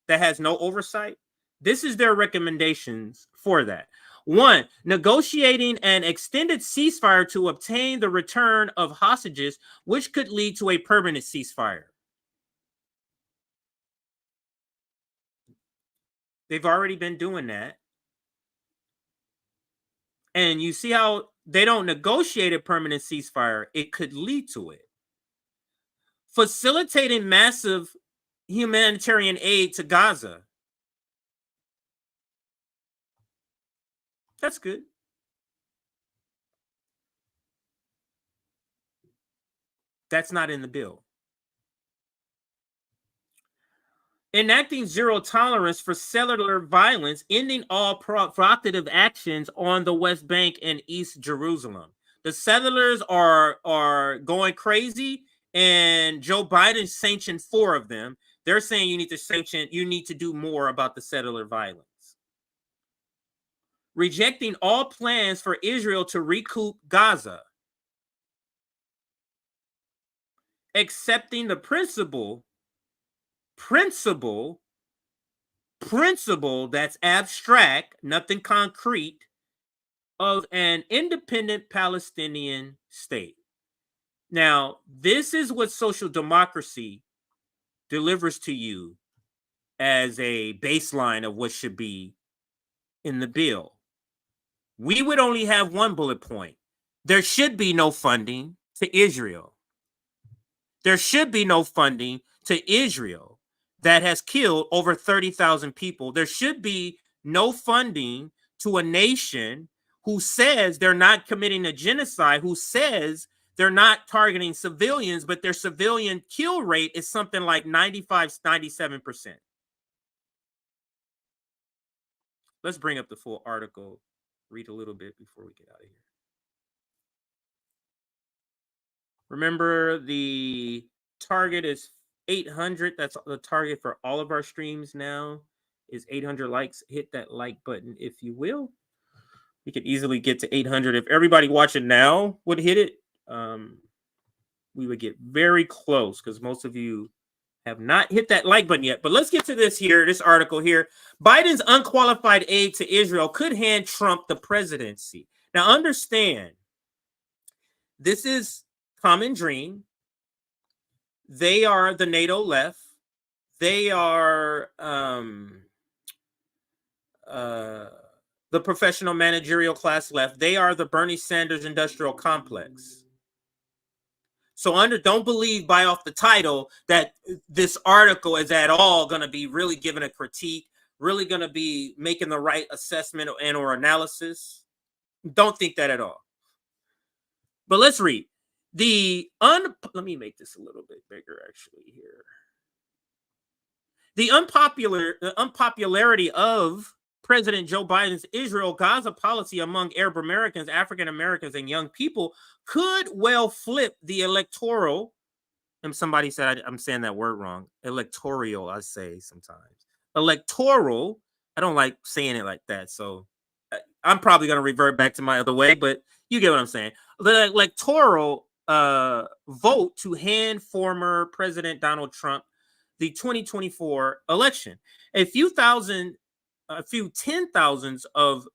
that has no oversight. This is their recommendations for that. 1, negotiating an extended ceasefire to obtain the return of hostages, which could lead to a permanent ceasefire. They've already been doing that. And you see how they don't negotiate a permanent ceasefire. It could lead to it. Facilitating massive humanitarian aid to Gaza. That's good. That's not in the bill. Enacting zero tolerance for cellular violence, ending all provocative actions on the West Bank and East Jerusalem. The settlers are going crazy, and Joe Biden sanctioned 4 of them. They're saying you need to do more about the settler violence. Rejecting all plans for Israel to recoup Gaza. Accepting the principle that's abstract, nothing concrete, of an independent Palestinian state. Now, this is what social democracy delivers to you as a baseline of what should be in the bill. We would only have one bullet point. There should be no funding to Israel. There should be no funding to Israel that has killed over 30,000 people. There should be no funding to a nation who says they're not committing a genocide, who says they're not targeting civilians, but their civilian kill rate is something like 95, 97%. Let's bring up the full article, read a little bit before we get out of here. Remember, the target is 800. That's the target for all of our streams now, is 800 likes. Hit that like button, if you will. We could easily get to 800. If everybody watching now would hit it, we would get very close, because most of you have not hit that like button yet. But let's get to this here, this article here. Biden's unqualified aid to Israel could hand Trump the presidency. Now, understand, this is Common Dream. They are the NATO left. They are the professional managerial class left. They are the Bernie Sanders industrial complex. So don't believe by off the title that this article is at all going to be really giving a critique, really going to be making the right assessment and or analysis. Don't think that at all. But let's read. Let me make this a little bit bigger actually here. The unpopularity of President Joe Biden's Israel-Gaza policy among Arab Americans, African Americans, and young people could well flip the electoral. And somebody said I'm saying that word wrong. Electoral, I say sometimes. Electoral. I don't like saying it like that, so I'm probably going to revert back to my other way, but you get what I'm saying. The electoral vote to hand former President Donald Trump the 2024 election. A few ten thousands of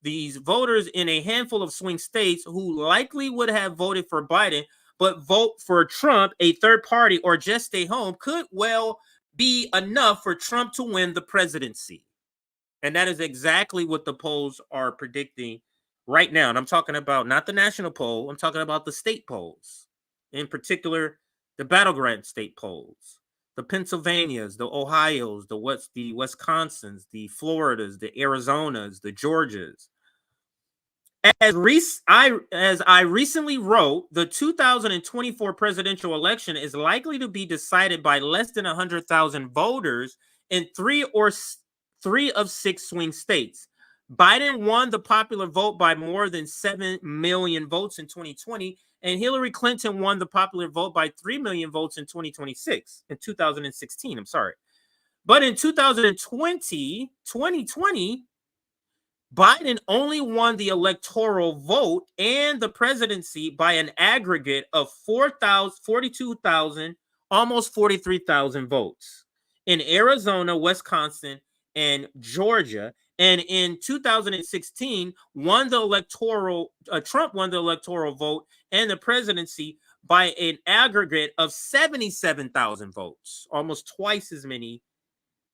these voters in a handful of swing states who likely would have voted for Biden, but vote for Trump, a third party, or just stay home, could well be enough for Trump to win the presidency. And that is exactly what the polls are predicting right now. And I'm talking about not the national poll, I'm talking about the state polls, in particular, the battleground state polls. The Pennsylvanias, the Ohios, the Wisconsins, the Floridas, the Arizonas, the Georgias. As I recently wrote, the 2024 presidential election is likely to be decided by less than 100,000 voters in three of 6 swing states. Biden won the popular vote by more than 7 million votes in 2020, and Hillary Clinton won the popular vote by 3 million votes in 2016, I'm sorry. But in 2020, Biden only won the electoral vote and the presidency by an aggregate of 42,000, almost 43,000 votes in Arizona, Wisconsin, and Georgia. And in 2016, Trump won the electoral vote and the presidency by an aggregate of 77,000 votes, almost twice as many.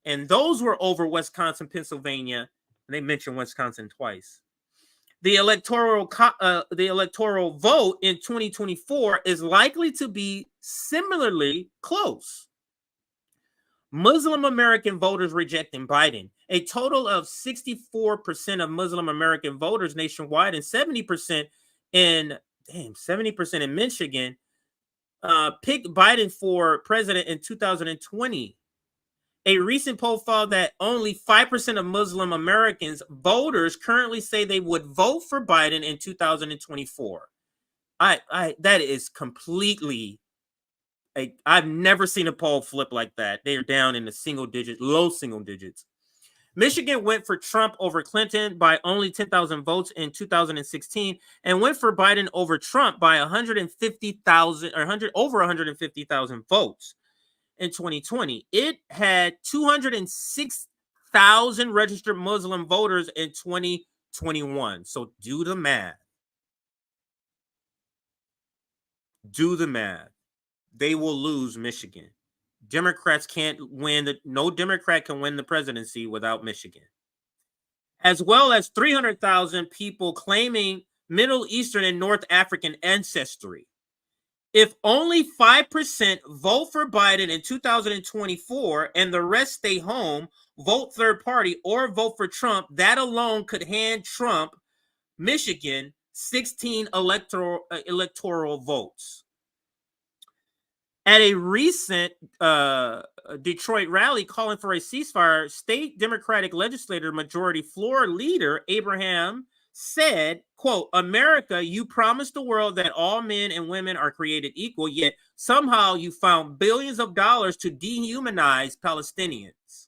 And those were over Wisconsin, Pennsylvania. And they mentioned Wisconsin twice. The electoral vote in 2024 is likely to be similarly close. Muslim American voters rejecting Biden. A total of 64% of Muslim American voters nationwide and 70% in Michigan picked Biden for president in 2020. A recent poll found that only 5% of Muslim Americans voters currently say they would vote for Biden in 2024. That is completely. I've never seen a poll flip like that. They are down in the low single digits. Michigan went for Trump over Clinton by only 10,000 votes in 2016 and went for Biden over Trump by 150,000 or over 150,000 votes in 2020. It had 206,000 registered Muslim voters in 2021. So do the math. They will lose Michigan. Democrats can't win. No Democrat can win the presidency without Michigan. As well as 300,000 people claiming Middle Eastern and North African ancestry. If only 5% vote for Biden in 2024 and the rest stay home, vote third party, or vote for Trump, that alone could hand Trump, Michigan, 16 electoral votes. At a recent Detroit rally calling for a ceasefire, state Democratic legislator majority floor leader Abraham said, quote, "America, you promised the world that all men and women are created equal, yet somehow you found billions of dollars to dehumanize Palestinians."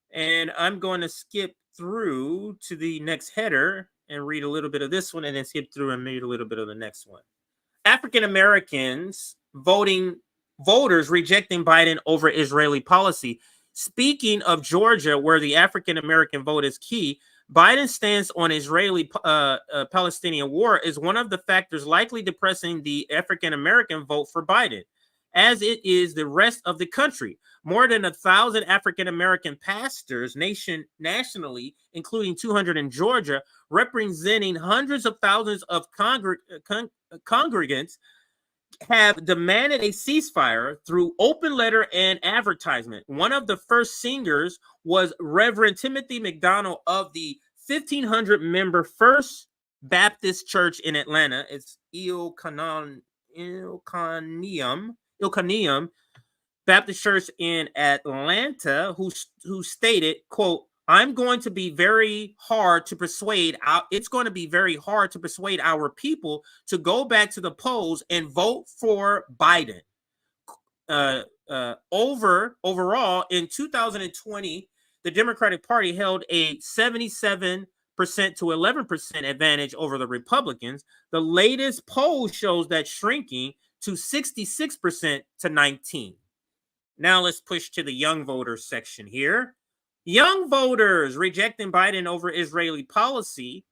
And I'm going to skip through to the next header and read a little bit of this one and then skip through and read a little bit of the next one. African Americans voters rejecting Biden over Israeli policy. Speaking of Georgia, where the African American vote is key, Biden's stance on Israeli-Palestinian war is one of the factors likely depressing the African American vote for Biden, as it is the rest of the country. More than 1,000 African American pastors nationally, including 200 in Georgia, representing hundreds of thousands of congregants, have demanded a ceasefire through open letter and advertisement. One of the first singers was Reverend Timothy McDonald of the 1,500-member First Baptist Church in Atlanta. It's Ilkanium Baptist Church in Atlanta, who stated, quote, "I'm going to be very hard to persuade. It's going to be very hard to persuade our people to go back to the polls and vote for Biden." Overall, in 2020, the Democratic Party held a 77% to 11% advantage over the Republicans. The latest poll shows that shrinking to 66% to 19%. Now let's push to the young voters section here. Young voters rejecting Biden over Israeli policy.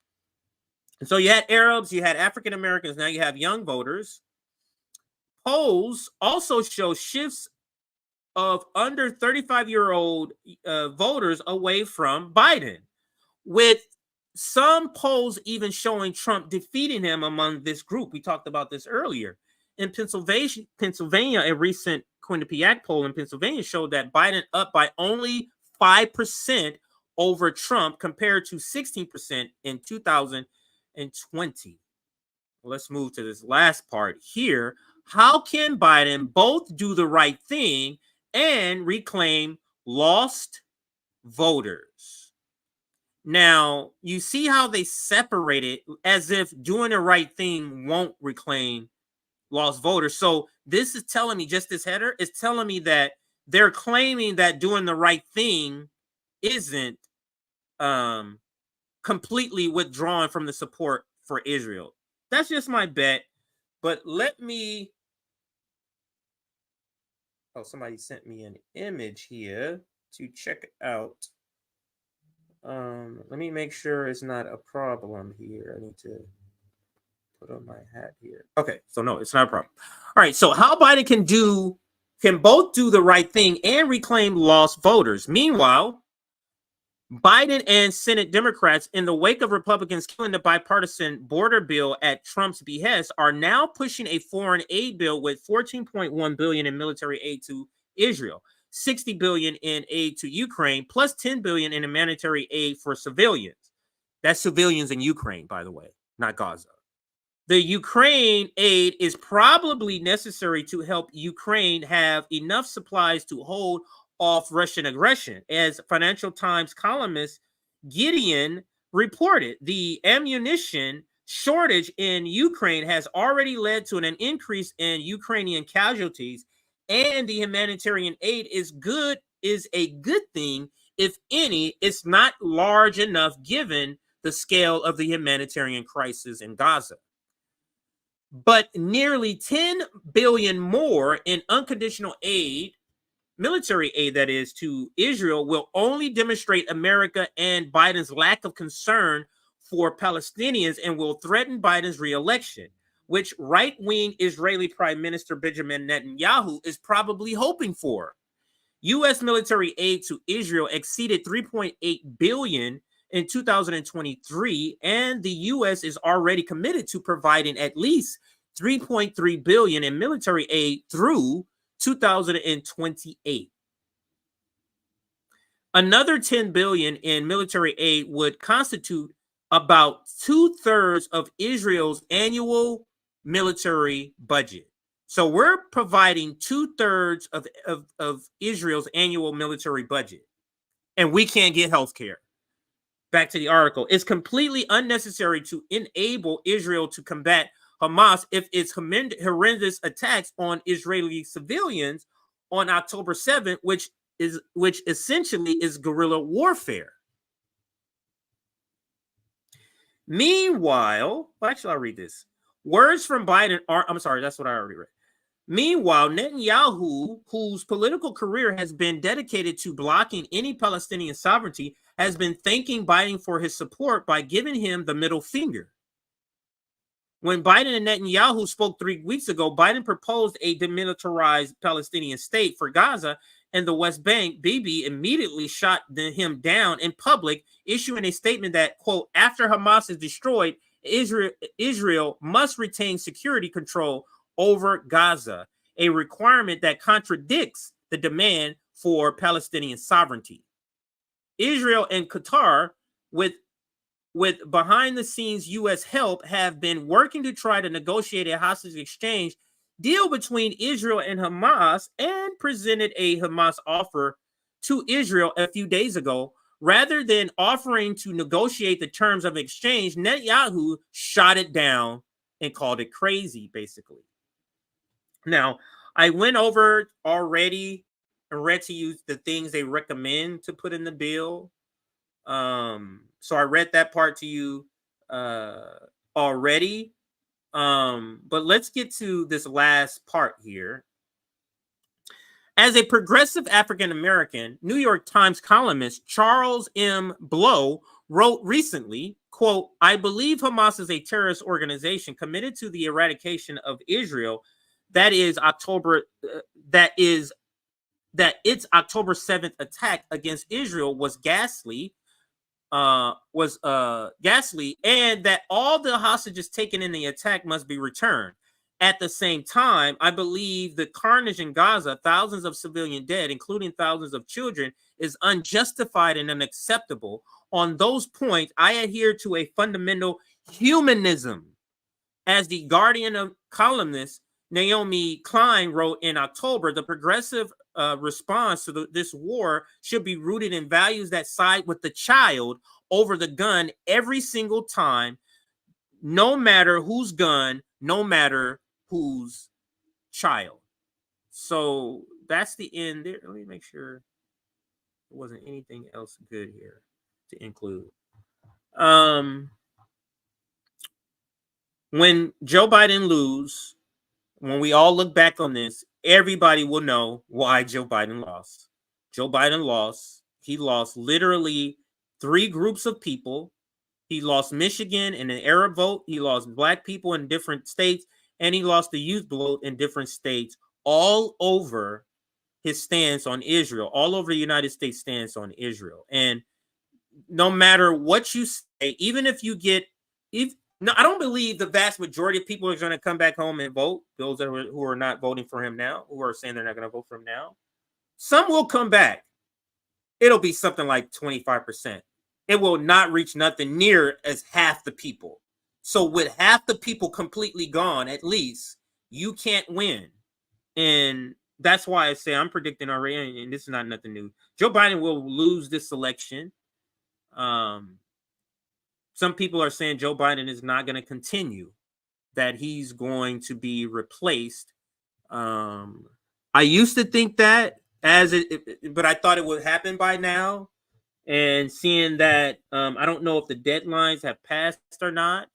And so you had Arabs, you had African Americans, now you have young voters. Polls also show shifts of under 35-year-old voters away from Biden, with some polls even showing Trump defeating him among this group. We talked about this earlier. In Pennsylvania, a recent Quinnipiac poll in Pennsylvania showed that Biden up by only 5% over Trump compared to 16% in 2020. Let's move to this last part here. How can Biden both do the right thing and reclaim lost voters? Now, you see how they separate it as if doing the right thing won't reclaim lost voters. So this is telling me, just this header is telling me that they're claiming that doing the right thing isn't completely withdrawn from the support for Israel. That's just my bet. But let me... Oh, somebody sent me an image here to check it out. Let me make sure it's not a problem here. I need to put on my hat here. Okay, so no, it's not a problem. All right, so how Biden can both do the right thing and reclaim lost voters. Meanwhile, Biden and Senate Democrats, in the wake of Republicans killing the bipartisan border bill at Trump's behest, are now pushing a foreign aid bill with $14.1 billion in military aid to Israel, $60 billion in aid to Ukraine, plus $10 billion in humanitarian aid for civilians. That's civilians in Ukraine, by the way, not Gaza. The Ukraine aid is probably necessary to help Ukraine have enough supplies to hold off Russian aggression. As Financial Times columnist Gideon reported, the ammunition shortage in Ukraine has already led to an increase in Ukrainian casualties, and the humanitarian aid is a good thing. If any, it's not large enough given the scale of the humanitarian crisis in Gaza. But nearly $10 billion more in unconditional aid, military aid that is, to Israel will only demonstrate America and Biden's lack of concern for Palestinians and will threaten Biden's reelection, which right-wing Israeli Prime Minister Benjamin Netanyahu is probably hoping for. U.S. military aid to Israel exceeded $3.8 billion in 2023, and the U.S. is already committed to providing at least $3.3 billion in military aid through 2028. Another $10 billion in military aid would constitute about 2/3 of Israel's annual military budget. So we're providing 2/3 of Israel's annual military budget, and we can't get health care. Back to the article. It's completely unnecessary to enable Israel to combat Hamas if its horrendous attacks on Israeli civilians on October 7th, which essentially is guerrilla warfare. Meanwhile, actually, I'll read this. Words from Biden are, I'm sorry, that's what I already read. Meanwhile, Netanyahu, whose political career has been dedicated to blocking any Palestinian sovereignty, has been thanking Biden for his support by giving him the middle finger. When Biden and Netanyahu spoke 3 weeks ago, Biden proposed a demilitarized Palestinian state for Gaza and the West Bank. Bibi immediately shot him down in public, issuing a statement that, quote, after Hamas is destroyed, Israel must retain security control over Gaza, a requirement that contradicts the demand for Palestinian sovereignty. Israel and Qatar, with behind-the-scenes U.S. help, have been working to try to negotiate a hostage exchange deal between Israel and Hamas, and presented a Hamas offer to Israel a few days ago. Rather than offering to negotiate the terms of exchange, Netanyahu shot it down and called it crazy, basically. Now, I went over already and read to you the things they recommend to put in the bill. So I read that part to you already. But let's get to this last part here. As a progressive African American, New York Times columnist Charles M. Blow wrote recently, quote, "I believe Hamas is a terrorist organization committed to the eradication of Israel. That its October 7th attack against Israel was ghastly, and that all the hostages taken in the attack must be returned. At the same time, I believe the carnage in Gaza, thousands of civilian dead, including thousands of children, is unjustified and unacceptable. On those points, I adhere to a fundamental humanism." As the Guardian of columnist Naomi Klein wrote in October, the progressive response to this war should be rooted in values that side with the child over the gun every single time, no matter whose gun, no matter whose child. So that's the end there. Let me make sure there wasn't anything else good here to include. When Joe Biden loses, when we all look back on this, everybody will know why Joe Biden lost. Joe Biden lost. He lost literally 3 groups of people. He lost Michigan in an Arab vote. He lost black people in different states. And he lost the youth vote in different states, all over his stance on Israel, all over the United States stance on Israel. And no matter what you say, even if you get, no, I don't believe the vast majority of people are going to come back home and vote. Those who are not voting for him now, who are saying they're not going to vote for him now. Some will come back. It'll be something like 25%. It will not reach nothing near as half the people. So with half the people completely gone, at least, you can't win. And that's why I say I'm predicting already, and this is not nothing new. Joe Biden will lose this election. Some people are saying Joe Biden is not going to continue, that he's going to be replaced. I used to think that, but I thought it would happen by now. And seeing that, I don't know if the deadlines have passed or not,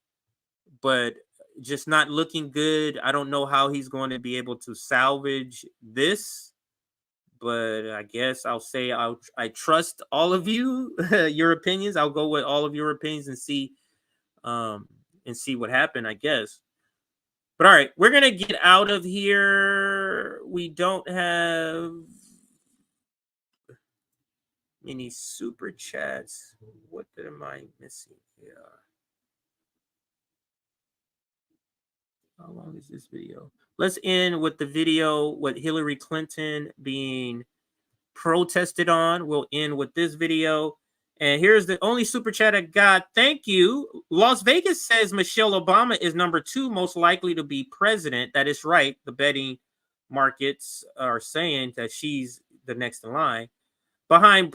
but just not looking good. I don't know how he's going to be able to salvage this, but I guess I'll say I trust all of you, your opinions. I'll go with all of your opinions and see what happened, I guess. But all right, we're gonna get out of here. We don't have any super chats. What am I missing here? How long is this video? Let's end with the video with Hillary Clinton being protested on. We'll end with this video. And here's the only super chat I got. Thank you. Las Vegas says Michelle Obama is number 2 most likely to be president. That is right. The betting markets are saying that she's the next in line. Behind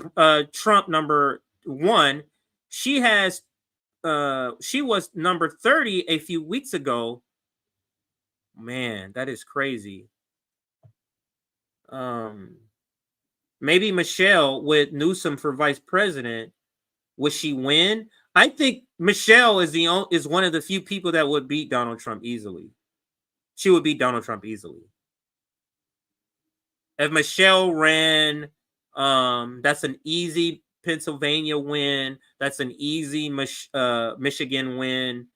Trump, number 1. She was number 30 a few weeks ago. Man, that is crazy. Maybe Michelle with Newsom for vice president. Would she win? I think Michelle is one of the few people that would beat Donald Trump easily. She would beat Donald Trump easily. If Michelle ran, that's an easy Pennsylvania win. That's an easy Michigan win.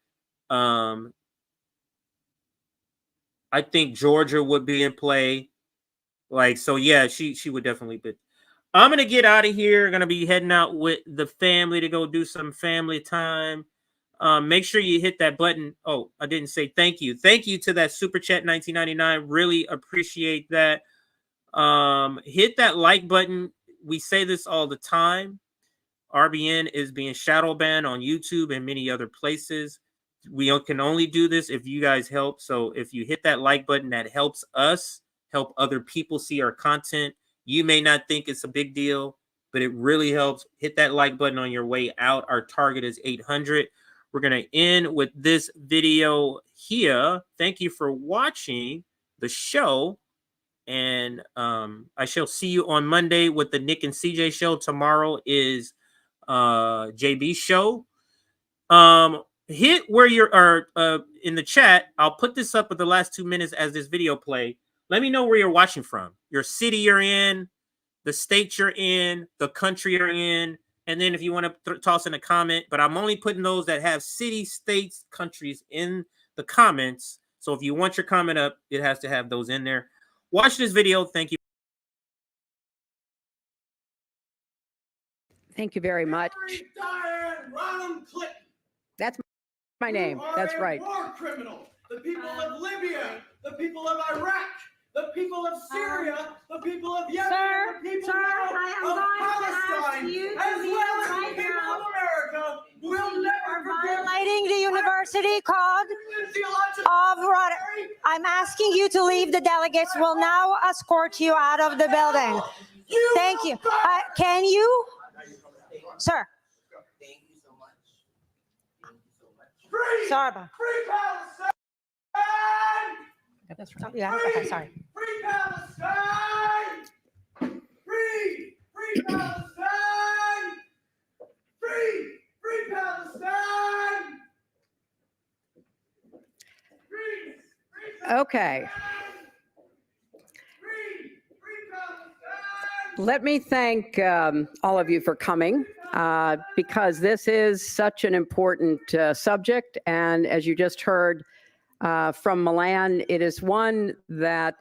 I think Georgia would be in play. So yeah, she would definitely be. I'm going to get out of here. Going to be heading out with the family to go do some family time. Make sure you hit that button. Oh, I didn't say thank you. Thank you to that Super Chat 1999. Really appreciate that. Hit that like button. We say this all the time. RBN is being shadow banned on YouTube and many other places. We can only do this if you guys help. So if you hit that like button, that helps us help other people see our content. You may not think it's a big deal, but it really helps. Hit that like button on your way out. Our target is 800. We're going to end with this video here. Thank you for watching the show. And I shall see you on Monday with the Nick and CJ show. Tomorrow is JB show. Hit where you are in the chat. I'll put this up at the last 2 minutes as this video play. Let me know where you're watching from, your city you're in, the state you're in, the country you're in, and then if you want to toss in a comment. But I'm only putting those that have city, states, countries in the comments. So if you want your comment up, it has to have those in there. Watch this video. Thank you. Thank you very much. That's my name. That's right. War criminal. The people of Libya, the people of Iraq, the people of Syria, the people of Yemen, the people of Palestine, as well as the people of America will never Violating the university code of I'm asking you to leave. The delegates will now escort you out of the building. Thank you. Can you, sir? Sorry about. Free Palestine! That's right. Yeah. Okay. Sorry. Free Palestine! Free Palestine! Free Palestine! Okay. Let me thank all of you for coming because this is such an important subject. And as you just heard from Milan, it is one that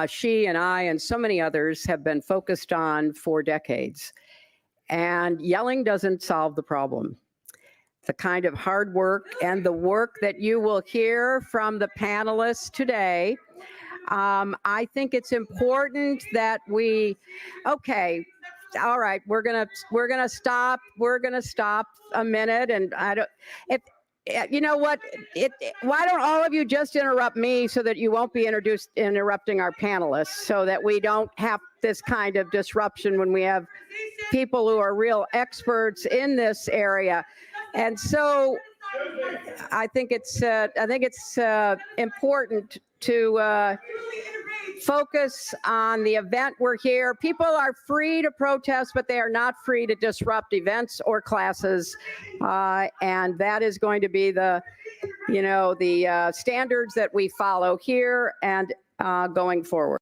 she and I and so many others have been focused on for decades. And yelling doesn't solve the problem. The kind of hard work and the work that you will hear from the panelists today, I think it's important that we, okay, all right, we're gonna stop a minute, and I don't, if you know what, why don't all of you just interrupt me so that you won't be interrupting our panelists, so that we don't have this kind of disruption when we have people who are real experts in this area. And so I think it's important to focus on the event we're here. People are free to protest, but they are not free to disrupt events or classes. And that is going to be the standards that we follow here and going forward.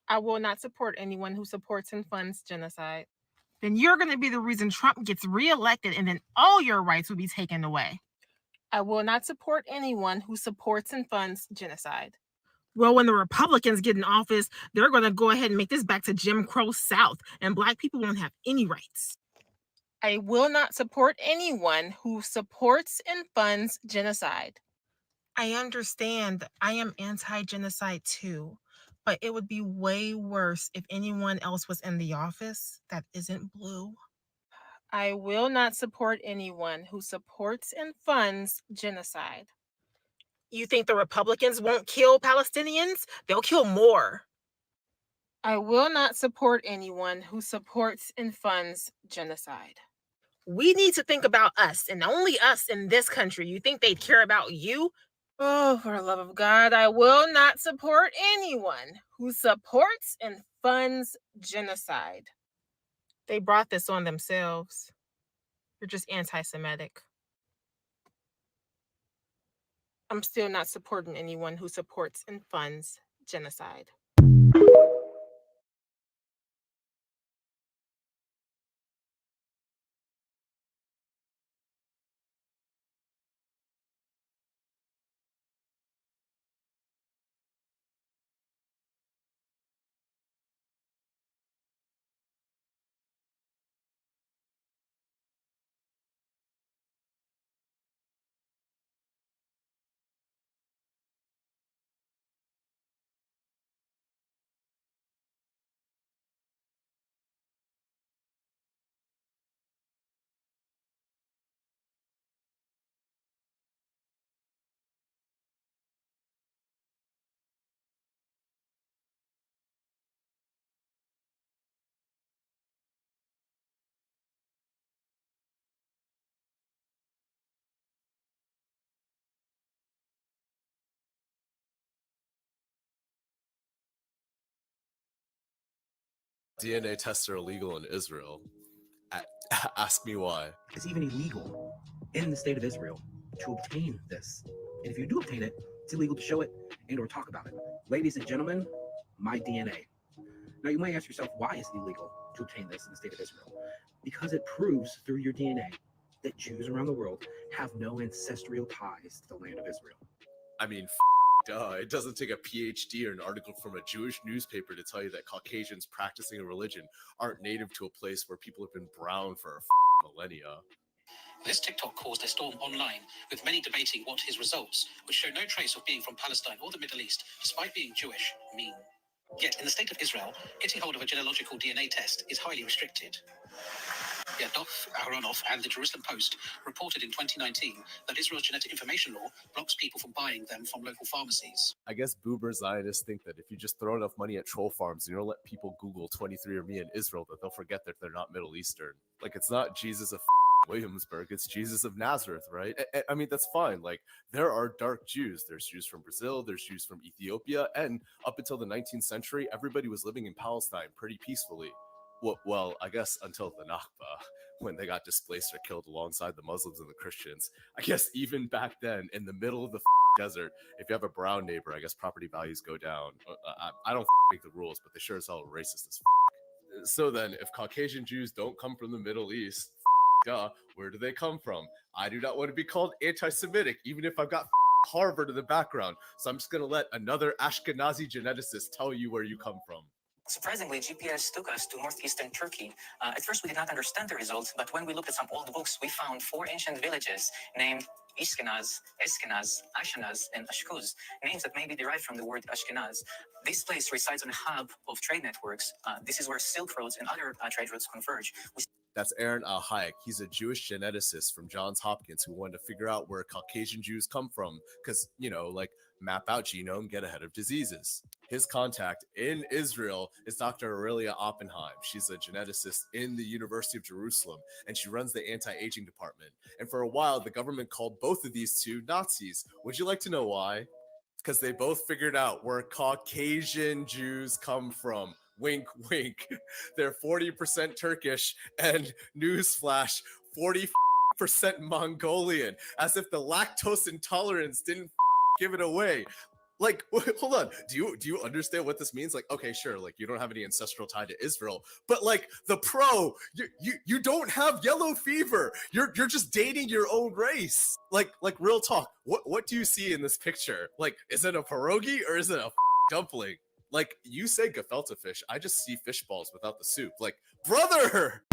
I will not support anyone who supports and funds genocide. Then you're going to be the reason Trump gets reelected, and then all your rights will be taken away. I will not support anyone who supports and funds genocide. Well, when the Republicans get in office, they're going to go ahead and make this back to Jim Crow South, and Black people won't have any rights. I will not support anyone who supports and funds genocide. I understand. I am anti-genocide too, but it would be way worse if anyone else was in the office that isn't blue. I will not support anyone who supports and funds genocide. You think the Republicans won't kill Palestinians? They'll kill more. I will not support anyone who supports and funds genocide. We need to think about us and only us in this country. You think they'd care about you? Oh, for the love of God, I will not support anyone who supports and funds genocide. They brought this on themselves. You're just anti-Semitic. I'm still not supporting anyone who supports and funds genocide. DNA tests are illegal in Israel. Ask me why. It's even illegal in the state of Israel to obtain this. And if you do obtain it, it's illegal to show it and or talk about it. Ladies and gentlemen, my DNA. Now you might ask yourself, why is it illegal to obtain this in the state of Israel? Because it proves through your DNA that Jews around the world have no ancestral ties to the land of Israel. I mean, duh. It doesn't take a PhD or an article from a Jewish newspaper to tell you that Caucasians practicing a religion aren't native to a place where people have been brown for millennia. This TikTok caused a storm online, with many debating what his results, which show no trace of being from Palestine or the Middle East, despite being Jewish, mean. Yet, in the state of Israel, getting hold of a genealogical DNA test is highly restricted. Yadof Aharonoff and the Jerusalem Post reported in 2019 that Israel's genetic information law blocks people from buying them from local pharmacies. I guess boomer Zionists think that if you just throw enough money at troll farms and you don't let people Google 23andMe in Israel, that they'll forget that they're not Middle Eastern. Like, it's not Jesus of Williamsburg, it's Jesus of Nazareth, right? I mean, that's fine. Like, there are dark Jews. There's Jews from Brazil, there's Jews from Ethiopia, and up until the 19th century, everybody was living in Palestine pretty peacefully. Well, I guess until the Nakba, when they got displaced or killed alongside the Muslims and the Christians. I guess even back then, in the middle of the desert, if you have a brown neighbor, I guess property values go down. I don't make the rules, but they sure as hell are racist as So then, if Caucasian Jews don't come from the Middle East, duh, where do they come from? I do not want to be called anti-Semitic, even if I've got Harvard in the background. So I'm just going to let another Ashkenazi geneticist tell you where you come from. Surprisingly, GPS took us to northeastern Turkey. At first, we did not understand the results, but when we looked at some old books, we found 4 ancient villages named Ishkenaz, Eskenaz, Ashenaz, and Ashkuz, names that may be derived from the word Ashkenaz. This place resides on a hub of trade networks. This is where Silk Roads and other trade routes converge. That's Aaron Hayek. He's a Jewish geneticist from Johns Hopkins who wanted to figure out where Caucasian Jews come from because, you know, like map out genome, get ahead of diseases. His contact in Israel is Dr. Aurelia Oppenheim. She's a geneticist in the University of Jerusalem, and she runs the anti-aging department. And for a while, the government called both of these two Nazis. Would you like to know why? Because they both figured out where Caucasian Jews come from. Wink, wink. They're 40% Turkish, and newsflash, 40% Mongolian. As if the lactose intolerance didn't give it away. Like, hold on. Do you understand what this means? Like, okay, sure, like you don't have any ancestral tie to Israel, but like the pro, you don't have yellow fever. You're just dating your own race. Like real talk. What do you see in this picture? Like, is it a pierogi or is it a dumpling? Like, you say gefilte fish, I just see fish balls without the soup. Like, brother.